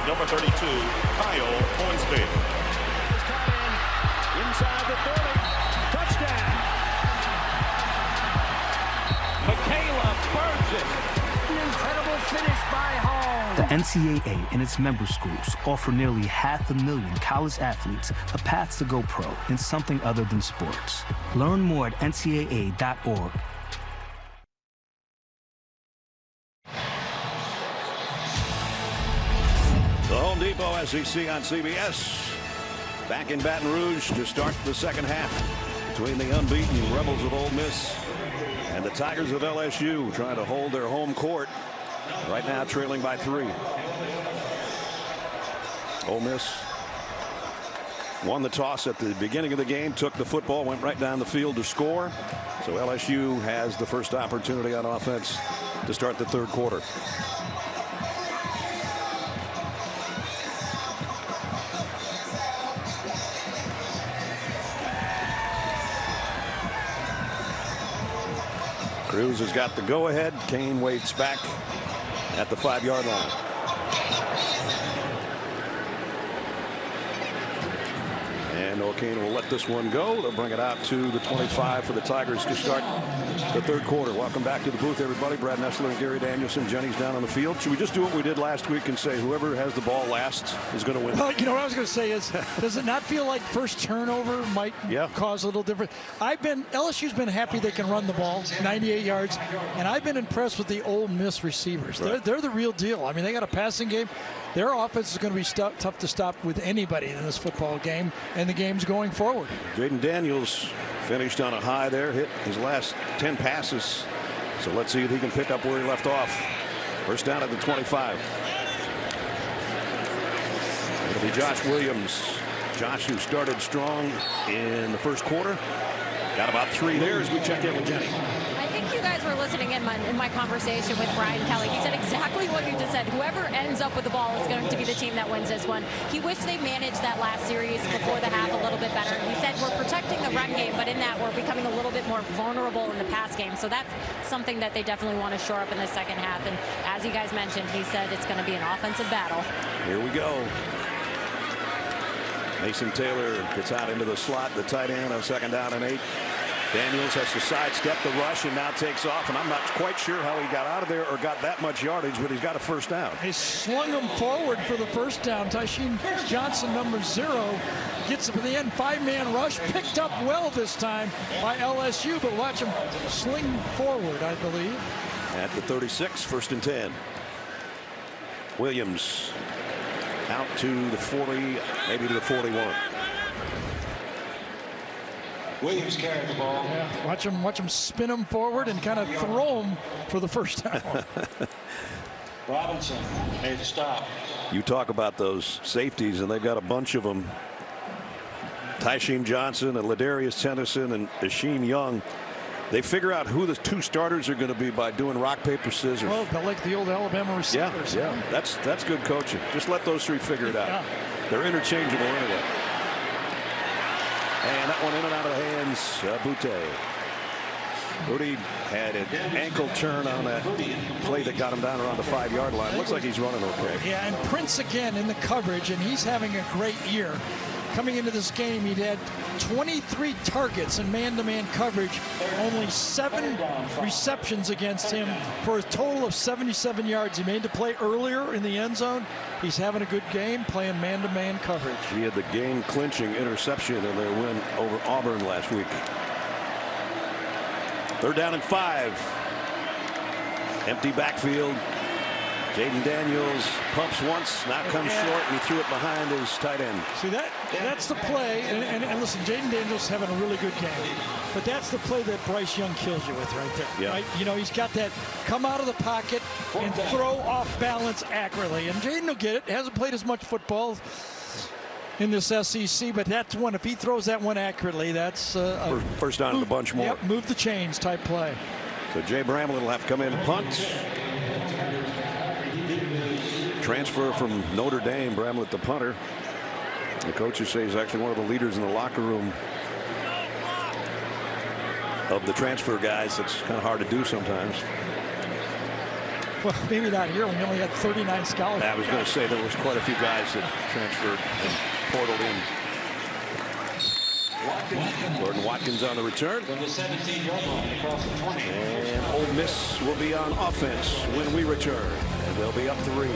Number 32, Kyle Hornsby. Inside the 30. Touchdown. Michaela burns it. An incredible finish by Hall. The NCAA and its member schools offer nearly 500,000 college athletes a path to go pro in something other than sports. Learn more at ncaa.org. The Home Depot SEC on CBS. Back in Baton Rouge to start the second half between the unbeaten Rebels of Ole Miss and the Tigers of LSU, trying to hold their home court. Right now trailing by 3. Ole Miss won the toss at the beginning of the game, took the football, went right down the field to score. So LSU has the first opportunity on offense to start the third quarter. Cruz has got the go-ahead. Kane waits back at the 5-yard line. And O'Kane will let this one go. They'll bring it out to the 25 for the Tigers to start the third quarter. Welcome back to the booth, everybody. Brad Nessler and Gary Danielson. Jenny's down on the field. Should we just do what we did last week and say whoever has the ball last is going to win? Well, you know what I was going to say is, does it not feel like first turnover might cause a little different? LSU's been happy they can run the ball 98 yards, and I've been impressed with the Ole Miss receivers. Right. They're the real deal. I mean, they got a passing game. Their offense is going to be tough to stop with anybody in this football game and the games going forward. Jayden Daniels finished on a high there, hit his last 10 passes. So let's see if he can pick up where he left off. First down at the 25. It'll be Josh Williams. Josh, who started strong in the first quarter. Got about 3 there as we check in with Jenny. I think you guys were listening in my conversation with Brian Kelly. He said exactly what you just said. Whoever ends up with the ball is going to be the team that wins this one. He wished they managed that last series before the half a little bit better. He said we're protecting the run game, but in that we're becoming a little bit more vulnerable in the pass game. So that's something that they definitely want to shore up in the second half. And as you guys mentioned, he said it's going to be an offensive battle. Here we go. Mason Taylor gets out into the slot, the tight end on 2nd down and 8. Daniels has to sidestep the rush and now takes off, and I'm not quite sure how he got out of there or got that much yardage, but he's got a first down. He slung him forward for the first down. Tysheem Johnson, number 0, gets him to the end. 5-man rush, picked up well this time by LSU, but watch him sling forward, I believe. At the 36, 1st and 10. Williams out to the 40, maybe to the 41. Williams carried the ball. Yeah, watch him spin him forward and kind of throw him for the first down. Robinson made the stop. You talk about those safeties, and they've got a bunch of them. Tysheem Johnson and Ladarius Henderson and Asheem Young. They figure out who the 2 starters are going to be by doing rock, paper, scissors. Oh, but like the old Alabama receivers. Yeah. That's good coaching. Just let those 3 figure it out. Yeah. They're interchangeable anyway. And that one in and out of the hands of Butte. Butte had an ankle turn on that play that got him down around the 5-yard line. Looks like he's running okay. Yeah, and Prince again in the coverage, and he's having a great year. coming into this game, he'd had 23 targets in man-to-man coverage, only 7 receptions against him for a total of 77 yards. He made the play earlier in the end zone. He's having a good game playing man-to-man coverage. He had the game-clinching interception in their win over Auburn last week. 3rd down and 5. Empty backfield. Jayden Daniels pumps once, now comes short, and he threw it behind his tight end. See, that's the play, and listen, Jayden Daniels having a really good game, but that's the play that Bryce Young kills you with right there. Yeah. Right? You know, he's got that come out of the pocket and throw off balance accurately, and Jayden will get it. Hasn't played as much football in this SEC, but that's one. If he throws that one accurately, that's a first down and a bunch more. Yep, move the chains type play. So Jay Bramlett will have to come in and punt. Transfer from Notre Dame, Bramlett the punter. The coaches say he's actually one of the leaders in the locker room of the transfer guys. It's kind of hard to do sometimes. Well, maybe not here. We only had 39 scholarships. I was going to say there was quite a few guys that transferred and portaled in. Gordon Watkins on the return. From the 17-yard line across the 20. And Ole Miss will be on offense when we return. And they'll be up 3.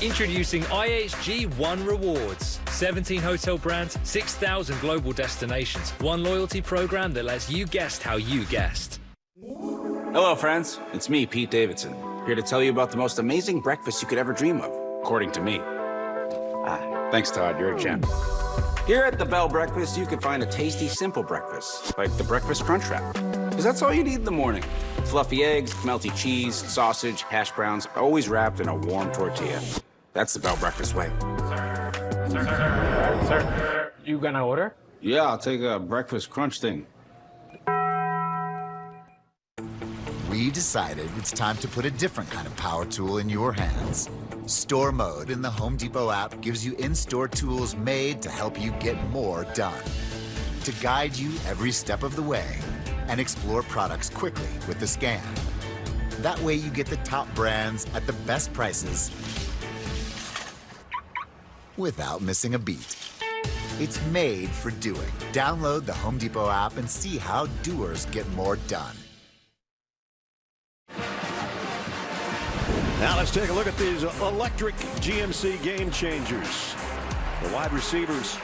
Introducing IHG One Rewards. 17 hotel brands, 6,000 global destinations. One loyalty program that lets you guest how you guest. Hello, friends. It's me, Pete Davidson, here to tell you about the most amazing breakfast you could ever dream of, according to me. Thanks, Todd. You're a gem. Here at the Bell Breakfast, you can find a tasty, simple breakfast, like the Breakfast Crunch Wrap. Because that's all you need in the morning. Fluffy eggs, melty cheese, sausage, hash browns, always wrapped in a warm tortilla. That's the Bell Breakfast way. Sir, you gonna order? Yeah, I'll take a breakfast crunch thing. We decided it's time to put a different kind of power tool in your hands. Store Mode in the Home Depot app gives you in-store tools made to help you get more done. To guide you every step of the way and explore products quickly with the scan. That way you get the top brands at the best prices without missing a beat. It's made for doing. Download the Home Depot app and see how doers get more done. Now let's take a look at these electric GMC game changers. The wide receivers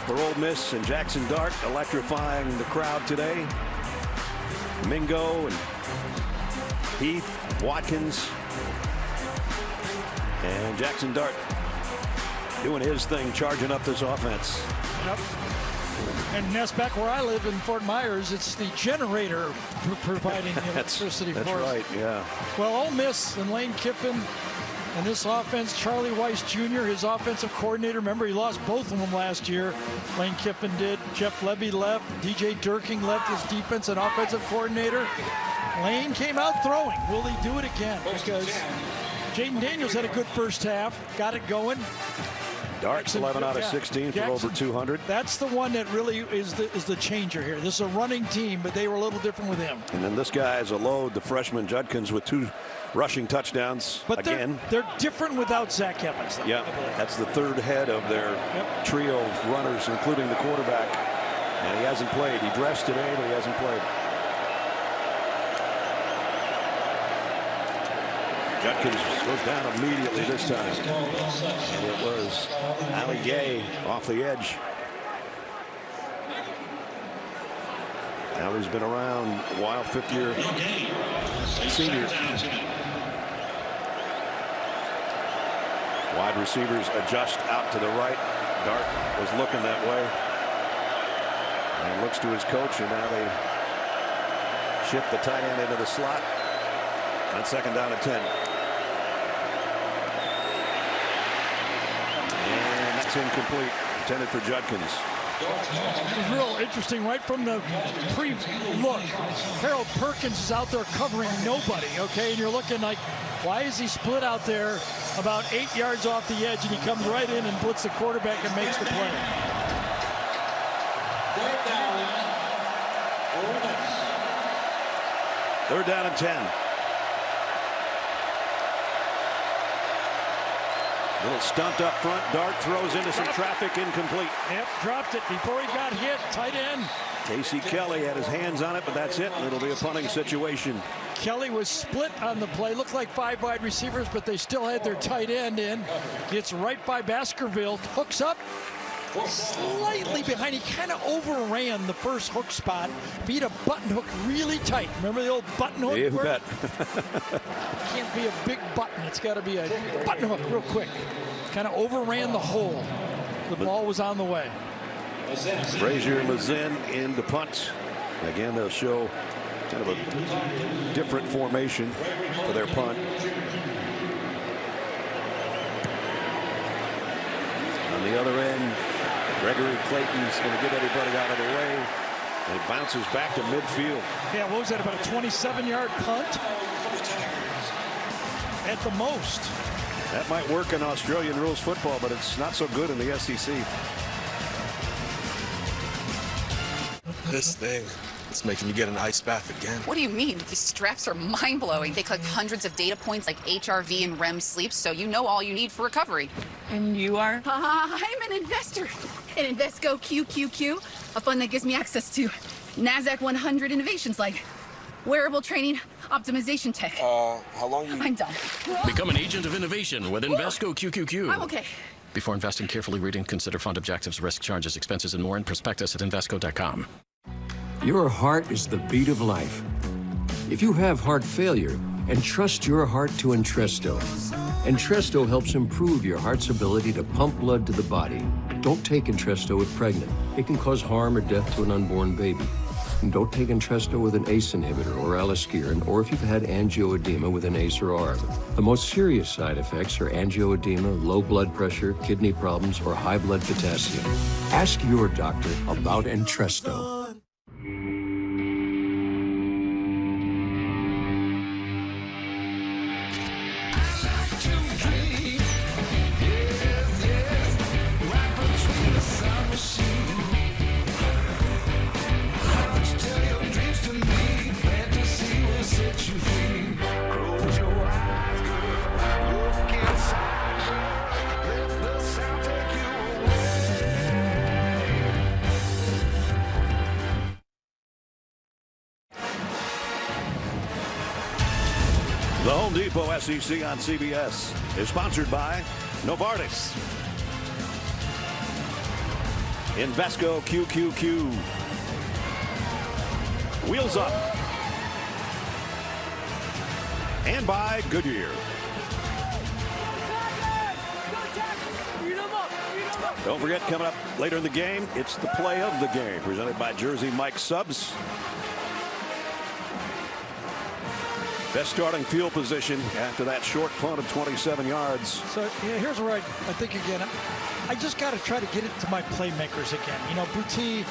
for Ole Miss and Jackson Dart electrifying the crowd today. Mingo and Heath, Watkins, and Jackson Dart doing his thing, charging up this offense. Yep. And that's back where I live in Fort Myers. It's the generator providing the electricity for us. That's right, yeah. Well, Ole Miss and Lane Kiffin and this offense, Charlie Weiss Jr., his offensive coordinator. Remember, he lost both of them last year. Lane Kiffin did. Jeff Levy left. DJ Durking left as defense and offensive coordinator. Lane came out throwing. Will he do it again? Because Jayden Daniels had a good first half, got it going. Dart's 11 out of 16 for over 200. That's the one that really is the changer here. This is a running team, but they were a little different with him. And then this guy is a load, the freshman Judkins, with 2 rushing touchdowns again. They're different without Zach Evans, though. Yeah, that's the third head of their trio of runners, including the quarterback. And he hasn't played. He dressed today, but he hasn't played. Judkins goes down immediately this time. And it was Ali Gay off the edge. Ali's been around a while, 5th-year senior. Wide receivers adjust out to the right. Dart was looking that way. And looks to his coach, and now they shift the tight end into the slot. On 2nd down and 10. And that's incomplete. Intended for Judkins. It was real interesting right from the pre-look. Harold Perkins is out there covering nobody, okay? And you're looking like, why is he split out there about 8 yards off the edge, and he comes right in and blitz the quarterback and makes the play. Third down and 10. Little stunt up front. Dart throws into some traffic, incomplete. Yep, dropped it before he got hit. Tight end. Casey Kelly had his hands on it, but that's it. It'll be a punting situation. Kelly was split on the play. Looked like 5 wide receivers, but they still had their tight end in. Gets right by Baskerville. Hooks up. Slightly behind. He kind of overran the first hook spot. Beat a button hook really tight. Remember the old button hook? You bet. Can't be a big button. It's got to be a button hook real quick. Kind of overran the hole. The ball was on the way. Frazier Mazin in the punt. Again, they'll show kind of a different formation for their punt. On the other end, Gregory Clayton's going to get everybody out of the way. And it bounces back to midfield. Yeah, what was that, about a 27-yard punt? At the most. That might work in Australian rules football, but it's not so good in the SEC. This thing, it's making me get an ice bath again. What do you mean? These straps are mind-blowing. They collect hundreds of data points like HRV and REM sleep, so you know all you need for recovery. And you are? I'm an investor in Invesco QQQ, a fund that gives me access to NASDAQ 100 innovations like wearable training optimization tech. How long you... I'm done. Become an agent of innovation with Invesco QQQ. I'm okay. Before investing, carefully read and consider fund objectives, risk, charges, expenses, and more in prospectus at Invesco.com. Your heart is the beat of life. If you have heart failure, entrust your heart to Entresto. Entresto helps improve your heart's ability to pump blood to the body. Don't take Entresto if pregnant. It can cause harm or death to an unborn baby. And don't take Entresto with an ACE inhibitor or aliskiren, or if you've had angioedema with an ACE or ARB. The most serious side effects are angioedema, low blood pressure, kidney problems, or high blood potassium. Ask your doctor about Entresto. The Home Depot SEC on CBS is sponsored by Novartis, Invesco QQQ, Wheels Up, and by Goodyear. Don't forget, coming up later in the game, it's the play of the game, presented by Jersey Mike Subs. Best starting field position after that short punt of 27 yards. So yeah, here's where I think again, I just got to try to get it to my playmakers again. You know, Boutte,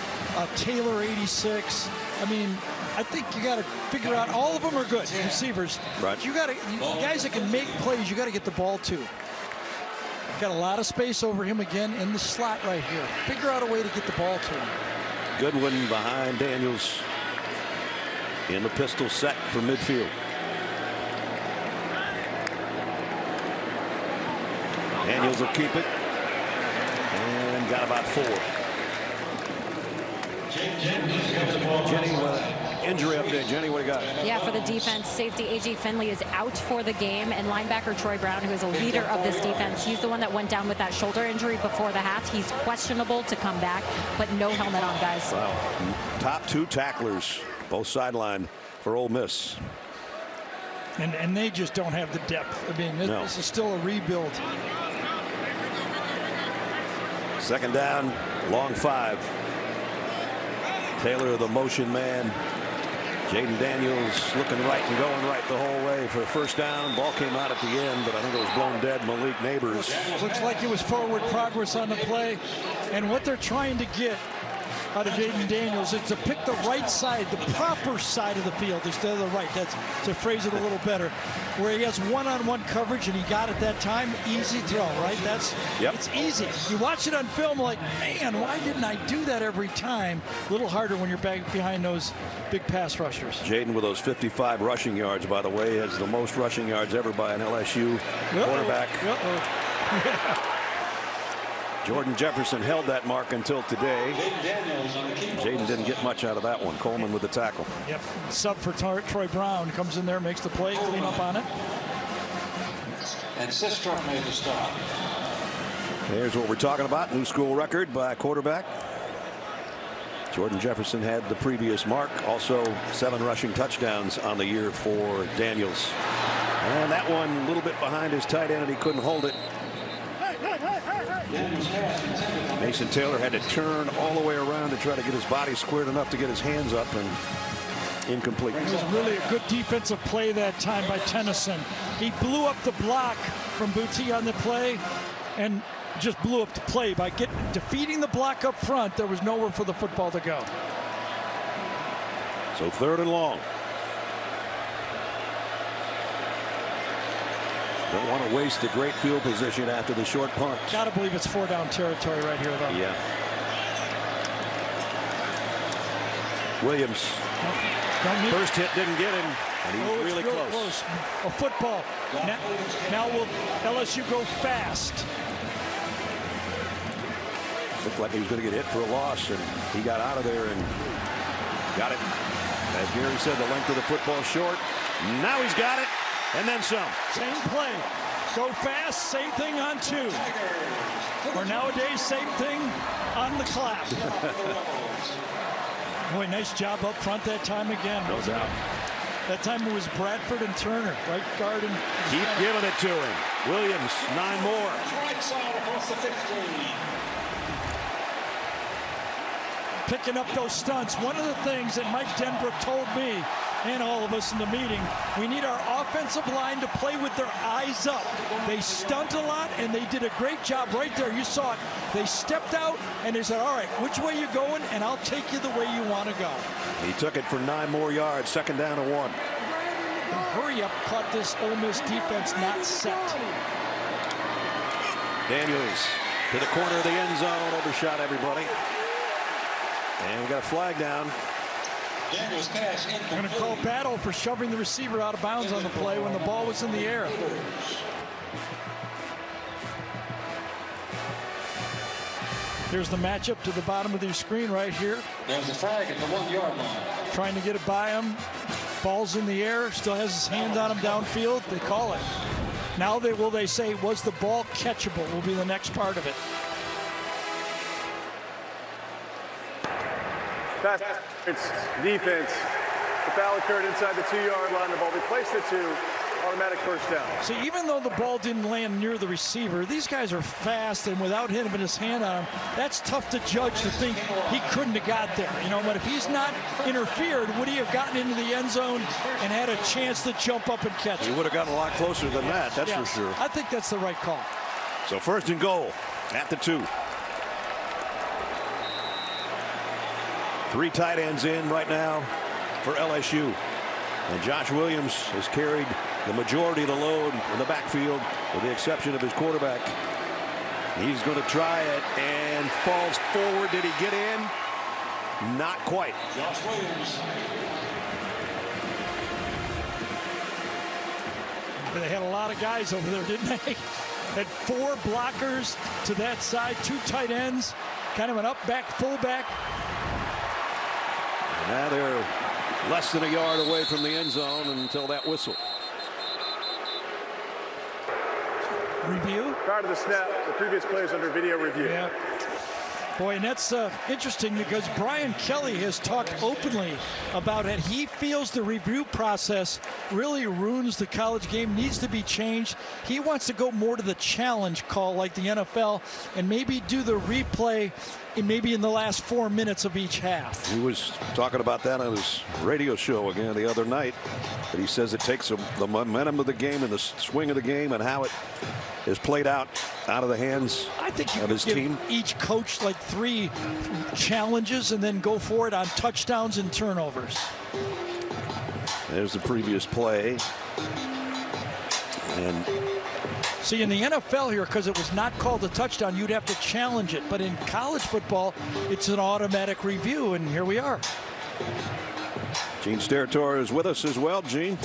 Taylor 86. I mean, I think you got to figure out, all of them are good receivers. Right. You guys that can make plays, you got to get the ball to. Got a lot of space over him again in the slot right here. Figure out a way to get the ball to him. Goodwin behind Daniels in the pistol set for midfield. Daniels will keep it, and got about 4. Jenny, injury update. Jenny, what do you got? Yeah, for the defense, safety A.J. Finley is out for the game, and linebacker Troy Brown, who is a leader of this defense, he's the one that went down with that shoulder injury before the half. He's questionable to come back, but no helmet on, guys. Wow. Top 2 tacklers, both sidelined for Ole Miss. And they just don't have the depth. I mean, this is still a rebuild. Second down, long 5. Taylor, the motion man. Jayden Daniels looking right and going right the whole way for a first down. Ball came out at the end, but I think it was blown dead. Malik Neighbors. Looks like it was forward progress on the play. And what they're trying to get out of Jayden Daniels is to pick the right side, the proper side of the field instead of the right. That's to phrase it a little better. Where he has one-on-one coverage and he got it that time, easy throw, right? It's easy. You watch it on film like, man, why didn't I do that every time? A little harder when you're back behind those big pass rushers. Jayden with those 55 rushing yards, by the way, has the most rushing yards ever by an LSU quarterback. Jordan Jefferson held that mark until today. Jayden didn't get much out of that one. Coleman with the tackle. Yep. Sub for Troy Brown comes in there, makes the play, clean up on it. And Sistrunk made the stop. Here's what we're talking about. New school record by a quarterback. Jordan Jefferson had the previous mark. Also 7 rushing touchdowns on the year for Daniels. And that one a little bit behind his tight end and he couldn't hold it. Mason Taylor had to turn all the way around to try to get his body squared enough to get his hands up, and incomplete. It was really a good defensive play that time by Tennyson. He blew up the block from Boutte on the play and just blew up the play by defeating the block up front. There was nowhere for the football to go. So 3rd and long. Don't want to waste a great field position after the short punt. Gotta believe it's 4-down territory right here, though. Yeah. Williams. First hit didn't get him, and he was really close. A football. Now will LSU go fast? Looked like he was going to get hit for a loss, and he got out of there and got it. As Gary said, the length of the football short. Now he's got it. And then some. Same play. Go fast, same thing on 2. Or nowadays, same thing on the clap. Boy, nice job up front that time again. No doubt. That time it was Bradford and Turner, right guard. And keep giving it to him. Williams, 9 more. Right side across the 15. Picking up those stunts. One of the things that Mike Denbrook told me and all of us in the meeting, we need our offensive line to play with their eyes up. They stunt a lot, and they did a great job right there. You saw it. They stepped out, and they said, all right, which way you going, and I'll take you the way you want to go. He took it for 9 more yards, 2nd down and 1. The hurry up caught this Ole Miss defense not set. Daniels to the corner of the end zone, overshot everybody. And we got a flag down. They're going to call battle for shoving the receiver out of bounds on the play when the ball was in the air. Here's the matchup to the bottom of your screen right here. There's a flag at the 1-yard line. Trying to get it by him. Ball's in the air. Still has his hand on him downfield. They call it. Now will they say, was the ball catchable? Will be the next part of it. Pass, defense. The foul occurred inside the 2-yard line. The ball be placed at 2. Automatic first down. See, even though the ball didn't land near the receiver, these guys are fast, and without hitting his hand on him, that's tough to judge to think he couldn't have got there. You know, but if he's not interfered, would he have gotten into the end zone and had a chance to jump up and catch it? He would have gotten a lot closer than that, that's for sure. I think that's the right call. So 1st and goal at the 2. 3 tight ends in right now for LSU. And Josh Williams has carried the majority of the load in the backfield, with the exception of his quarterback. He's going to try it and falls forward. Did he get in? Not quite. Josh Williams. They had a lot of guys over there, didn't they? Had 4 blockers to that side, 2 tight ends, kind of an up back, fullback. Now they're less than a yard away from the end zone until that whistle. Review. Prior to the snap, the previous play is under video review. Yeah. Boy, and that's interesting because Brian Kelly has talked openly about it. He feels the review process really ruins the college game, needs to be changed. He wants to go more to the challenge call like the NFL and maybe do the replay maybe in the last 4 minutes of each half. He was talking about that on his radio show again the other night. But he says it takes the momentum of the game and the swing of the game and how it is played out of the hands of his team. Each coach like 3 challenges and then go for it on touchdowns and turnovers. There's the previous play. And see, in the NFL here, because it was not called a touchdown, you'd have to challenge it. But in college football, it's an automatic review, and here we are. Gene Steratore is with us as well. Gene.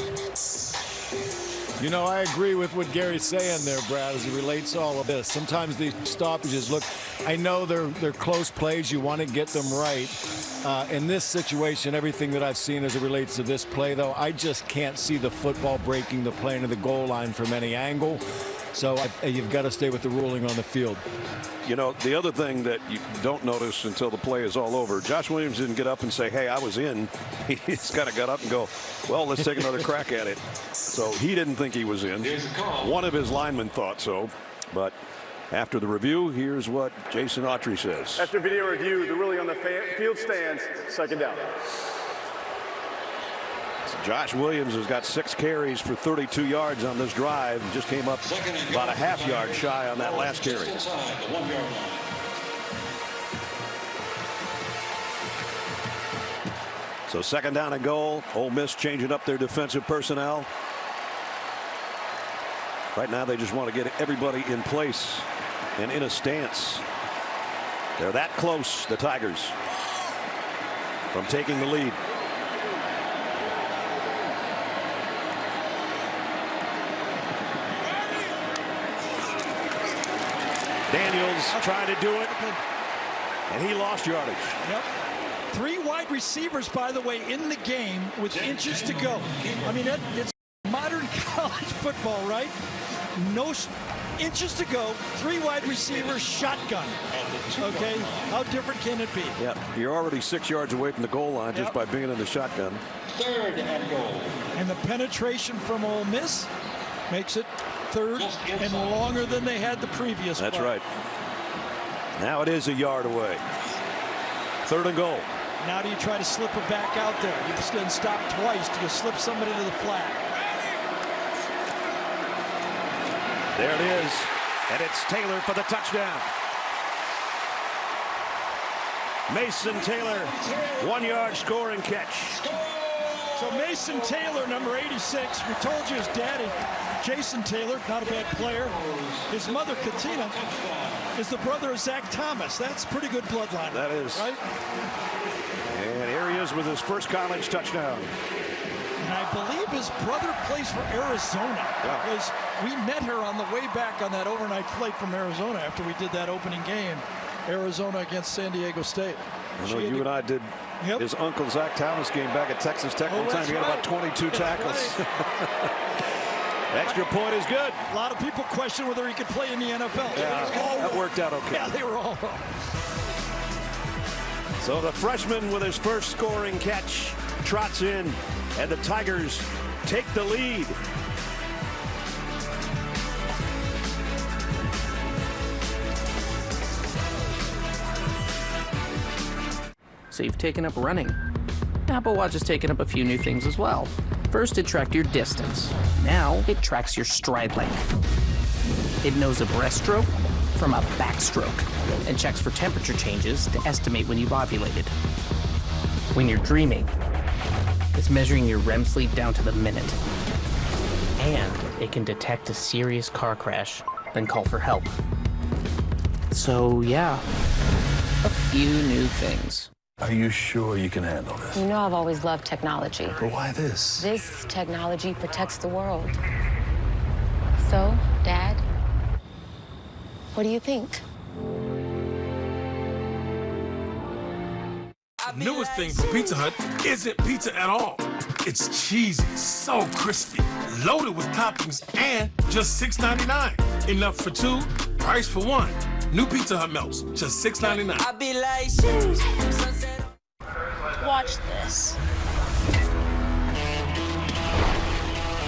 You know, I agree with what Gary's saying there, Brad, as he relates all of this. Sometimes these stoppages look, I know they're close plays. You want to get them right. In this situation, everything that I've seen as it relates to this play, though, I just can't see the football breaking the plane of the goal line from any angle. So you've got to stay with the ruling on the field. You know, the other thing that you don't notice until the play is all over, Josh Williams didn't get up and say, hey, I was in. He just kind of got up and go, well, let's take another crack at it. So he didn't think he was in. One of his linemen thought so. But after the review, here's what Jason Autry says. After video review, the ruling on the field stands, second down. Josh Williams has got 6 carries for 32 yards on this drive and just came up about a half yard shy on that last carry. So second down and goal. Ole Miss changing up their defensive personnel. Right now they just want to get everybody in place and in a stance. They're that close, the Tigers, from taking the lead. Daniels trying to do it, and he lost yardage. Yep. 3 wide receivers, by the way, in the game with inches to go. I mean, it's modern college football, right? No inches to go, 3 wide receivers, shotgun. Okay, how different can it be? Yeah, you're already 6 yards away from the goal line just by being in the shotgun. Third and goal. And the penetration from Ole Miss makes it third and longer than they had the previous That's play. right. Now it is a yard away. Third and goal. Now do you try to slip it back out there? You just didn't stop twice. Do you slip somebody to the flat? There it is. And it's Taylor for the touchdown. Mason Taylor, 1 yard scoring catch. So Mason Taylor, number 86, we told you his daddy, Jason Taylor, not a bad player. His mother, Katina, is the brother of Zach Thomas. That's pretty good bloodline. That is. Right? And here he is with his first college touchdown. And I believe his brother plays for Arizona. Because we met her on the way back on that overnight flight from Arizona after we did that opening game, Arizona against San Diego State. I know you and I did his uncle Zach Thomas game back at Texas Tech. One time he had about 22 tackles. Extra point is good. A lot of people question whether he could play in the NFL. Yeah, that worked out okay. Yeah, they were all wrong. So the freshman with his first scoring catch trots in, and the Tigers take the lead. So you've taken up running. Apple Watch has taken up a few new things as well. First, it tracked your distance. Now, it tracks your stride length. It knows a breaststroke from a backstroke and checks for temperature changes to estimate when you've ovulated. When you're dreaming, it's measuring your REM sleep down to the minute. And it can detect a serious car crash, then call for help. So yeah, a few new things. Are you sure you can handle this? You know I've always loved technology. But why this? This technology protects the world. So, Dad, what do you think? Newest thing from Pizza Hut isn't pizza at all. It's cheesy, so crispy, loaded with toppings, and just $6.99. Enough for 2, price for 1. New Pizza Hut melts, just $6.99. I be like, sheesh. Watch this.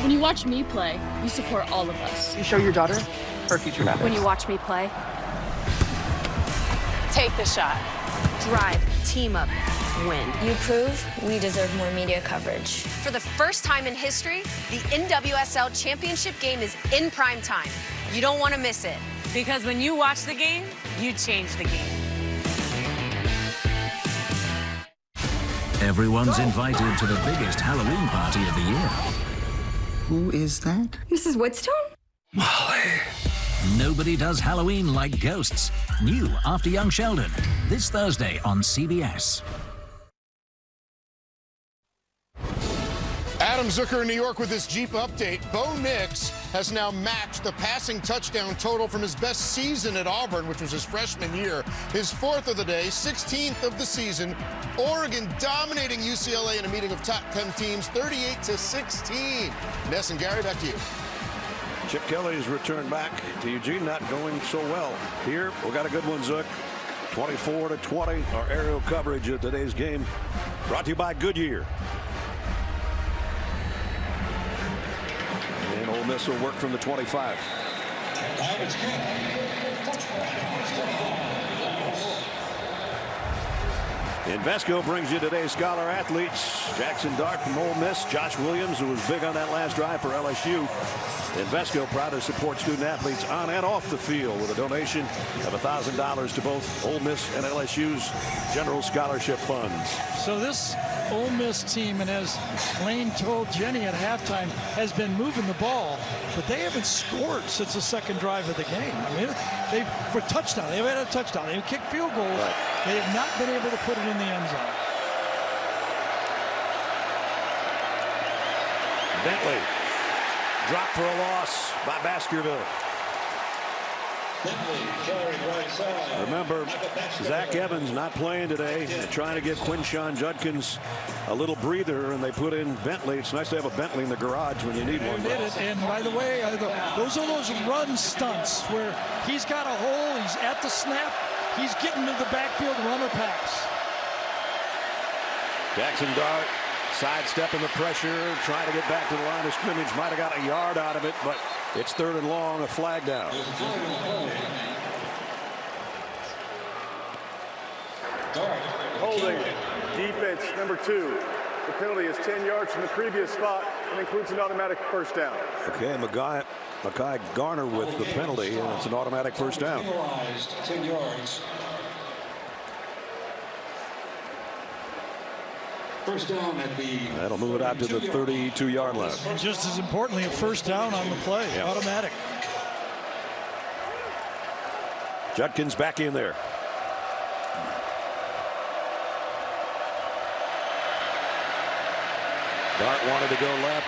When you watch me play, you support all of us. You show your daughter her future path. When you watch me play, Take the shot. Drive, team up, win. You prove we deserve more media coverage. For the first time in history, the NWSL Championship game is in prime time. You don't want to miss it. Because when you watch the game, you change the game. Everyone's invited to the biggest Halloween party of the year. Who is that? Mrs. Woodstone? Molly. Nobody does Halloween like ghosts. New After Young Sheldon, this Thursday on CBS. Adam Zucker in New York with this Jeep update. Bo Nix has now matched the passing touchdown total from his best season at Auburn, which was his freshman year. His 4th of the day, 16th of the season. Oregon dominating UCLA in a meeting of top 10 teams, 38-16. Ness and Gary, back to you. Chip Kelly's returned back to Eugene, not going so well. Here, we got a good one, Zook. 24-20, our aerial coverage of today's game. Brought to you by Goodyear. And Ole Miss will work from the 25. Invesco brings you today's Scholar Athletes. Jackson Dart from Ole Miss. Josh Williams, who was big on that last drive for LSU. Invesco proud to support student athletes on and off the field with a donation of $1,000 to both Ole Miss and LSU's general scholarship funds. So this Ole Miss team, and as Lane told Jenny at halftime, has been moving the ball, but they haven't scored since the second drive of the game. I mean, for touchdown, they've had a touchdown. They've kicked field goals. Right. They have not been able to put it in the end zone. Bentley. Drop for a loss by Baskerville. Remember, Zach Evans not playing today. They're trying to give Quinshawn Judkins a little breather, and they put in Bentley. It's nice to have a Bentley in the garage when you need one. Did it. And by the way, those are those run stunts where he's got a hole, he's at the snap, he's getting to the backfield, run or pass. Jackson Dart sidestepping the pressure, trying to get back to the line of scrimmage. Might have got a yard out of it, but it's 3rd and long, a flag down. Holding, defense number 2. The penalty is 10 yards from the previous spot and includes an automatic first down. Okay, Mackay Garner with the penalty, and it's an automatic first down. 10 yards. First down at the... That'll move it out to the 32-yard line. And just as importantly, a first down on the play, automatic. Judkins back in there. Dart wanted to go left.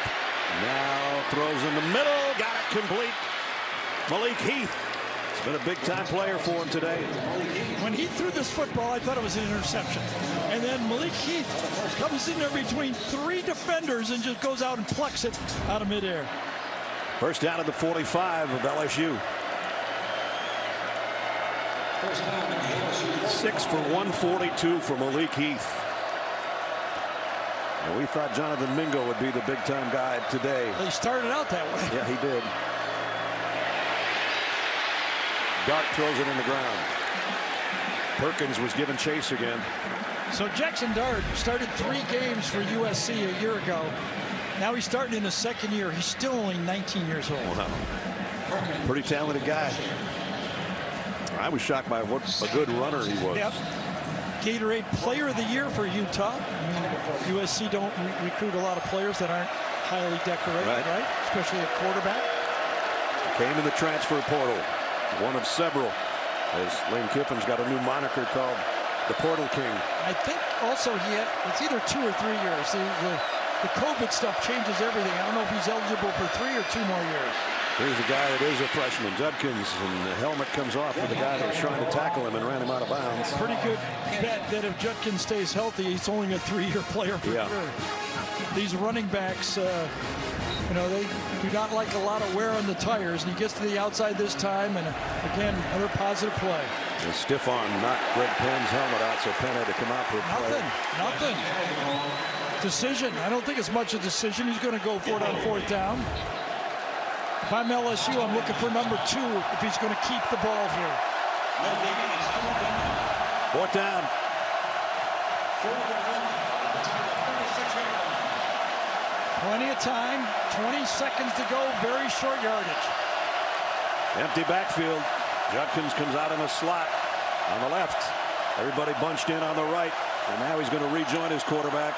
Now throws in the middle. Got it complete. Malik Heath. It's been a big-time player for him today. When he threw this football, I thought it was an interception. And then Malik Heath comes in there between 3 defenders and just goes out and plucks it out of midair. First down at the 45 of LSU. 6 for 142 for Malik Heath. And we thought Jonathan Mingo would be the big-time guy today. He started out that way. Yeah, he did. Dart throws it in the ground. Perkins was given chase again. So Jackson Dart started 3 games for USC a year ago. Now he's starting in his 2nd year. He's still only 19 years old. Wow. Pretty talented guy. I was shocked by what a good runner he was. Yep. Gatorade Player of the Year for Utah. I mean, USC don't recruit a lot of players that aren't highly decorated, right? Especially a quarterback. Came in the transfer portal. One of several, as Lane Kiffin's got a new moniker called the Portal King. I think also it's either 2 or 3 years. The COVID stuff changes everything. I don't know if he's eligible for 3 or 2 more years. Here's a guy that is a freshman, Judkins, and the helmet comes off for the guy that was trying to tackle him and ran him out of bounds. Pretty good bet that if Judkins stays healthy, he's only a 3-year player for sure. These running backs, you know, they do not like a lot of wear on the tires, and he gets to the outside this time, and again, another positive play. The stiff arm knocked Greg Penn's helmet out, so Penn had to come out for a play. Nothing. Decision. I don't think it's much a decision. He's going to go for it on 4th down. If I'm LSU, I'm looking for number 2 if he's going to keep the ball here. Fourth down. Plenty of time, 20 seconds to go, very short yardage. Empty backfield. Judkins comes out in a slot on the left. Everybody bunched in on the right. And now he's going to rejoin his quarterback.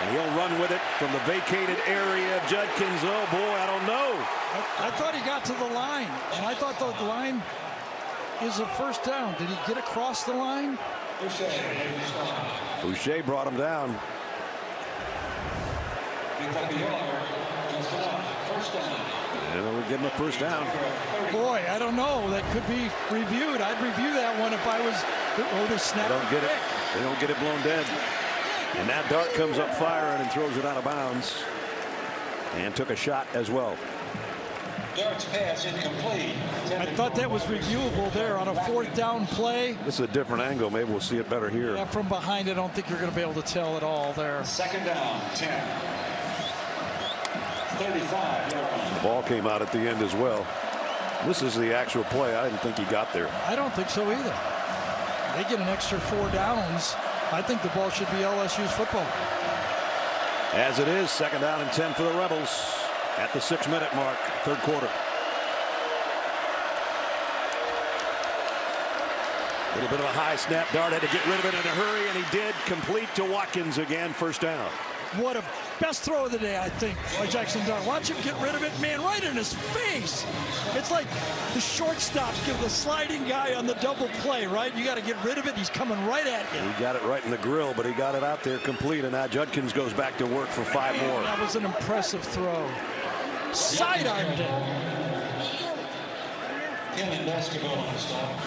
And he'll run with it from the vacated area. Judkins, oh boy, I don't know. I thought he got to the line, and I thought the line is a first down. Did he get across the line? Boucher brought him down. And we're getting a first down. Boy, I don't know. That could be reviewed. I'd review that one if I was. Oh, they snapped. They don't get it. They don't get it blown dead. And now Dart comes up firing and throws it out of bounds. And took a shot as well. Dart's pass incomplete. I thought that was reviewable there on a fourth down play. This is a different angle. Maybe we'll see it better here. Yeah, from behind, I don't think you're going to be able to tell at all there. Second down, 10. 35. The ball came out at the end as well. This is the actual play. I didn't think he got there. I don't think so either. They get an extra 4 downs. I think the ball should be LSU's football. As it is, second down and 10 for the Rebels at the 6-minute mark, third quarter. A little bit of a high snap. Dart had to get rid of it in a hurry, and he did. Complete to Watkins again, first down. What a best throw of the day, I think, by Jackson Dart. Watch him get rid of it, man, right in his face. It's like the shortstop give the sliding guy on the double play, right? You got to get rid of it. He's coming right at you. He got it right in the grill, but he got it out there complete, and now Judkins goes back to work for 5 more. That was an impressive throw. Sidearmed it.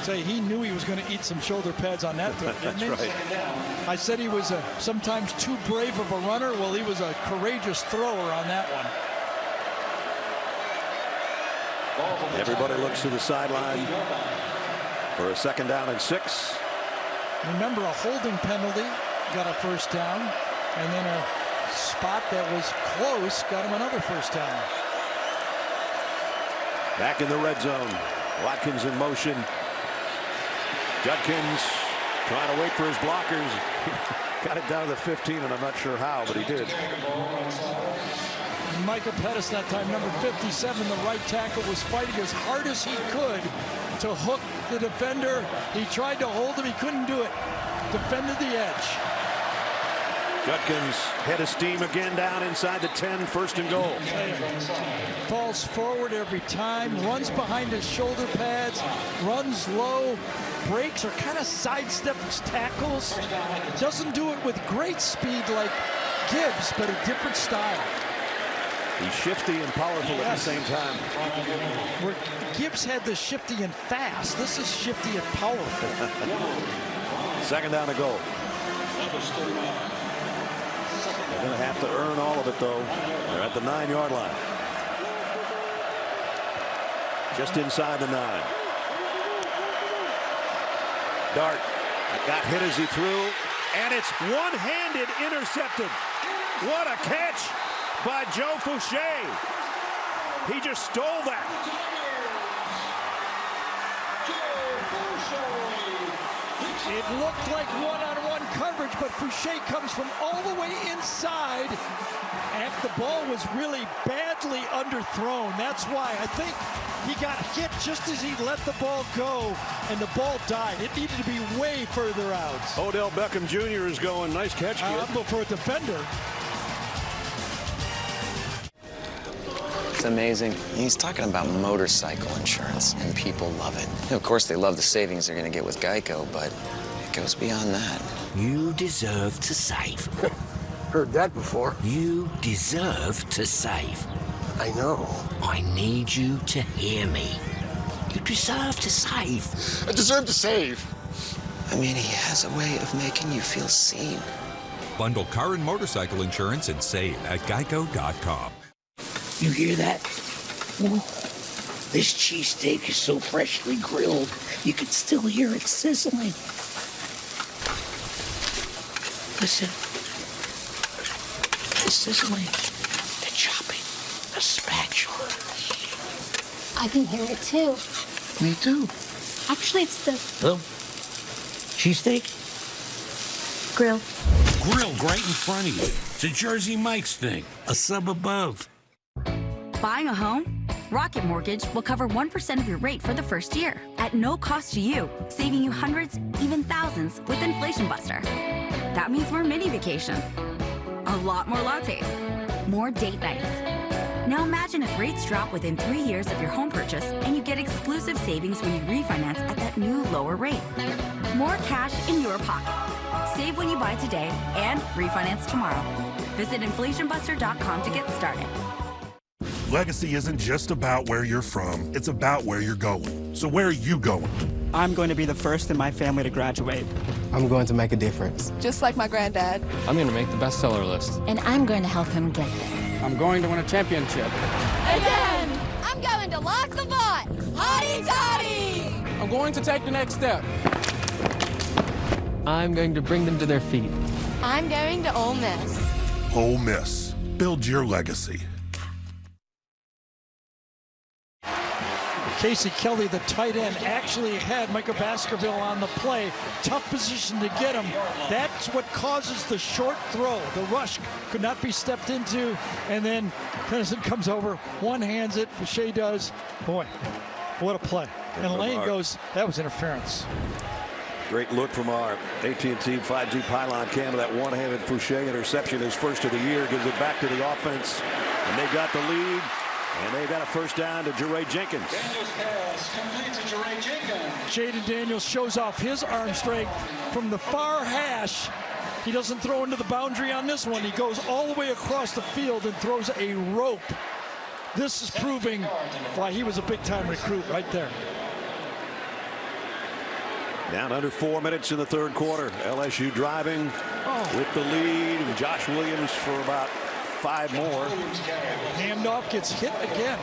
Say he knew he was going to eat some shoulder pads on that throw, didn't he? That's right. I said he was sometimes too brave of a runner. Well, he was a courageous thrower on that one. Everybody looks to the sideline for a second down and 6. Remember, a holding penalty got a first down, and then a spot that was close got him another first down. Back in the red zone. Watkins in motion. Judkins trying to wait for his blockers. Got it down to the 15, and I'm not sure how, but he did. Michael Pettis that time, number 57, the right tackle, was fighting as hard as he could to hook the defender. He tried to hold him. He couldn't do it. Defended the edge. Judkins head of steam again down inside the 10, first and goal. Falls forward every time, runs behind his shoulder pads, runs low, breaks or kind of sidesteps tackles. Doesn't do it with great speed like Gibbs, but a different style. He's shifty and powerful at the same time. Where Gibbs had the shifty and fast, this is shifty and powerful. Second down to goal. They're going to have to earn all of it, though. They're at the 9-yard line. Just inside the 9. Dart got hit as he threw, and it's one-handed intercepted. What a catch by Joe Fouché. He just stole that. It looked like one-on-one coverage, but Fouché comes from all the way inside, and the ball was really badly underthrown. That's why I think he got hit just as he let the ball go, and the ball died. It needed to be way further out. Odell Beckham Jr. is going. Nice catch, kid. For a defender. It's amazing. He's talking about motorcycle insurance, and people love it. And of course, they love the savings they're going to get with Geico, but it goes beyond that. You deserve to save. Heard that before. You deserve to save. I know. I need you to hear me. You deserve to save. I deserve to save. I mean, he has a way of making you feel seen. Bundle car and motorcycle insurance and save at geico.com. You hear that? This cheesesteak is so freshly grilled, you can still hear it sizzling. Listen. The sizzling, the chopping, the spatula. I can hear it too. Me too. Actually, it's the... Oh. Cheesesteak? Grill. Grill right in front of you. It's a Jersey Mike's thing. A sub above. Buying a home? Rocket Mortgage will cover 1% of your rate for the first year at no cost to you, saving you hundreds, even thousands with Inflation Buster. That means more mini vacations, a lot more lattes, more date nights. Now imagine if rates drop within 3 years of your home purchase and you get exclusive savings when you refinance at that new lower rate. More cash in your pocket. Save when you buy today and refinance tomorrow. Visit inflationbuster.com to get started. Legacy isn't just about where you're from, it's about where you're going. So where are you going? I'm going to be the first in my family to graduate. I'm going to make a difference. Just like my granddad. I'm going to make the bestseller list. And I'm going to help him get there. I'm going to win a championship. Again! I'm going to lock the vault! Hotty toddy! I'm going to take the next step. I'm going to bring them to their feet. I'm going to Ole Miss. Ole Miss. Build your legacy. Casey Kelly, the tight end, actually had Micah Baskerville on the play. Tough position to get him. That's what causes the short throw. The rush could not be stepped into, and then Tennyson comes over, one-hands it. Fouché does. Boy, what a play. And Lane goes, that was interference. Great look from our AT&T 5G pylon cam. That one-handed Fouché interception, his first of the year, gives it back to the offense. And they got the lead. And they got a first down to Jayden Jenkins. Daniels pass complete to Jayden Jenkins. Jayden Daniels shows off his arm strength from the far hash. He doesn't throw into the boundary on this one. He goes all the way across the field and throws a rope. This is proving why he was a big-time recruit right there. Down under 4 minutes in the third quarter. LSU driving with the lead. And Josh Williams for about 5 more. Handoff gets hit again.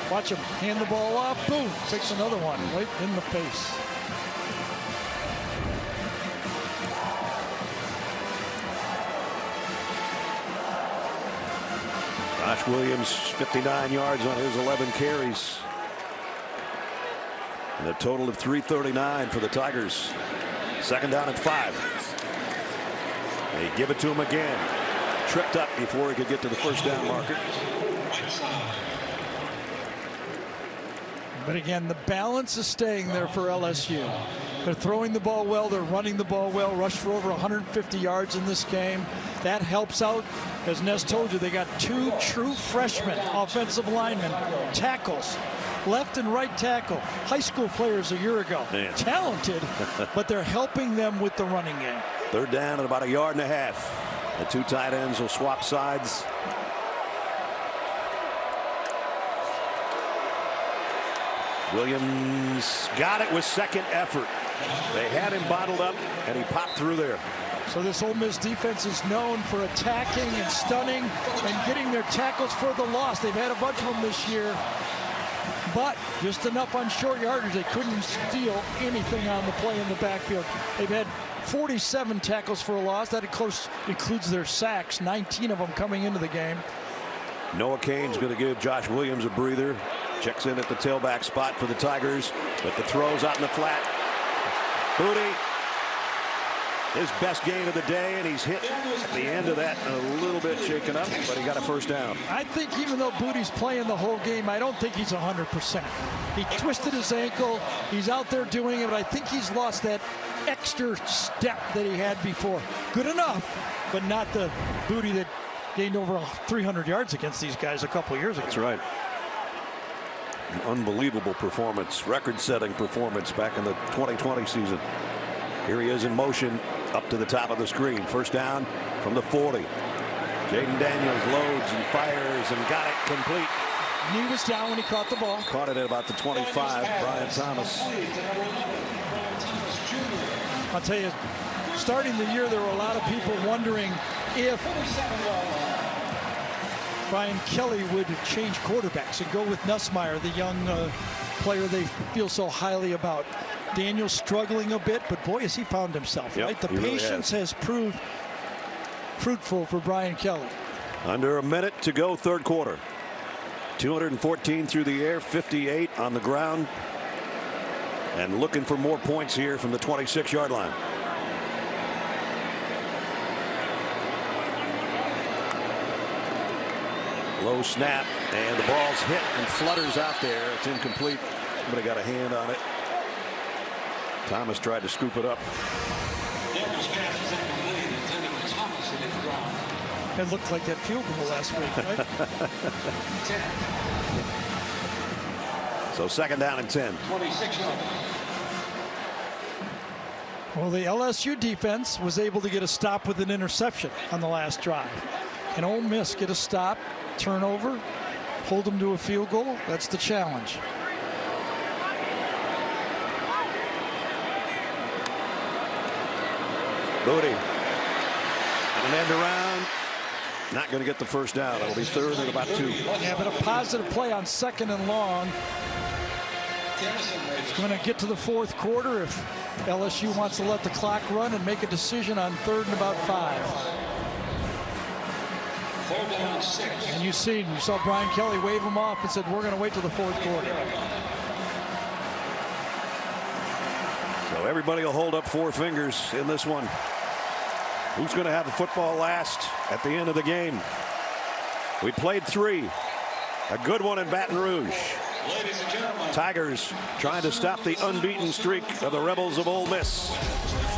Watch him hand the ball off. Boom. Takes another one right in the face. Josh Williams, 59 yards on his 11 carries. And a total of 339 for the Tigers. Second down and 5. They give it to him again. Tripped up before he could get to the first down marker. But again, the balance is staying there for LSU. They're throwing the ball well. They're running the ball well. Rushed for over 150 yards in this game. That helps out. As Ness told you, they got 2 true freshmen offensive linemen, tackles, left and right tackle, high school players a year ago. Man. Talented, but they're helping them with the running game. Third down at about 1.5 yards. The 2 tight ends will swap sides. Williams got it with second effort. They had him bottled up, and he popped through there. So this Ole Miss defense is known for attacking and stunning and getting their tackles for the loss. They've had a bunch of them this year, but just enough on short yardage. They couldn't steal anything on the play in the backfield. They've had 47 tackles for a loss. That includes their sacks, 19 of them coming into the game. Noah Cain's going to give Josh Williams a breather. Checks in at the tailback spot for the Tigers, but the throw's out in the flat. Booty, his best gain of the day, and he's hit at the end of that a little bit shaken up, but he got a first down. I think even though Booty's playing the whole game, I don't think he's 100%. He twisted his ankle. He's out there doing it, but I think he's lost that extra step that he had before. Good enough, but not the Booty that gained over 300 yards against these guys a couple years ago. That's right. An unbelievable performance, record-setting performance back in the 2020 season. Here he is in motion up to the top of the screen. First down from the 40. Jayden Daniels loads and fires and got it complete. Knee was down when he caught the ball. Caught it at about the 25. Brian Thomas. I'll tell you, starting the year, there were a lot of people wondering if Brian Kelly would change quarterbacks and go with Nussmeier, the young player they feel so highly about. Daniel struggling a bit, but boy, has he found himself. Yep, right? The patience has proved fruitful for Brian Kelly. Under a minute to go, third quarter. 214 through the air, 58 on the ground. and looking for more points here from the 26-yard line. Low snap, and the ball's hit and flutters out there. It's incomplete. Somebody got a hand on it. Thomas tried to scoop it up. It looked like that field goal last week, right? So 2nd down and 10. 26 yards. Well, the LSU defense was able to get a stop with an interception on the last drive. Can Ole Miss get a stop, turnover, hold them to a field goal? That's the challenge. Booty. An end around. Not going to get the first down. It'll be 3rd and about 2. Yeah, but a positive play on 2nd and long. It's going to get to the 4th quarter if LSU wants to let the clock run and make a decision on 3rd and about 5. 3rd down 6. And you saw Brian Kelly wave him off and said, we're going to wait till the 4th quarter. So everybody will hold up 4 fingers in this one. Who's going to have the football last at the end of the game? We played 3. A good one in Baton Rouge. Ladies and gentlemen, Tigers trying to stop the unbeaten streak of the Rebels of Ole Miss.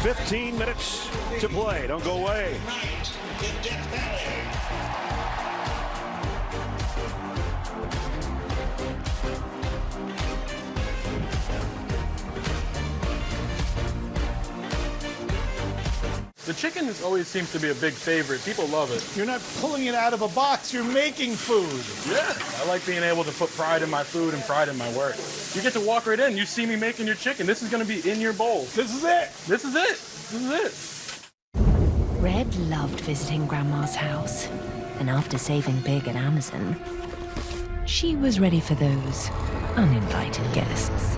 15 minutes to play. Don't go away. in Death Valley. The chicken always seems to be a big favorite. People love it. You're not pulling it out of a box. You're making food. Yeah. I like being able to put pride in my food and pride in my work. You get to walk right in. You see me making your chicken. This is going to be in your bowl. This is it. This is it. This is it. Red loved visiting Grandma's house. And after saving big at Amazon, she was ready for those uninvited guests.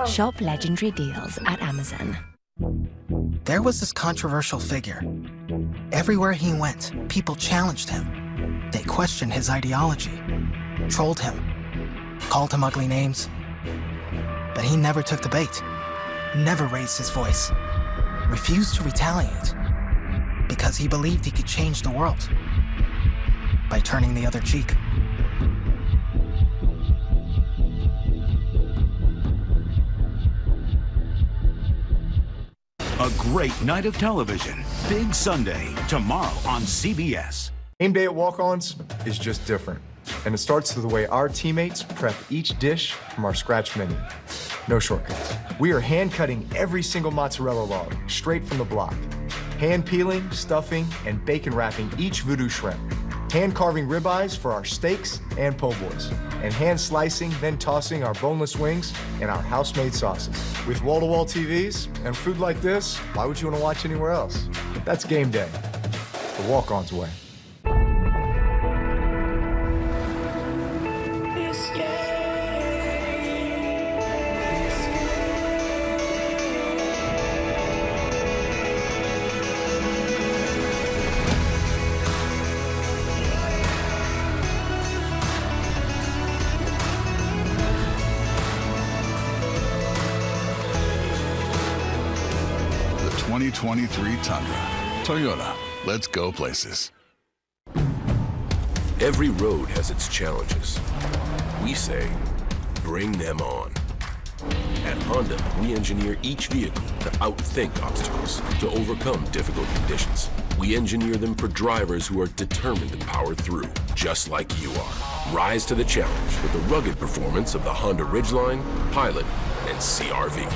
Shop legendary deals at Amazon. There was this controversial figure. Everywhere he went, people challenged him. They questioned his ideology, trolled him, called him ugly names. But he never took the bait, never raised his voice, refused to retaliate, because he believed he could change the world by turning the other cheek. A great night of television. Big Sunday, tomorrow on CBS. Game day at Walk-Ons is just different. And it starts with the way our teammates prep each dish from our scratch menu. No shortcuts. We are hand-cutting every single mozzarella log straight from the block. Hand-peeling, stuffing, and bacon wrapping each voodoo shrimp. Hand-carving ribeyes for our steaks and po' boys. And hand-slicing, then tossing our boneless wings and our house-made sauces. With wall-to-wall TVs and food like this, why would you want to watch anywhere else? That's game day. The Walk-On's way. The 2023 Tundra. Toyota. Let's go places. Every road has its challenges. We say, bring them on. At Honda, we engineer each vehicle to outthink obstacles, to overcome difficult conditions. We engineer them for drivers who are determined to power through, just like you are. Rise to the challenge with the rugged performance of the Honda Ridgeline, Pilot, and CR-V.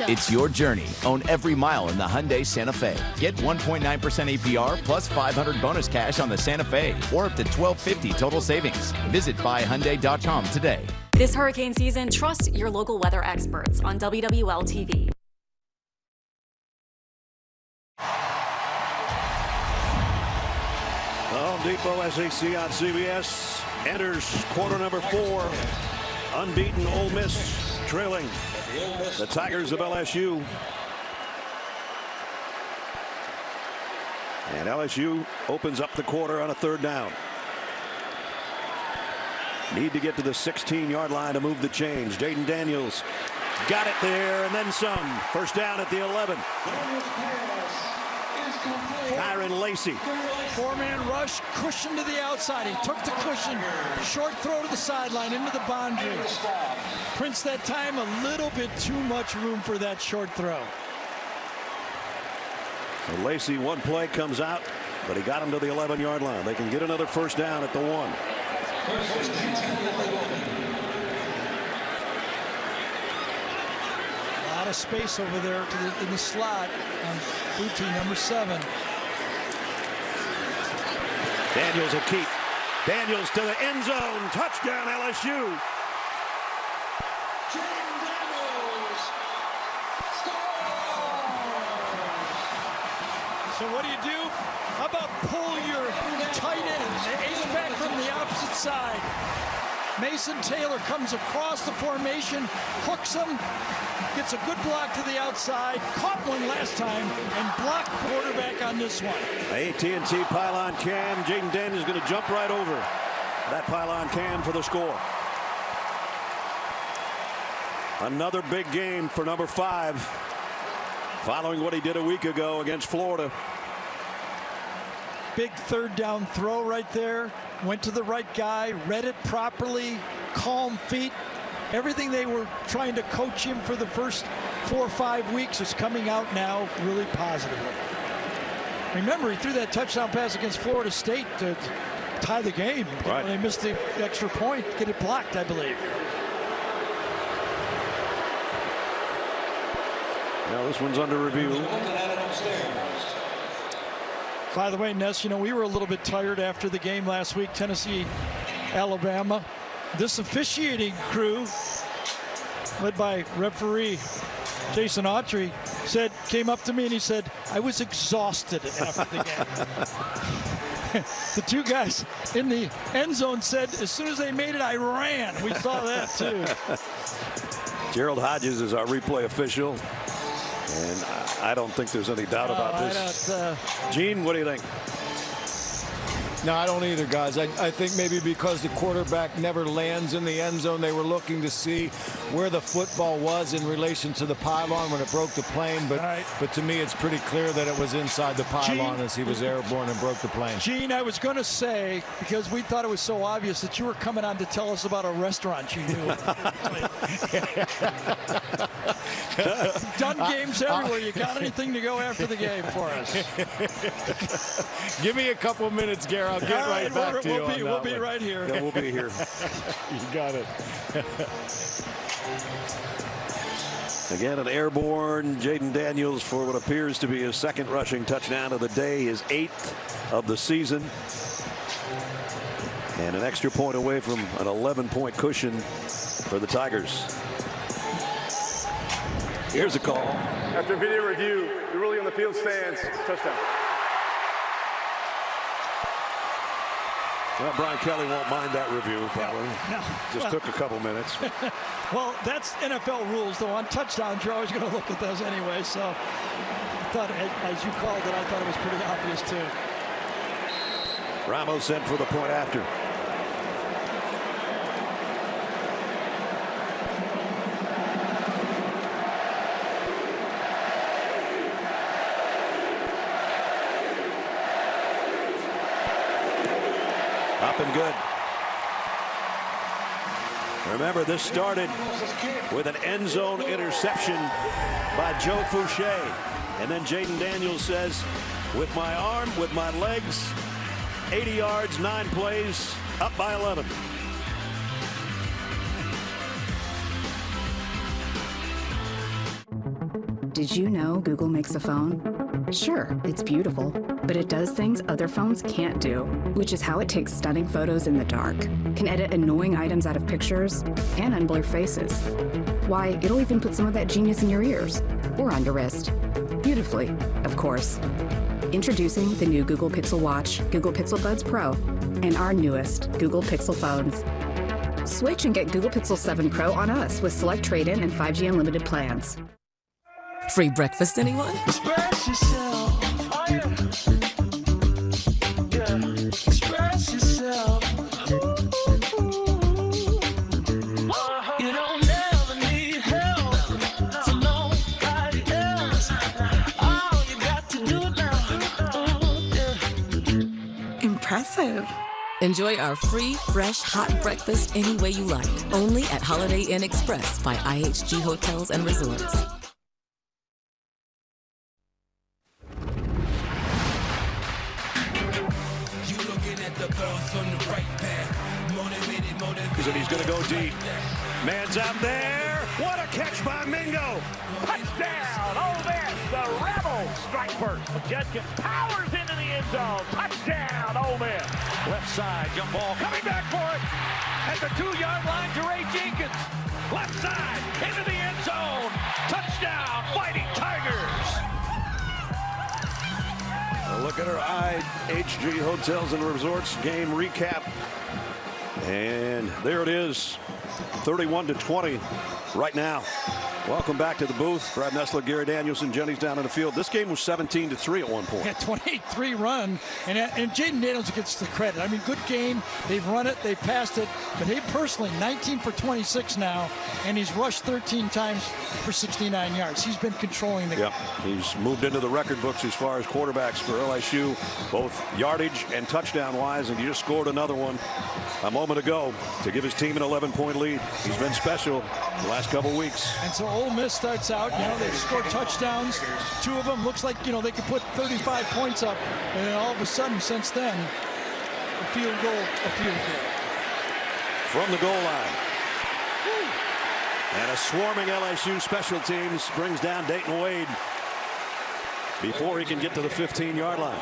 It's your journey. Own every mile in the Hyundai Santa Fe. Get 1.9% APR plus $500 bonus cash on the Santa Fe, or up to $1,250 total savings. Visit buyhyundai.com today. This hurricane season, trust your local weather experts on WWL TV. Depot, SEC on CBS. Enters quarter number 4. Unbeaten Ole Miss trailing the Tigers of LSU. And LSU opens up the quarter on a 3rd down. Need to get to the 16-yard line to move the chains. Jayden Daniels got it there and then some. First down at the 11. Kyron Lacey. 4-man rush, cushion to the outside. He took the cushion. Short throw to the sideline into the boundary. Prince that time a little bit too much room for that short throw. So Lacey, one play comes out, but he got him to the 11-yard line. They can get another first down at the 1. A lot of space over there in the slot on blue team number 7. Daniels will keep. Daniels to the end zone. Touchdown LSU. So what do you do? How about pull your tight end, the H-back from the opposite side? Mason Taylor comes across the formation, hooks him, gets a good block to the outside, caught one last time, and blocked the quarterback on this one. AT&T pylon cam. Jayden Daniels is going to jump right over that pylon cam for the score. Another big game for number 5, following what he did a week ago against Florida. Big 3rd down throw right there. Went to the right guy, read it properly, calm feet. Everything they were trying to coach him for the first 4 or 5 weeks is coming out now really positively. Remember, he threw that touchdown pass against Florida State to tie the game. Right. They missed the extra point, get it blocked, I believe. Now this one's under review. By the way, Ness, you know, we were a little bit tired after the game last week, Tennessee, Alabama. This officiating crew, led by referee Jason Autry, came up to me and he said, I was exhausted after the game. The 2 guys in the end zone said, as soon as they made it, I ran. We saw that too. Gerald Hodges is our replay official. And I don't think there's any doubt about this. Gene, what do you think? No, I don't either, guys. I think maybe because the quarterback never lands in the end zone, they were looking to see where the football was in relation to the pylon when it broke the plane. But to me, it's pretty clear that it was inside the pylon as he was airborne and broke the plane. Gene, I was going to say, because we thought it was so obvious that you were coming on to tell us about a restaurant you knew. Done games everywhere. You got anything to go after the game for us? Give me a couple minutes, Gary. I'll get right back to you. We'll be right here. Yeah, we'll be here. You got it. Again, an airborne Jayden Daniels for what appears to be his 2nd rushing touchdown of the day, his 8th of the season. And an extra point away from an 11-point cushion for the Tigers. Here's a call. After video review, the ruling on the field stands. Touchdown. Well, Brian Kelly won't mind that review, probably. No. Just took a couple minutes. Well, that's NFL rules, though. On touchdowns, you're always going to look at those anyway. So I thought, as you called it, I thought it was pretty obvious, too. Ramos sent for the point after. Up and good. Remember, this started with an end zone interception by Joe Fouché. And then Jayden Daniels says, with my arm, with my legs, 80 yards, 9 plays, up by 11. Did you know Google makes a phone? Sure, it's beautiful, but it does things other phones can't do, which is how it takes stunning photos in the dark, can edit annoying items out of pictures, and unblur faces. Why, it'll even put some of that genius in your ears or on your wrist. Beautifully, of course. Introducing the new Google Pixel Watch, Google Pixel Buds Pro, and our newest Google Pixel phones. Switch and get Google Pixel 7 Pro on us with select trade-in and 5G unlimited plans. Free breakfast, anyone? Express yourself. Oh, yeah. Yeah. Express yourself. You don't ever need help from nobody else. All you got to do now. Impressive. Enjoy our free, fresh, hot breakfast any way you like. Only at Holiday Inn Express by IHG Hotels and Resorts. And he's going to go deep. Man's out there. What a catch by Mingo. Touchdown, Ole Miss. The Rebels strike first. Judkins powers into the end zone. Touchdown, Ole Miss. Left side, jump ball coming back for it. At the 2-yard line, Jeray Jenkins. Left side, into the end zone. Touchdown, Fighting Tigers. A look at our IHG Hotels and Resorts game recap. And there it is, 31-20 right now. Welcome back to the booth. Brad Nessler, Gary Daniels, and Jenny's down in the field. This game was 17-3 at one point. Yeah, 28-3 run. And Jayden Daniels gets the credit. I mean, good game. They've run it. They've passed it. But he personally, 19 for 26 now. And he's rushed 13 times for 69 yards. He's been controlling the game. He's moved into the record books as far as quarterbacks for LSU, both yardage and touchdown-wise. And he just scored another one a moment ago to give his team an 11-point lead. He's been special the last couple weeks. And so Ole Miss starts out, they've scored touchdowns. 2 of them looks like, they could put 35 points up. And then all of a sudden, since then, a field goal. From the goal line. And a swarming LSU special teams brings down Dayton Wade before he can get to the 15-yard line.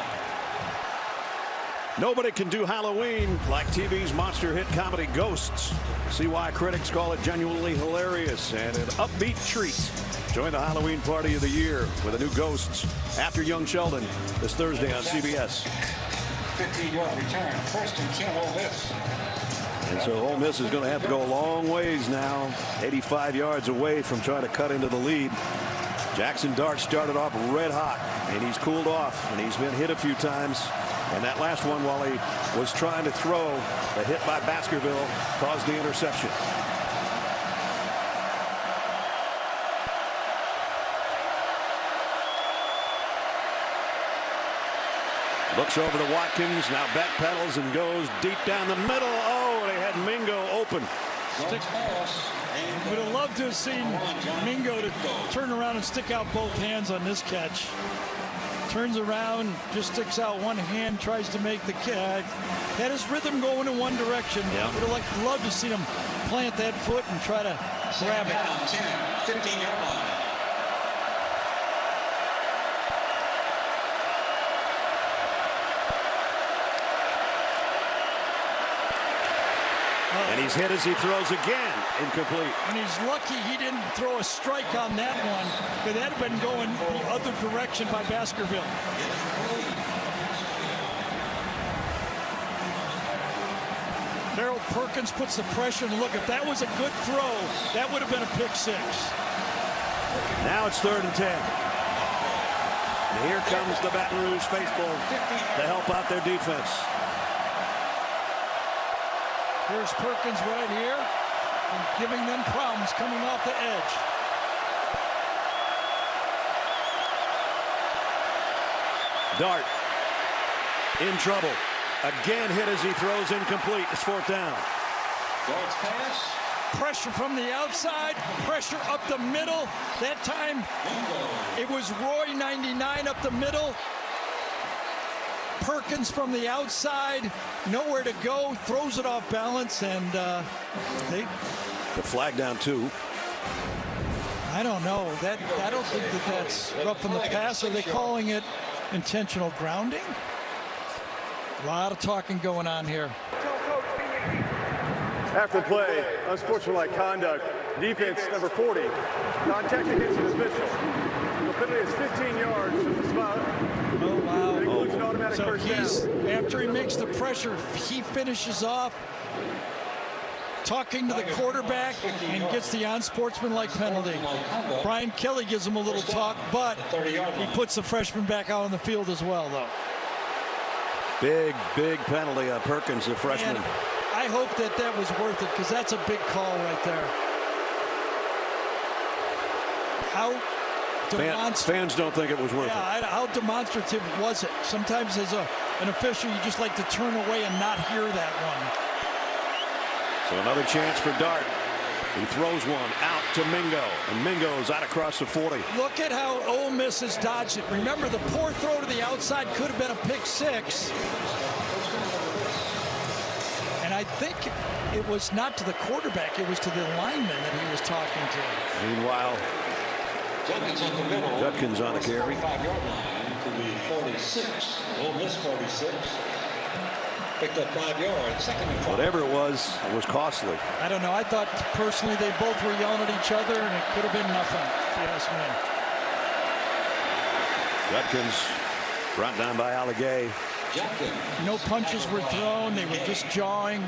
Nobody can do Halloween like TV's monster hit comedy Ghosts. See why critics call it genuinely hilarious and an upbeat treat. Join the Halloween party of the year with the new Ghosts after Young Sheldon this Thursday on CBS. 15-yard return, first and 10 Ole Miss. And so Ole Miss is going to have to go a long ways now, 85 yards away from trying to cut into the lead. Jackson Dart started off red hot, and he's cooled off, and he's been hit a few times. And that last one, while he was trying to throw, a hit by Baskerville caused the interception. Looks over to Watkins, now backpedals and goes deep down the middle. Oh, they had Mingo open. Would have loved to have seen Mingo to turn around and stick out both hands on this catch. Turns around, just sticks out one hand, tries to make the catch. Had his rhythm going in one direction. Would have loved to see him plant that foot and try to grab it. 15-yard line. And he's hit as he throws again. Incomplete. And he's lucky he didn't throw a strike on that one, because that had been going the other direction by Baskerville. Darrell Perkins puts the pressure, and look, if that was a good throw, that would have been a pick six. Now it's 3rd and 10. And here comes the Baton Rouge faithful to help out their defense. Here's Perkins right here, and giving them problems coming off the edge. Dart in trouble. Again hit as he throws incomplete. It's 4th down. Dart's pass. Pressure from the outside, pressure up the middle. That time it was Roy 99 up the middle. Perkins from the outside, nowhere to go, throws it off balance, and the flag down 2. I don't know. I don't think that's roughing the pass. Are they calling it intentional grounding? A lot of talking going on here. After the play, unsportsmanlike conduct, defense number 40, contact against an official. The penalty is 15 yards from the spot. Oh, wow. automatic So first down. after he makes the pressure, he finishes off talking to the quarterback and gets the unsportsmanlike penalty. Brian Kelly gives him a little talk, but he puts the freshman back out on the field as well, though. Big penalty on Perkins, the freshman. And I hope that was worth it, because that's a big call right there. How Fans don't think it was worth it. How demonstrative was it? Sometimes as an official, you just like to turn away and not hear that one. So another chance for Dart. He throws one out to Mingo, and Mingo's out across the 40. Look at how Ole Miss has dodged it. Remember, the poor throw to the outside could have been a pick six. And I think it was not to the quarterback, it was to the lineman that he was talking to. Meanwhile, Judkins on the carry. 45-yard line to the 46. Ole Miss 46. Picked up 5 yards. Second and 5. Whatever it was costly. I don't know. I thought personally they both were yelling at each other, and it could have been nothing, if you ask me. Judkins brought down by Allegay. No punches were thrown. They were just jawing.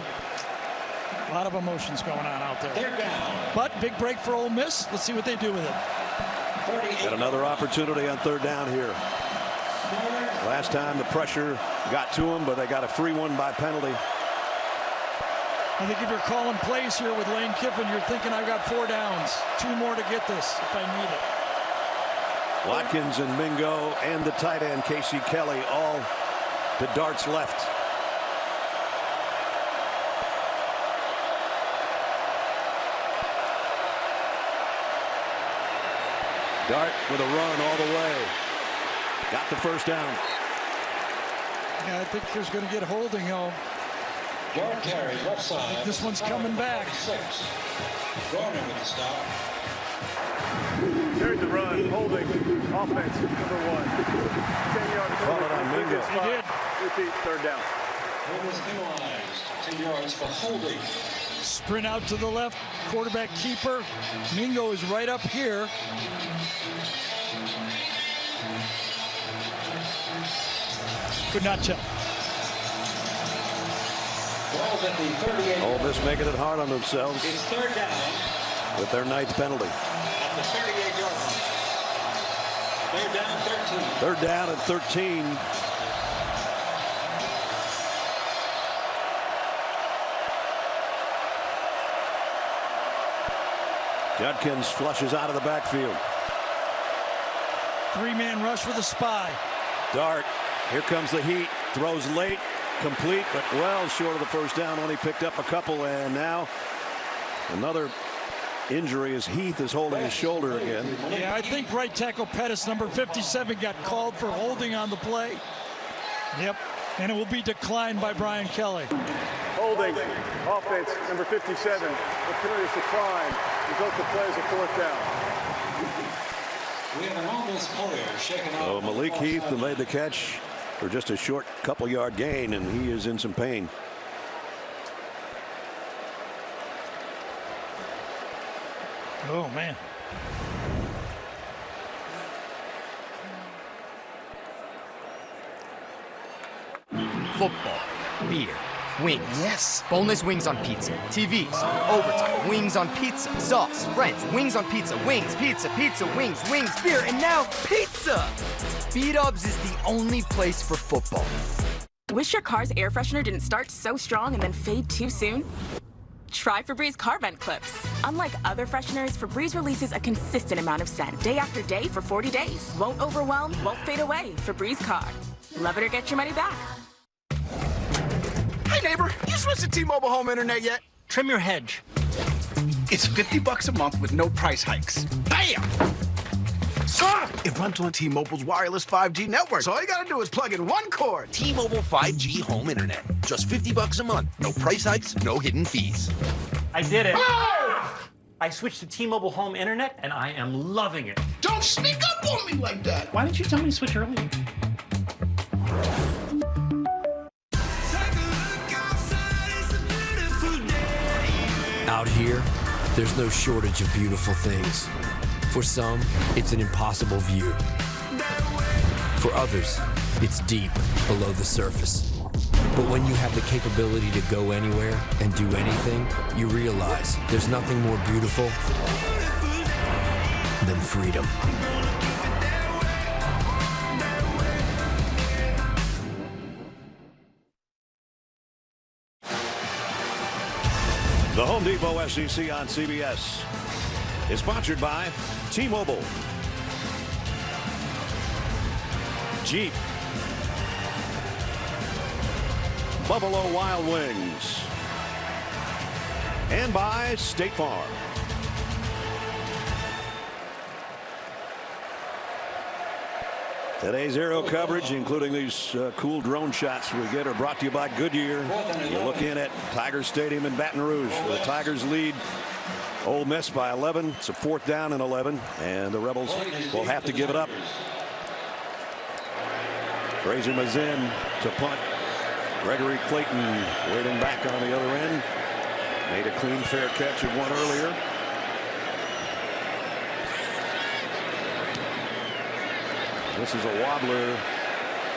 A lot of emotions going on out there. But big break for Ole Miss. Let's see what they do with it. Got another opportunity on third down here. Last time the pressure got to them, but they got a free one by penalty. I think if you're calling plays here with Lane Kiffin, you're thinking I've got 4 downs. 2 more to get this if I need it. Watkins and Mingo and the tight end Casey Kelly all to Dart's left. Dart with a run all the way. Got the first down. Yeah, I think there's going to get holding, though. Yard carry, left side. This one's coming back. 6. Gardner with the stop. There's the run, holding, offense, number 1. 10-yard Call it on Mingo. He did. Repeat, third down. Ole Miss penalized. 10 yards for holding. Sprint out to the left. Quarterback keeper. Mingo is right up here. Could not tell. Ball's at the 38. Ole Miss making it hard on themselves. It's third down. With their 9th penalty. At the 38-yard line. Third down, 13. Third down and 13. Judkins flushes out of the backfield. 3-man rush with a spy. Dart, here comes the heat. Throws late, complete, but well short of the first down. Only picked up a couple, and now another injury as Heath is holding his shoulder again. Yeah, I think right tackle Pettis, number 57, got called for holding on the play. Yep, and it will be declined by Brian Kelly. Holding, offense, number 57. The penalty is declined. Result of play is a 4th down. We have an Ole Miss player shaking out. So Malik Heath made the catch for just a short couple-yard gain, and he is in some pain. Oh, man. Football, beer, wings. Yes. Boneless wings on pizza. TVs, overtime, wings on pizza. Sauce, friends, wings on pizza. Wings, pizza, pizza, wings, wings, beer, and now pizza! B-Dubs is the only place for football. Wish your car's air freshener didn't start so strong and then fade too soon? Try Febreze car vent clips. Unlike other fresheners, Febreze releases a consistent amount of scent day after day for 40 days. Won't overwhelm, won't fade away. Febreze car. Love it or get your money back. Hey neighbor, you switched to T-Mobile home internet yet? Trim your hedge. It's $50 a month with no price hikes. Bam! It runs on T-Mobile's wireless 5G network, so all you gotta do is plug in one cord. T-Mobile 5G home internet. Just $50 a month. No price hikes, no hidden fees. I did it. Oh! I switched to T-Mobile home internet, and I am loving it. Don't sneak up on me like that. Why didn't you tell me to switch earlier? Out here, there's no shortage of beautiful things. For some, it's an impossible view. For others, It's deep below the surface. But when you have the capability to go anywhere and do anything, you realize there's nothing more beautiful than freedom. The Home Depot SEC on CBS is sponsored by T-Mobile, Jeep, Buffalo Wild Wings, and by State Farm. Today's aerial coverage, including these cool drone shots we get, are brought to you by Goodyear. You look in at Tiger Stadium in Baton Rouge. The Tigers lead Ole Miss by 11. It's a 4th down and 11, and the Rebels will have to give it up. Fraser Mazin to punt. Gregory Clayton waiting back on the other end. Made a clean, fair catch of one earlier. This is a wobbler,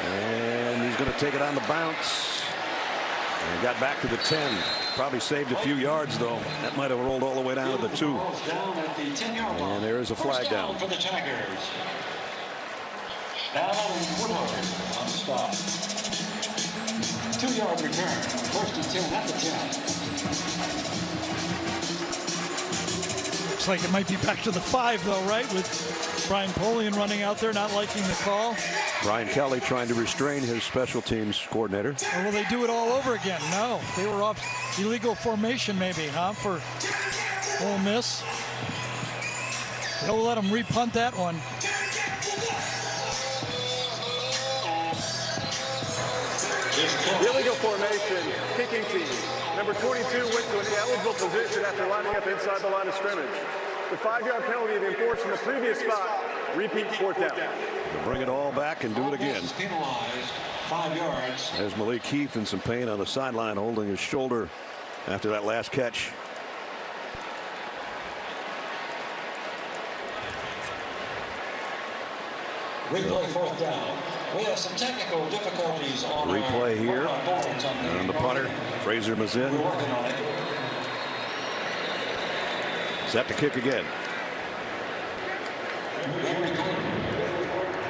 and he's going to take it on the bounce. And he got back to the 10. Probably saved a few yards, though. That might have rolled all the way down to the 2. And there is a flag down. For the Tigers. Now Woodward on the spot. 2-yard return. 1st and 10 at the 10. Looks like it might be back to the 5, though, right? With Brian Polian running out there, not liking the call. Brian Kelly trying to restrain his special teams coordinator. Or will they do it all over again? No, they were off illegal formation maybe, huh, for Ole Miss. They'll let them repunt that one. Illegal formation, kicking team. Number 22 went to an eligible position after lining up inside the line of scrimmage. The 5-yard penalty had been enforced from the previous spot. Repeat 4th down. They'll bring it all back and do it again. Penalized 5 yards. There's Malik Heath in some pain on the sideline, holding his shoulder after that last catch. Replay 4th down. We have some technical difficulties on replay here. And the punter, Fraser Mazin. We're working on it. Set to kick again.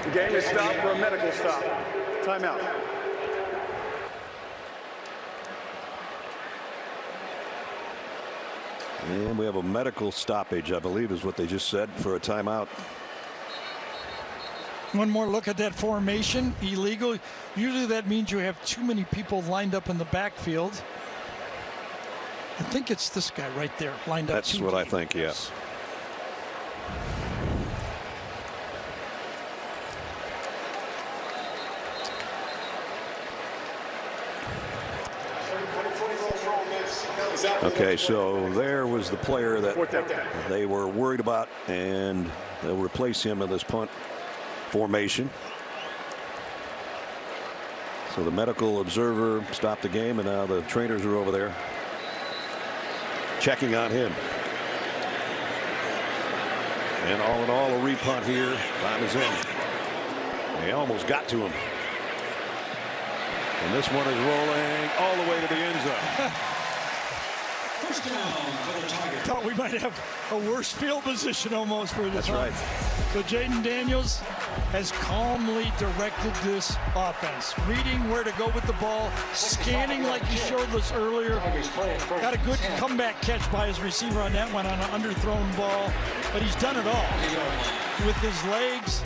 The game is stopped for a medical stop. Timeout. And we have a medical stoppage, I believe is what they just said, for a timeout. One more look at that formation. Illegal. Usually that means you have too many people lined up in the backfield. I think it's this guy right there lined up. That's what I think, yes. Okay, so there was the player that they were worried about, and they'll replace him in this punt formation. So the medical observer stopped the game, and now the trainers are over there checking on him. And all in all, a repunt here. Time is in. They almost got to him. And this one is rolling all the way to the end zone. First down for the Tigers. Thought we might have a worse field position almost for this. That's right. So Jayden Daniels has calmly directed this offense, reading where to go with the ball, scanning like he showed us earlier. Got a good comeback catch by his receiver on that one on an underthrown ball, but he's done it all with his legs,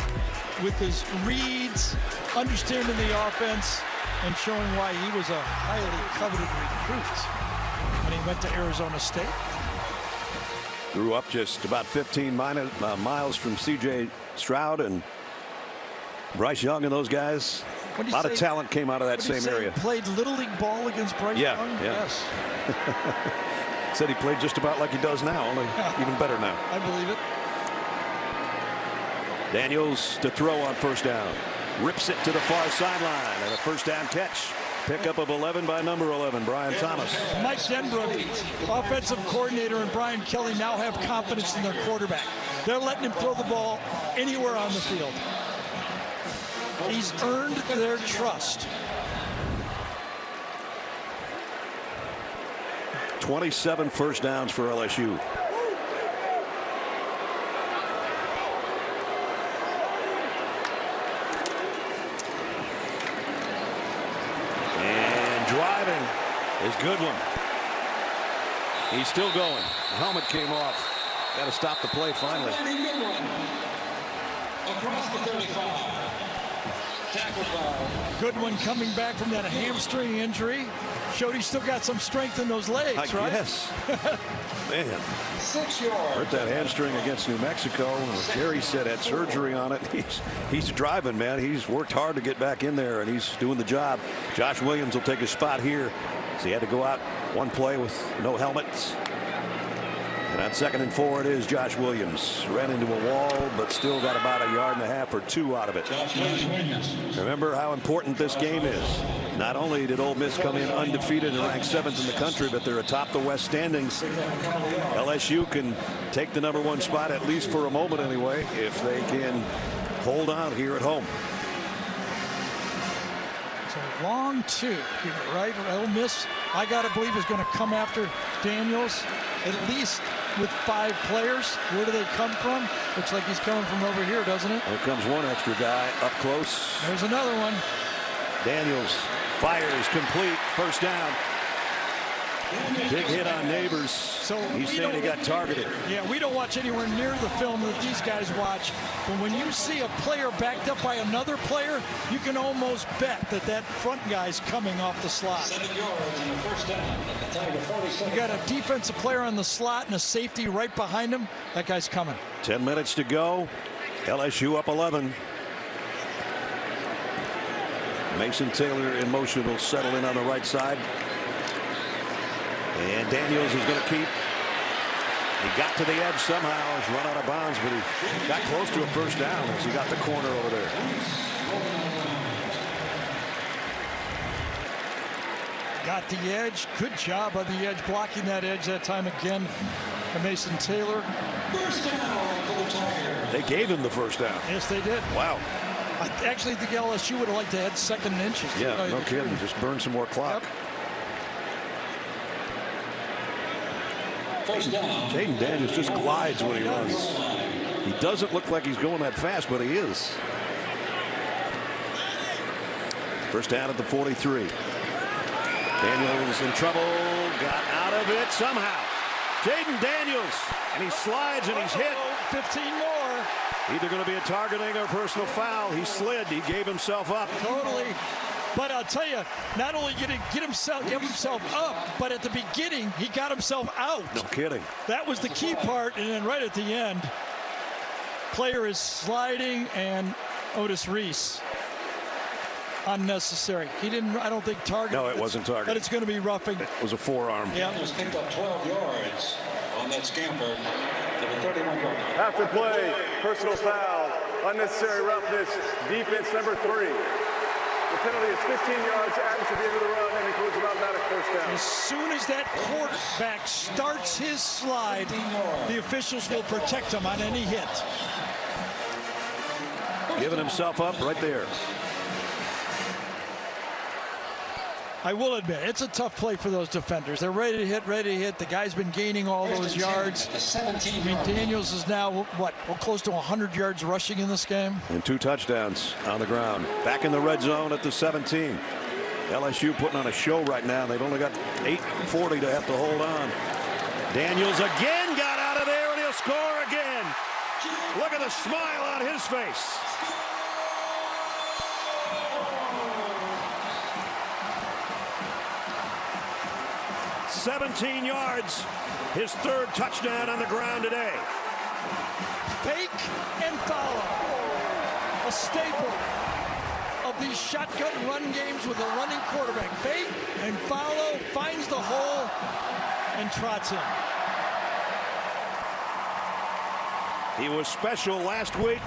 with his reads, understanding the offense, and showing why he was a highly coveted recruit when he went to Arizona State. Grew up just about 15 miles from C.J. Stroud and Bryce Young and those guys. A lot of talent came out of that same area. Played Little League ball against Bryce Young? Yeah. Yes. Said he played just about like he does now, only even better now. I believe it. Daniels to throw on first down. Rips it to the far sideline, and a first down catch. Pickup of 11 by number 11, Brian Thomas. Mike Denbrook, offensive coordinator, and Brian Kelly now have confidence in their quarterback. They're letting him throw the ball anywhere on the field. He's earned their trust. 27 first downs for LSU. And driving is Goodwin. He's still going. The helmet came off. Got to stop the play finally. Across the 35. Tackle foul. Goodwin coming back from that hamstring injury. Showed he still got some strength in those legs, right? Yes. Man. 6 yards. Hurt that hamstring against New Mexico. Gary said had surgery on it. He's driving, man. He's worked hard to get back in there, and he's doing the job. Josh Williams will take his spot here. So he had to go out one play with no helmets. And on 2nd and 4, it is Josh Williams. Ran into a wall, but still got about 1.5 yards or 2 out of it. Remember how important this game is. Not only did Ole Miss come in undefeated and ranked 7th in the country, but they're atop the West standings. LSU can take the #1 spot, at least for a moment anyway, if they can hold on here at home. It's a long 2 here, right? Ole Miss, I got to believe, is going to come after Daniels, at least with 5 players. Where do they come from? Looks like he's coming from over here, doesn't it? Here comes one extra guy up close. There's another one. Daniels fires complete. First down. Big hit on Neighbors. So he's saying he got targeted. Yeah, we don't watch anywhere near the film that these guys watch. But when you see a player backed up by another player, you can almost bet that that front guy's coming off the slot. 7 yards and a first down at the Tiger 47. You got a defensive player on the slot and a safety right behind him. That guy's coming. 10 minutes to go. LSU up 11. Mason Taylor in motion will settle in on the right side. And Daniels is going to keep. He got to the edge somehow. He's run out of bounds, but he got close to a first down as he got the corner over there. Got the edge. Good job on the edge, blocking that edge that time again for Mason Taylor. First down for the Tigers. They gave him the first down. Yes, they did. Wow. I actually think LSU would have liked to have 2nd and inches. Yeah, no kidding. Just burn some more clock. Yep. First down. Jayden Daniels just glides when he runs. He doesn't look like he's going that fast, but he is. First down at the 43. Daniels in trouble. Got out of it somehow. Jayden Daniels. And he slides and he's hit. 15 more. Either going to be a targeting or personal foul. He slid. He gave himself up. Totally. But I'll tell you, not only did he give himself up, but at the beginning, he got himself out. No kidding. That was the key part. And then right at the end, player is sliding, and Otis Reese. Unnecessary. He didn't, I don't think, target. No, it wasn't targeted. But it's going to be roughing. It was a forearm. Yeah. Daniels picked up 12 yards on that scamper to the 31-yard line. After play, personal foul, unnecessary roughness, defense number 3. The penalty is 15 yards added to the end of the run and includes an automatic first down. As soon as that quarterback starts his slide, the officials will protect him on any hit. Giving himself up right there. I will admit, it's a tough play for those defenders. They're ready to hit, ready to hit. The guy's been gaining all those yards. I mean, Daniels is now, what, close to 100 yards rushing in this game? And 2 touchdowns on the ground. Back in the red zone at the 17. LSU putting on a show right now. They've only got 8:40 to have to hold on. Daniels again got out of there, and he'll score again. Look at the smile on his face. $17 yards, his 3rd touchdown on the ground today. Fake and follow. A staple of these shotgun run games with a running quarterback. Fake and follow, finds the hole, and trots in. He was special last week,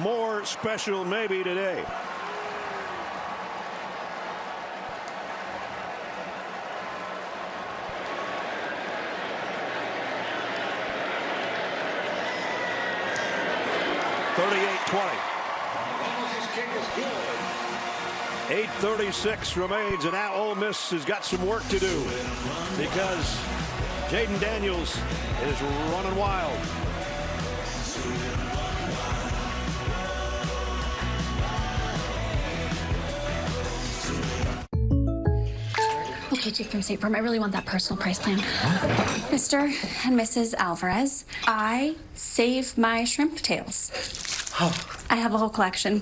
more special maybe today. kick is good. 8:36 remains, and now Ole Miss has got some work to do because Jayden Daniels is running wild. Okay, Chief from State Farm, I really want that personal price plan. Mr. and Mrs. Alvarez, I save my shrimp tails. I have a whole collection.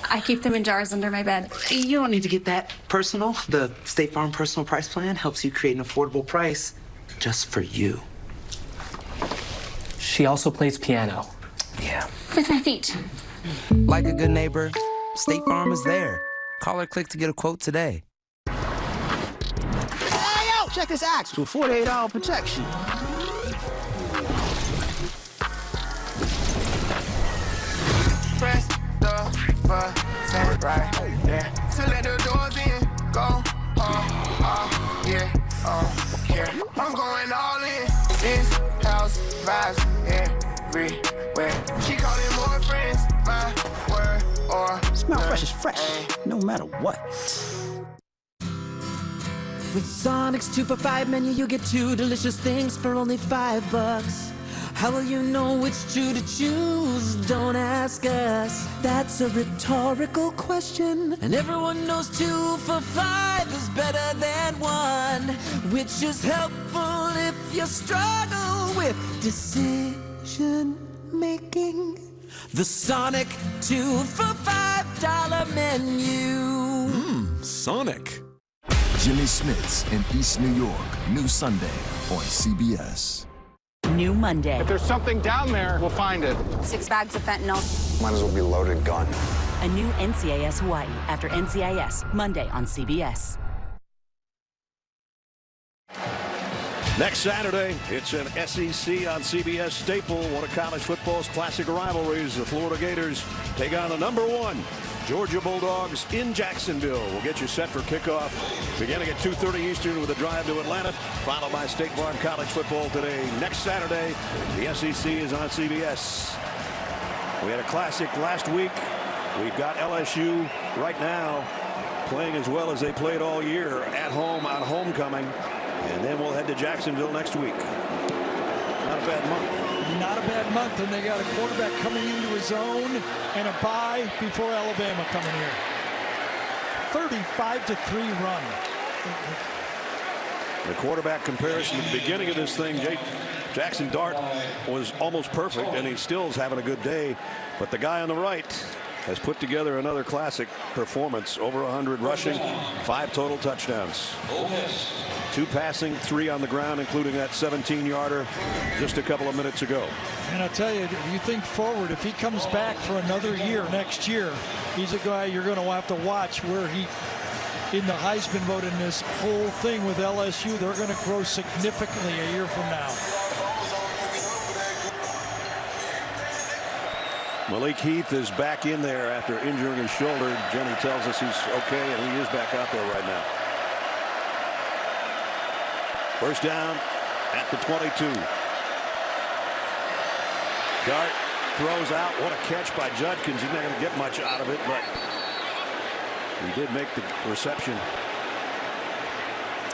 I keep them in jars under my bed. You don't need to get that personal. The State Farm Personal Price Plan helps you create an affordable price just for you. She also plays piano. Yeah. With my feet. Like a good neighbor, State Farm is there. Call or click to get a quote today. Hey, yo! Check this axe with 48-hour protection. Press the button right there to let the doors in. Go, yeah, yeah. I'm going all in. This house vibes everywhere. She calling more friends, my word or Smell fresh is fresh, no matter what. With Sonic's 2 for $5 menu, you get 2 delicious things for only $5. How will you know which 2 to choose? Don't ask us. That's a rhetorical question. And everyone knows 2 for $5 is better than 1, which is helpful if you struggle with decision making. The Sonic 2 for $5 menu. Sonic. Jimmy Smith's in East New York. New Sunday on CBS. New Monday. If there's something down there, we'll find it. 6 bags of fentanyl. Might as well be loaded gun. A new NCIS Hawaii after NCIS. Monday on CBS. Next Saturday, it's an SEC on CBS staple, one of college football's classic rivalries. The Florida Gators take on the #1 Georgia Bulldogs in Jacksonville. We'll get you set for kickoff beginning at 2:30 Eastern with a drive to Atlanta, followed by State Farm College football today. Next Saturday, the SEC is on CBS. We had a classic last week. We've got LSU right now playing as well as they played all year at home on homecoming. And then we'll head to Jacksonville next week. Not a bad month. Not a bad month, and they got a quarterback coming into his own and a bye before Alabama coming here. 35-3 run. The quarterback comparison at the beginning of this thing, Jackson Dart was almost perfect, and he still is having a good day. But the guy on the right has put together another classic performance. Over 100 rushing, 5 total touchdowns. 2 passing, 3 on the ground, including that 17-yarder just a couple of minutes ago. And I'll tell you, if you think forward, if he comes back for another year next year, he's a guy you're going to have to watch where he, in the Heisman vote in this whole thing with LSU, they're going to grow significantly a year from now. Malik Heath is back in there after injuring his shoulder. Jenny tells us he's okay, and he is back out there right now. First down at the 22. Dart throws out. What a catch by Judkins. He's not going to get much out of it, but he did make the reception.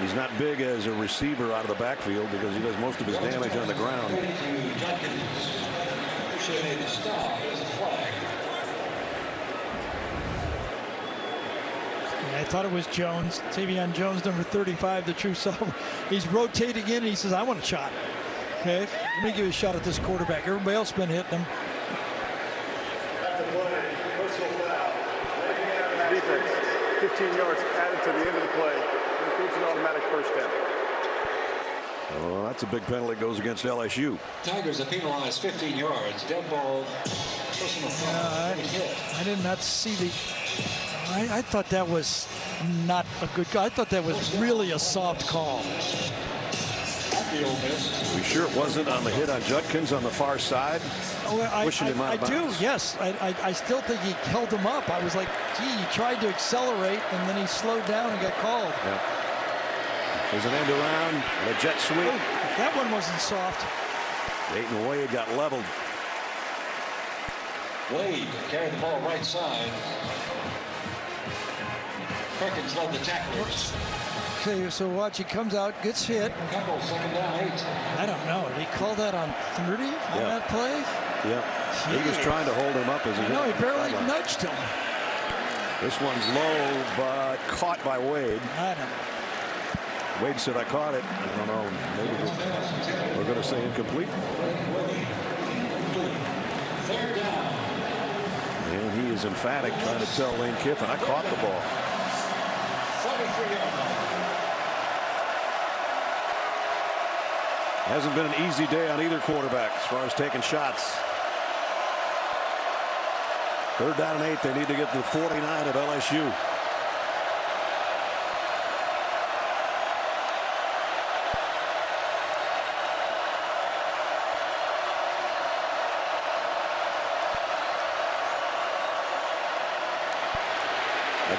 He's not big as a receiver out of the backfield because he does most of his damage on the ground. I thought it was Jones, Tavion Jones, number 35, the true sophomore. He's rotating in, and he says, I want a shot. Okay, let me give you a shot at this quarterback. Everybody else has been hitting him. Defense, 15 yards added to the end of the play. Includes an automatic first down. Oh, that's a big penalty. Goes against LSU. Tigers have penalized 15 yards. Dead ball. Personal foul. I did not see the... I thought that was not a good call. I thought that was really a soft call. We sure it wasn't on the hit on Judkins on the far side? Pushing him out of bounds. Do, yes. I still think he held him up. I was like, gee, he tried to accelerate, and then he slowed down and got called. Yeah. There's an end around and a jet sweep. Oh, that one wasn't soft. Dayton Wade got leveled. Wade carried the ball right side. Perkins led the tacklers. Okay, so watch, he comes out, gets hit. Second down, 8. I don't know. Did he call that on 30 on that play? Yeah. He was trying to hold him up as he No, he barely nudged him. This one's low, but caught by Wade. I don't know. Wade said, I caught it. I don't know. Maybe we're going to say incomplete. Third down. And he is emphatic, trying to tell Lane Kiffin, I caught the ball. 43-yard line. Hasn't been an easy day on either quarterback as far as taking shots. Third down and 8. They need to get to the 49 of LSU.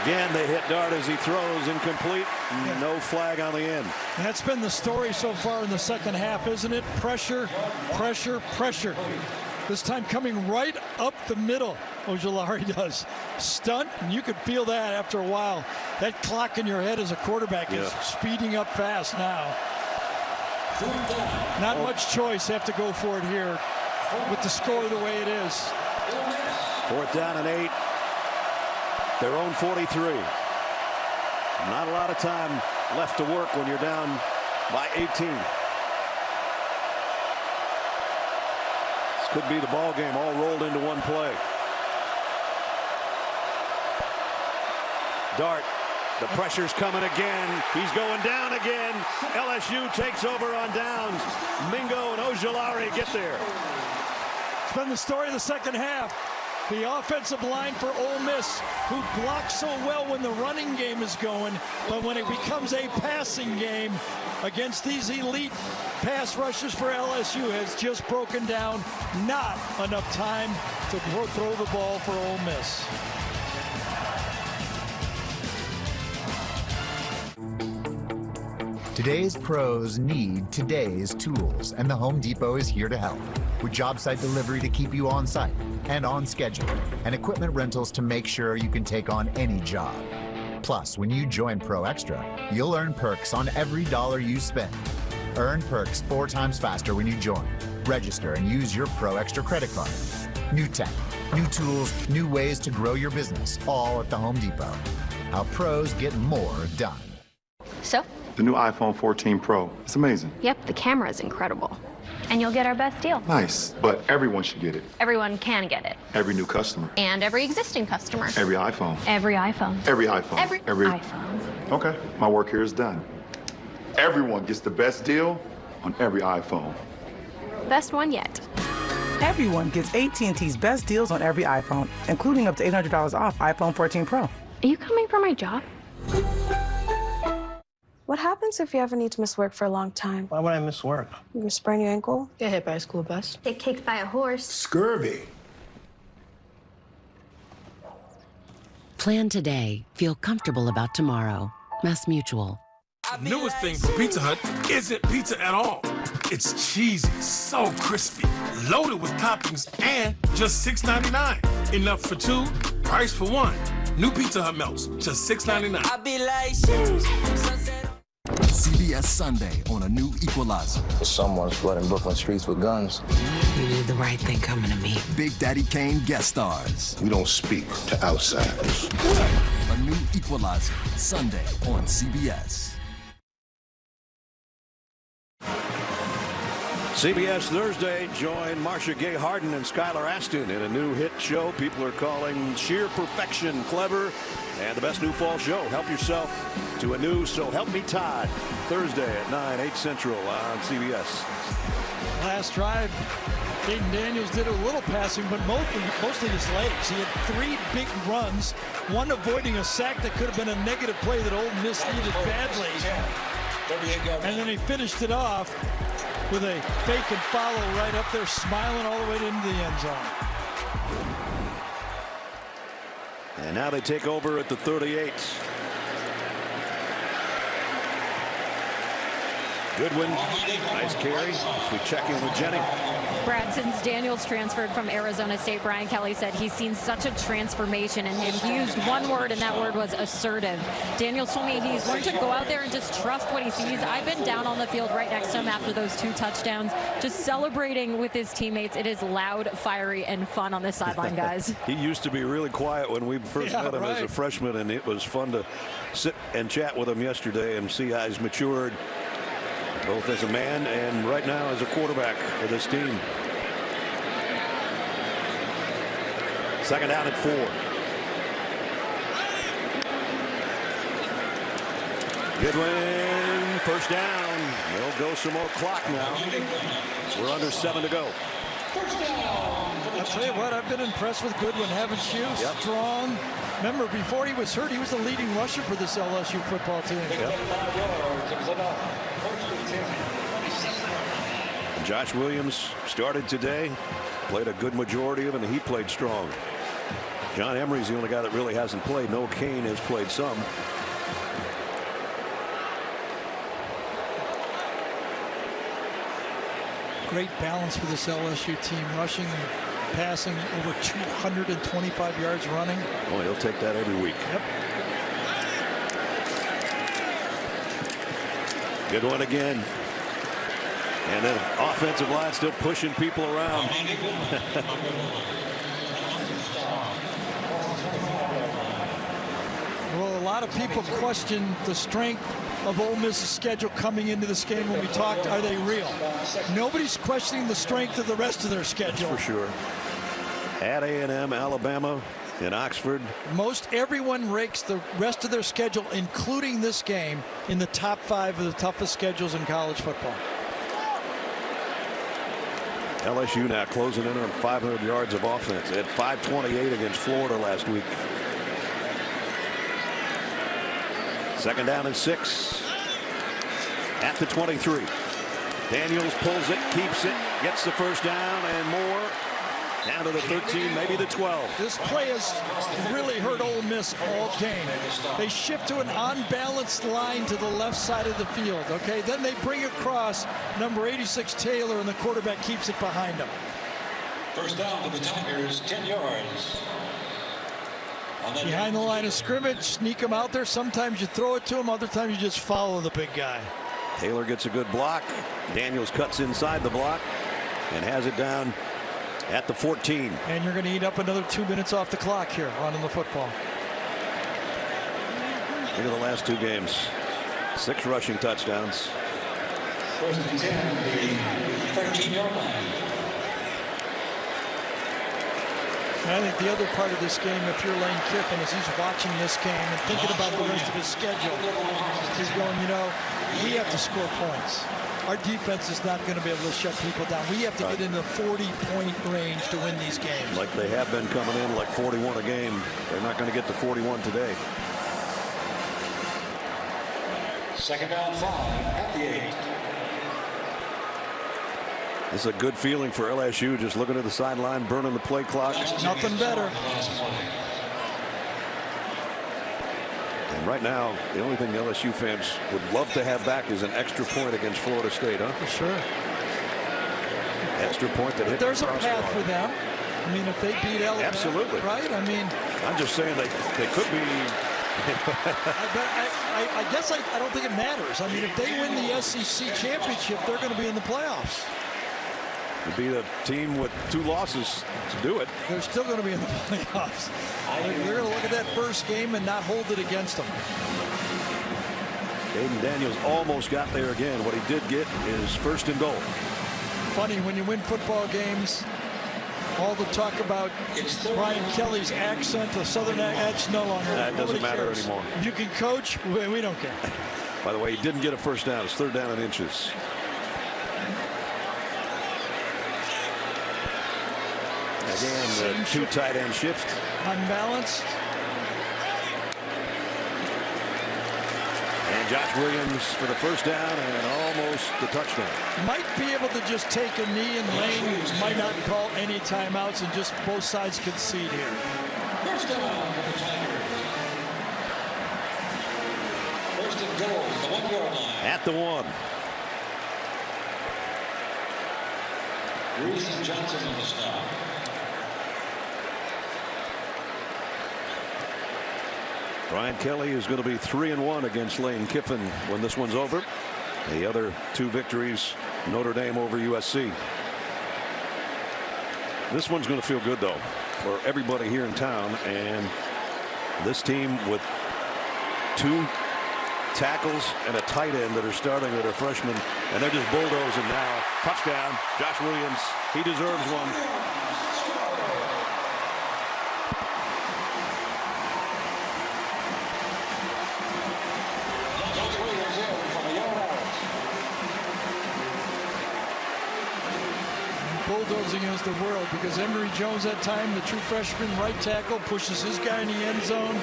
Again, they hit Dart as he throws, incomplete. No flag on the end. That's been the story so far in the second half, isn't it? Pressure, pressure, pressure. This time coming right up the middle. Ojulari does. Stunt, and you could feel that after a while. That clock in your head as a quarterback is speeding up fast now. Not much choice. Have to go for it here with the score the way it is. 4th down and 8. Their own 43. Not a lot of time left to work when you're down by 18. This could be the ball game all rolled into one play. Dart, the pressure's coming again. He's going down again. LSU takes over on downs. Mingo and Ojulari get there. It's been the story of the second half. The offensive line for Ole Miss, who blocks so well when the running game is going, but when it becomes a passing game against these elite pass rushers for LSU, has just broken down. Not enough time to throw the ball for Ole Miss. Today's pros need today's tools, and the Home Depot is here to help. With job site delivery to keep you on site and on schedule, and equipment rentals to make sure you can take on any job. Plus, when you join Pro Extra, you'll earn perks on every dollar you spend. Earn perks 4 times faster when you join. Register and use your Pro Extra credit card. New tech, new tools, new ways to grow your business, all at the Home Depot. How pros get more done. So? The new iPhone 14 Pro. It's amazing. Yep, the camera is incredible. And you'll get our best deal. Nice. But everyone should get it. Everyone can get it. Every new customer. And every existing customer. Every iPhone. Every iPhone. Every iPhone. Every iPhone. Okay, my work here is done. Everyone gets the best deal on every iPhone. Best one yet. Everyone gets AT&T's best deals on every iPhone, including up to $800 off iPhone 14 Pro. Are you coming for my job? What happens if you ever need to miss work for a long time? Why would I miss work? You sprain your ankle? Get hit by a school bus. Get kicked by a horse. Scurvy. Plan today. Feel comfortable about tomorrow. Mass Mutual. Newest thing from Pizza Hut isn't pizza at all. It's cheesy, so crispy, loaded with toppings, and just $6.99. Enough for 2, price for 1. New Pizza Hut melts, just $6.99. I be like, shoes. CBS Sunday on a new Equalizer. Someone's flooding Brooklyn streets with guns. You did the right thing coming to me. Big Daddy Kane guest stars. We don't speak to outsiders. A new Equalizer, Sunday on CBS. CBS Thursday, join Marcia Gay Harden and Skylar Astin in a new hit show people are calling Sheer Perfection, Clever, and the best new fall show. Help yourself to a new So Help Me Todd, Thursday at 9, 8 Central on CBS. Last drive, Jayden Daniels did a little passing, but mostly his legs. He had 3 big runs, one avoiding a sack that could have been a negative play that Ole Miss needed badly. And then he finished it off with a fake and follow right up there, smiling all the way into the end zone. And now they take over at the 38. Goodwin, nice carry. We check in with Jenny. Brad, since Daniels transferred from Arizona State, Brian Kelly said he's seen such a transformation in him. He used one word, and that word was assertive. Daniels told me he's learned to go out there and just trust what he sees. I've been down on the field right next to him after those 2 touchdowns, just celebrating with his teammates. It is loud, fiery, and fun on this sideline, guys. He used to be really quiet when we first met him as a freshman, and it was fun to sit and chat with him yesterday and see how he's matured, both as a man and right now as a quarterback for this team. Second down at 4. Goodwin, first down. They'll go some more clock now. We're under 7 to go. I'll tell you what, I've been impressed with Goodwin, haven't you? Yep. Strong. Remember, before he was hurt, he was the leading rusher for this LSU football team. Yep. Josh Williams started today, played a good majority of it, and he played strong. John Emery's the only guy that really hasn't played. Noah Kane has played some. Great balance for this LSU team, rushing and passing, over 225 yards running. Oh, he'll take that every week. Yep. Good one again. And then offensive line still pushing people around. Well, a lot of people question the strength of Ole Miss's schedule coming into this game. When we talked, are they real? Nobody's questioning the strength of the rest of their schedule. That's for sure. At A&M, Alabama, and Oxford. Most everyone ranks the rest of their schedule, including this game, in the top 5 of the toughest schedules in college football. LSU now closing in on 500 yards of offense. They had 528 against Florida last week. Second down and 6 at the 23. Daniels pulls it, keeps it, gets the first down and more. Down to the 13, maybe the 12. This play has really hurt Ole Miss all game. They shift to an unbalanced line to the left side of the field. Okay, then they bring across number 86 Taylor, and the quarterback keeps it behind him. First down to the Tigers, 10 yards. Behind the line of scrimmage, sneak him out there. Sometimes you throw it to him, other times you just follow the big guy. Taylor gets a good block. Daniels cuts inside the block and has it down at the 14. And you're going to eat up another 2 minutes off the clock here running the football. Look at the last 2 games. 6 rushing touchdowns. First and 10, the 13-yard line. I think the other part of this game, if you're Lane Kiffin, is he's watching this game and thinking about the rest of his schedule. He's going, you know, we have to score points. Our defense is not going to be able to shut people down. We have to get in the 40-point range to win these games. Like they have been coming in, like 41 a game. They're not going to get to 41 today. Second down 5 at the 8. It's a good feeling for LSU, just looking at the sideline, burning the play clock. Nothing better. And right now, the only thing LSU fans would love to have back is an extra point against Florida State, huh? For sure. Extra point that hit. There's a path for them. I mean, if they beat Alabama, absolutely, right? I mean, I'm just saying they could be. I guess I don't think it matters. I mean, if they win the SEC championship, they're going to be in the playoffs. It'd be the team with 2 losses to do it. They're still going to be in the playoffs. They're going to look at that first game and not hold it against them. Jayden Daniels almost got there again. What he did get is first and goal. Funny, when you win football games, all the talk about Brian Kelly's accent, the Southern accent, no longer. That doesn't matter anymore. If you can coach, we don't care. By the way, he didn't get a first down. It's 3rd down and inches. Again, the 2 tight end shift. Unbalanced. And Josh Williams for the first down and almost the touchdown. Might be able to just take a knee, and Lane might not call any timeouts, and just both sides concede here. First down for the Tigers. First and goal, the 1-yard line. At the 1. Reese Johnson on the stop. Brian Kelly is going to be 3-1 against Lane Kiffin when this one's over. The other 2 victories, Notre Dame over USC. This one's going to feel good, though, for everybody here in town. And this team with 2 tackles and a tight end that are starting that are freshmen, and they're just bulldozing now. Touchdown, Josh Williams. He deserves one. Bulldozing against the world, because Emory Jones that time, the true freshman right tackle, pushes his guy in the end zone,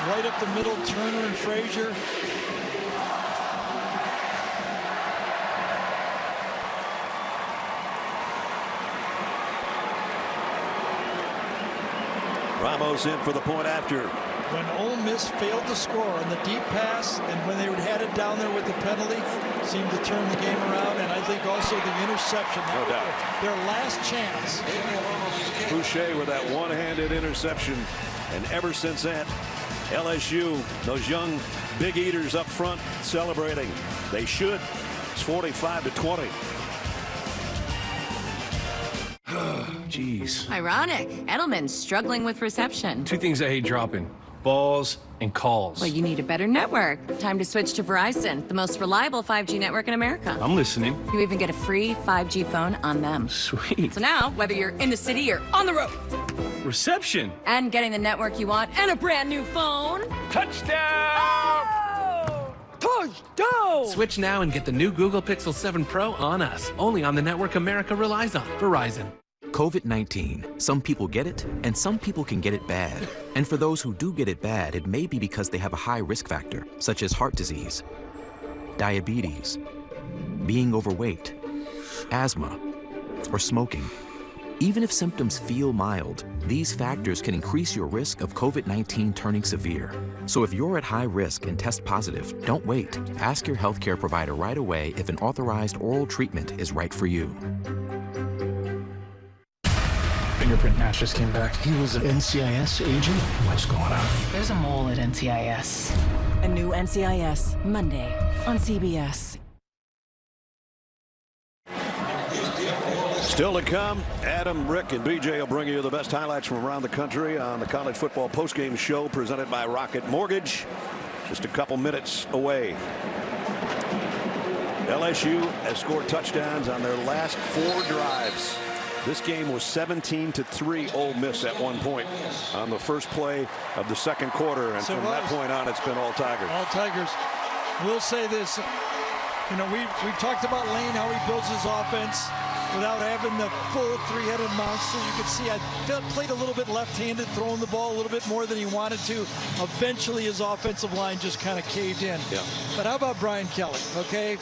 right up the middle, Turner and Frazier. Ramos in for the point after. When Ole Miss failed to score on the deep pass, and when they had it down there with the penalty, seemed to turn the game around, and I think also the interception. No doubt. Their last chance. Boucher with that one-handed interception, and ever since that, LSU, those young big eaters up front celebrating. They should. It's 45-20. Jeez. Ironic. Edelman's struggling with reception. 2 things I hate dropping: balls and calls. Well, you need a better network. Time to switch to Verizon, the most reliable 5G network in America. I'm listening. You even get a free 5G phone on them. Sweet. So now, whether you're in the city or on the road, Reception. and getting the network you want and a brand new phone. Touchdown! Oh! Touchdown! Switch now and get the new Google Pixel 7 Pro on us. Only on the network America relies on. Verizon. COVID-19. Some people get it, and some people can get it bad. And for those who do get it bad, it may be because they have a high risk factor, such as heart disease, diabetes, being overweight, asthma, or smoking. Even if symptoms feel mild, these factors can increase your risk of COVID-19 turning severe. So if you're at high risk and test positive, don't wait. Ask your healthcare provider right away if an authorized oral treatment is right for you. Fingerprint match just came back. He was an NCIS agent. What's going on? There's a mole at NCIS. A new NCIS, Monday on CBS. Still to come, Adam, Rick, and BJ will bring you the best highlights from around the country on the college football postgame show presented by Rocket Mortgage. Just a couple minutes away. LSU has scored touchdowns on their last 4 drives. This game was 17-3 Ole Miss at one point on the first play of the second quarter. And from that point on, it's been all Tigers. All Tigers. We'll say this. You know, we've talked about Lane, how he builds his offense without having the full 3-headed monster. You can see I played a little bit left-handed, throwing the ball a little bit more than he wanted to. Eventually, his offensive line just kind of caved in. Yeah. But how about Brian Kelly, okay?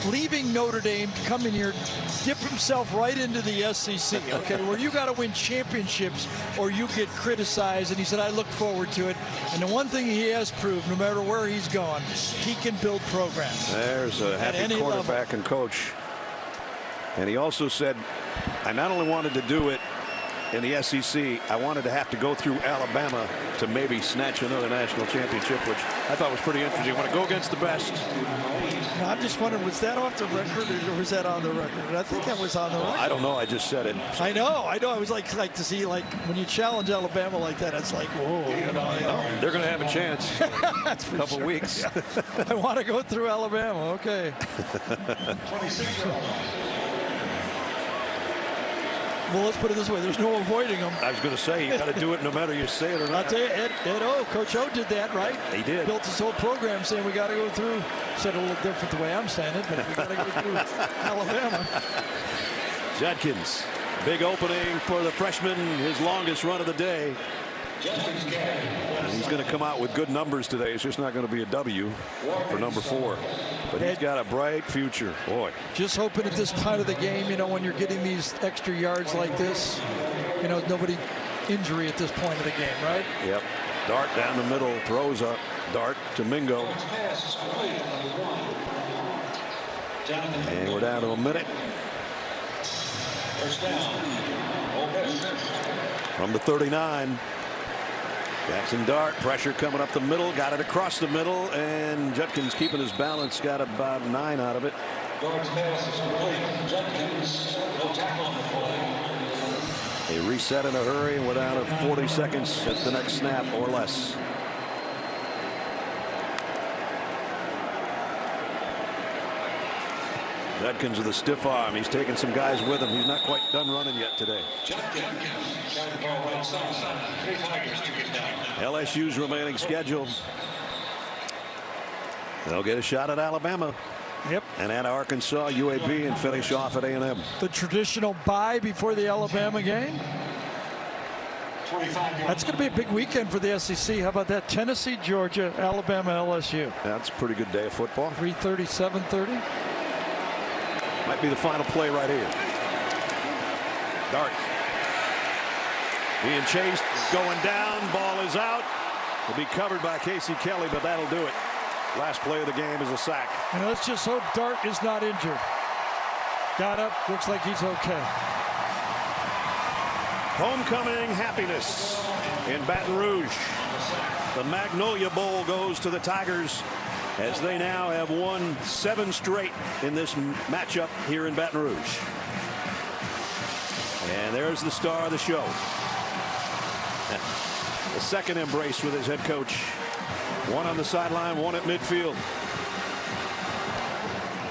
Leaving Notre Dame to come in here, dip himself right into the SEC, okay, where you got to win championships or you get criticized. And he said, I look forward to it. And the one thing he has proved, no matter where he's gone, he can build programs. There's a happy quarterback and coach. And he also said, I not only wanted to do it in the SEC, I wanted to have to go through Alabama to maybe snatch another national championship, which I thought was pretty interesting. Want to go against the best. I'm just wondering, was that off the record or was that on the record? I think that was on the record. I don't know. I just said it. I know. I was like to see, like, when you challenge Alabama like that, it's like, whoa, you know. They're going to have a chance. That's for couple sure. weeks. I want to go through Alabama. Okay. Well, let's put it this way. There's no avoiding them. I was going to say, you got to do it no matter you say it or not. I'll tell you, Ed O, Coach O did that, right? He did. Built his whole program saying we got to go through. Said it a little different the way I'm saying it, but we got to go through Alabama. Judkins, big opening for the freshman, his longest run of the day. And he's going to come out with good numbers today. It's just not going to be a W for number 4. But he's got a bright future. Boy. Just hoping at this part of the game, you know, when you're getting these extra yards like this, you know, nobody injury at this point of the game, right? Yep. Dart down the middle, throws a dart to Mingo. And we're down to a minute. First down. Ole Miss. From the 39. Jackson Dart, pressure coming up the middle, got it across the middle, and Judkins keeping his balance, got about 9 out of it. Dart's pass is complete. Judkins, no tackle on the play. They reset in a hurry, and without 40 seconds at the next snap or less. Judkins with a stiff arm. He's taking some guys with him. He's not quite done running yet today. LSU's remaining schedule. They'll get a shot at Alabama. Yep. And at Arkansas, UAB, and finish off at A&M. The traditional bye before the Alabama game. That's going to be a big weekend for the SEC. How about that? Tennessee, Georgia, Alabama, LSU. That's a pretty good day of football. 3:30, 7:30. Might be the final play right here. Dart. Being chased, going down, ball is out. Will be covered by Casey Kelly, but that'll do it. Last play of the game is a sack. And let's just hope Dart is not injured. Got up, looks like he's okay. Homecoming happiness in Baton Rouge. The Magnolia Bowl goes to the Tigers, as they now have won 7 straight in this matchup here in Baton Rouge. And there's the star of the show. The second embrace with his head coach. One on the sideline, one at midfield.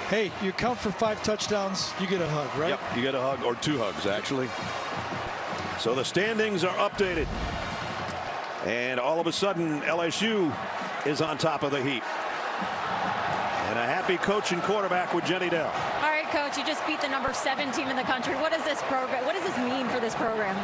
Hey, you count for 5 touchdowns, you get a hug, right? Yep, you get a hug, or 2 hugs, actually. So the standings are updated. And all of a sudden, LSU is on top of the heap. And a happy coach and quarterback with Jenny Dell. All right, Coach, you just beat the number 7 team in the country. What does this program? What does this mean for this program?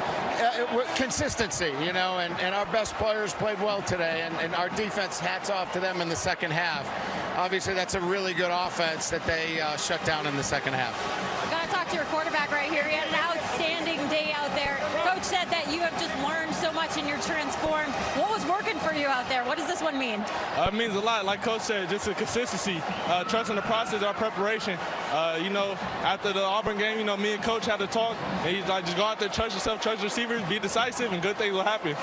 Consistency, you know, and our best players played well today, and our defense, hats off to them in the second half. Obviously, that's a really good offense that they shut down in the second half. I've got to talk to your quarterback right here. He had an outstanding day out there. Coach said that you have just learned so much and you're transformed. What was working for you out there? What does this one mean? It means a lot. Like Coach said, just a consistency, trusting the process, our preparation. You know, after the Auburn game, you know, me and Coach had to talk. And he's like, just go out there, trust yourself, trust your receivers, be decisive, and good things will happen.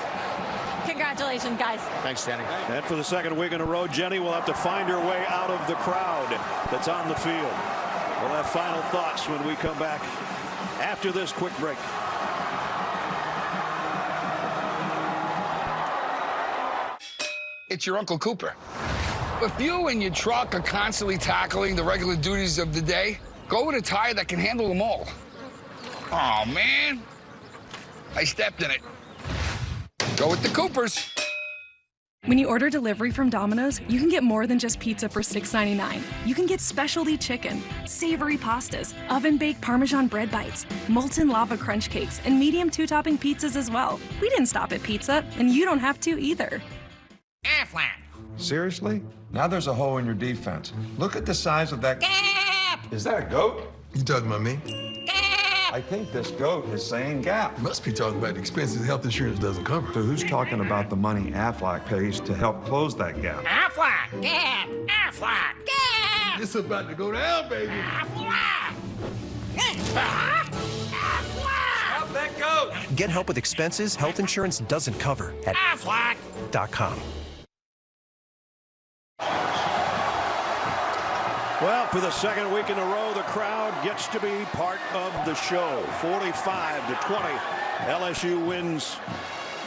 Congratulations, guys. Thanks, Jenny. And for the second week in a row, Jenny will have to find her way out of the crowd that's on the field. We'll have final thoughts when we come back after this quick break. It's your Uncle Cooper. If you and your truck are constantly tackling the regular duties of the day, go with a tire that can handle them all. Oh, man. I stepped in it. Go with the Coopers. When you order delivery from Domino's, you can get more than just pizza for $6.99. You can get specialty chicken, savory pastas, oven-baked Parmesan bread bites, molten lava crunch cakes, and medium 2-topping pizzas as well. We didn't stop at pizza, and you don't have to either. Aflac. Seriously? Now there's a hole in your defense. Look at the size of that. Gap! Is that a goat? You talking about me? I think this goat is saying gap. Must be talking about the expenses health insurance doesn't cover. So who's talking about the money Aflac pays to help close that gap? Aflac! Gap! Aflac! Gap! It's about to go down, baby. Aflac! Help that goat! Get help with expenses health insurance doesn't cover at Aflac.com. Well, for the second week in a row, the crowd gets to be part of the show. 45-20, LSU wins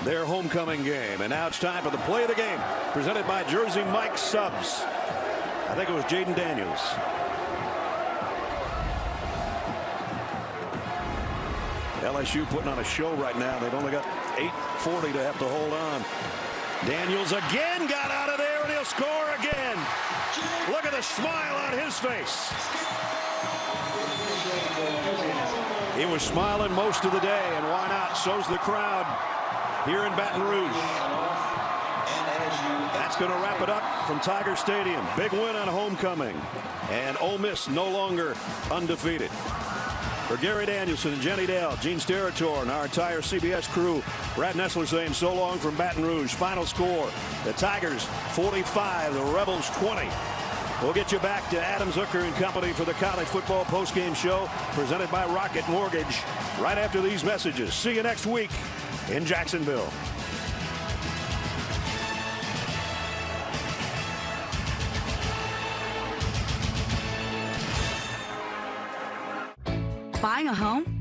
their homecoming game. And now it's time for the play of the game, presented by Jersey Mike Subs. I think it was Jayden Daniels. LSU putting on a show right now. They've only got 8:40 to have to hold on. Daniels again got out of there, and he'll score again. Look at the smile on his face. He was smiling most of the day, and why not? So's the crowd here in Baton Rouge. That's going to wrap it up from Tiger Stadium. Big win on homecoming, and Ole Miss no longer undefeated. For Gary Danielson and Jenny Dell, Gene Steratore, and our entire CBS crew, Brad Nessler saying so long from Baton Rouge. Final score, the Tigers 45, the Rebels 20. We'll get you back to Adam Zucker and company for the college football postgame show presented by Rocket Mortgage right after these messages. See you next week in Jacksonville. Buying a home?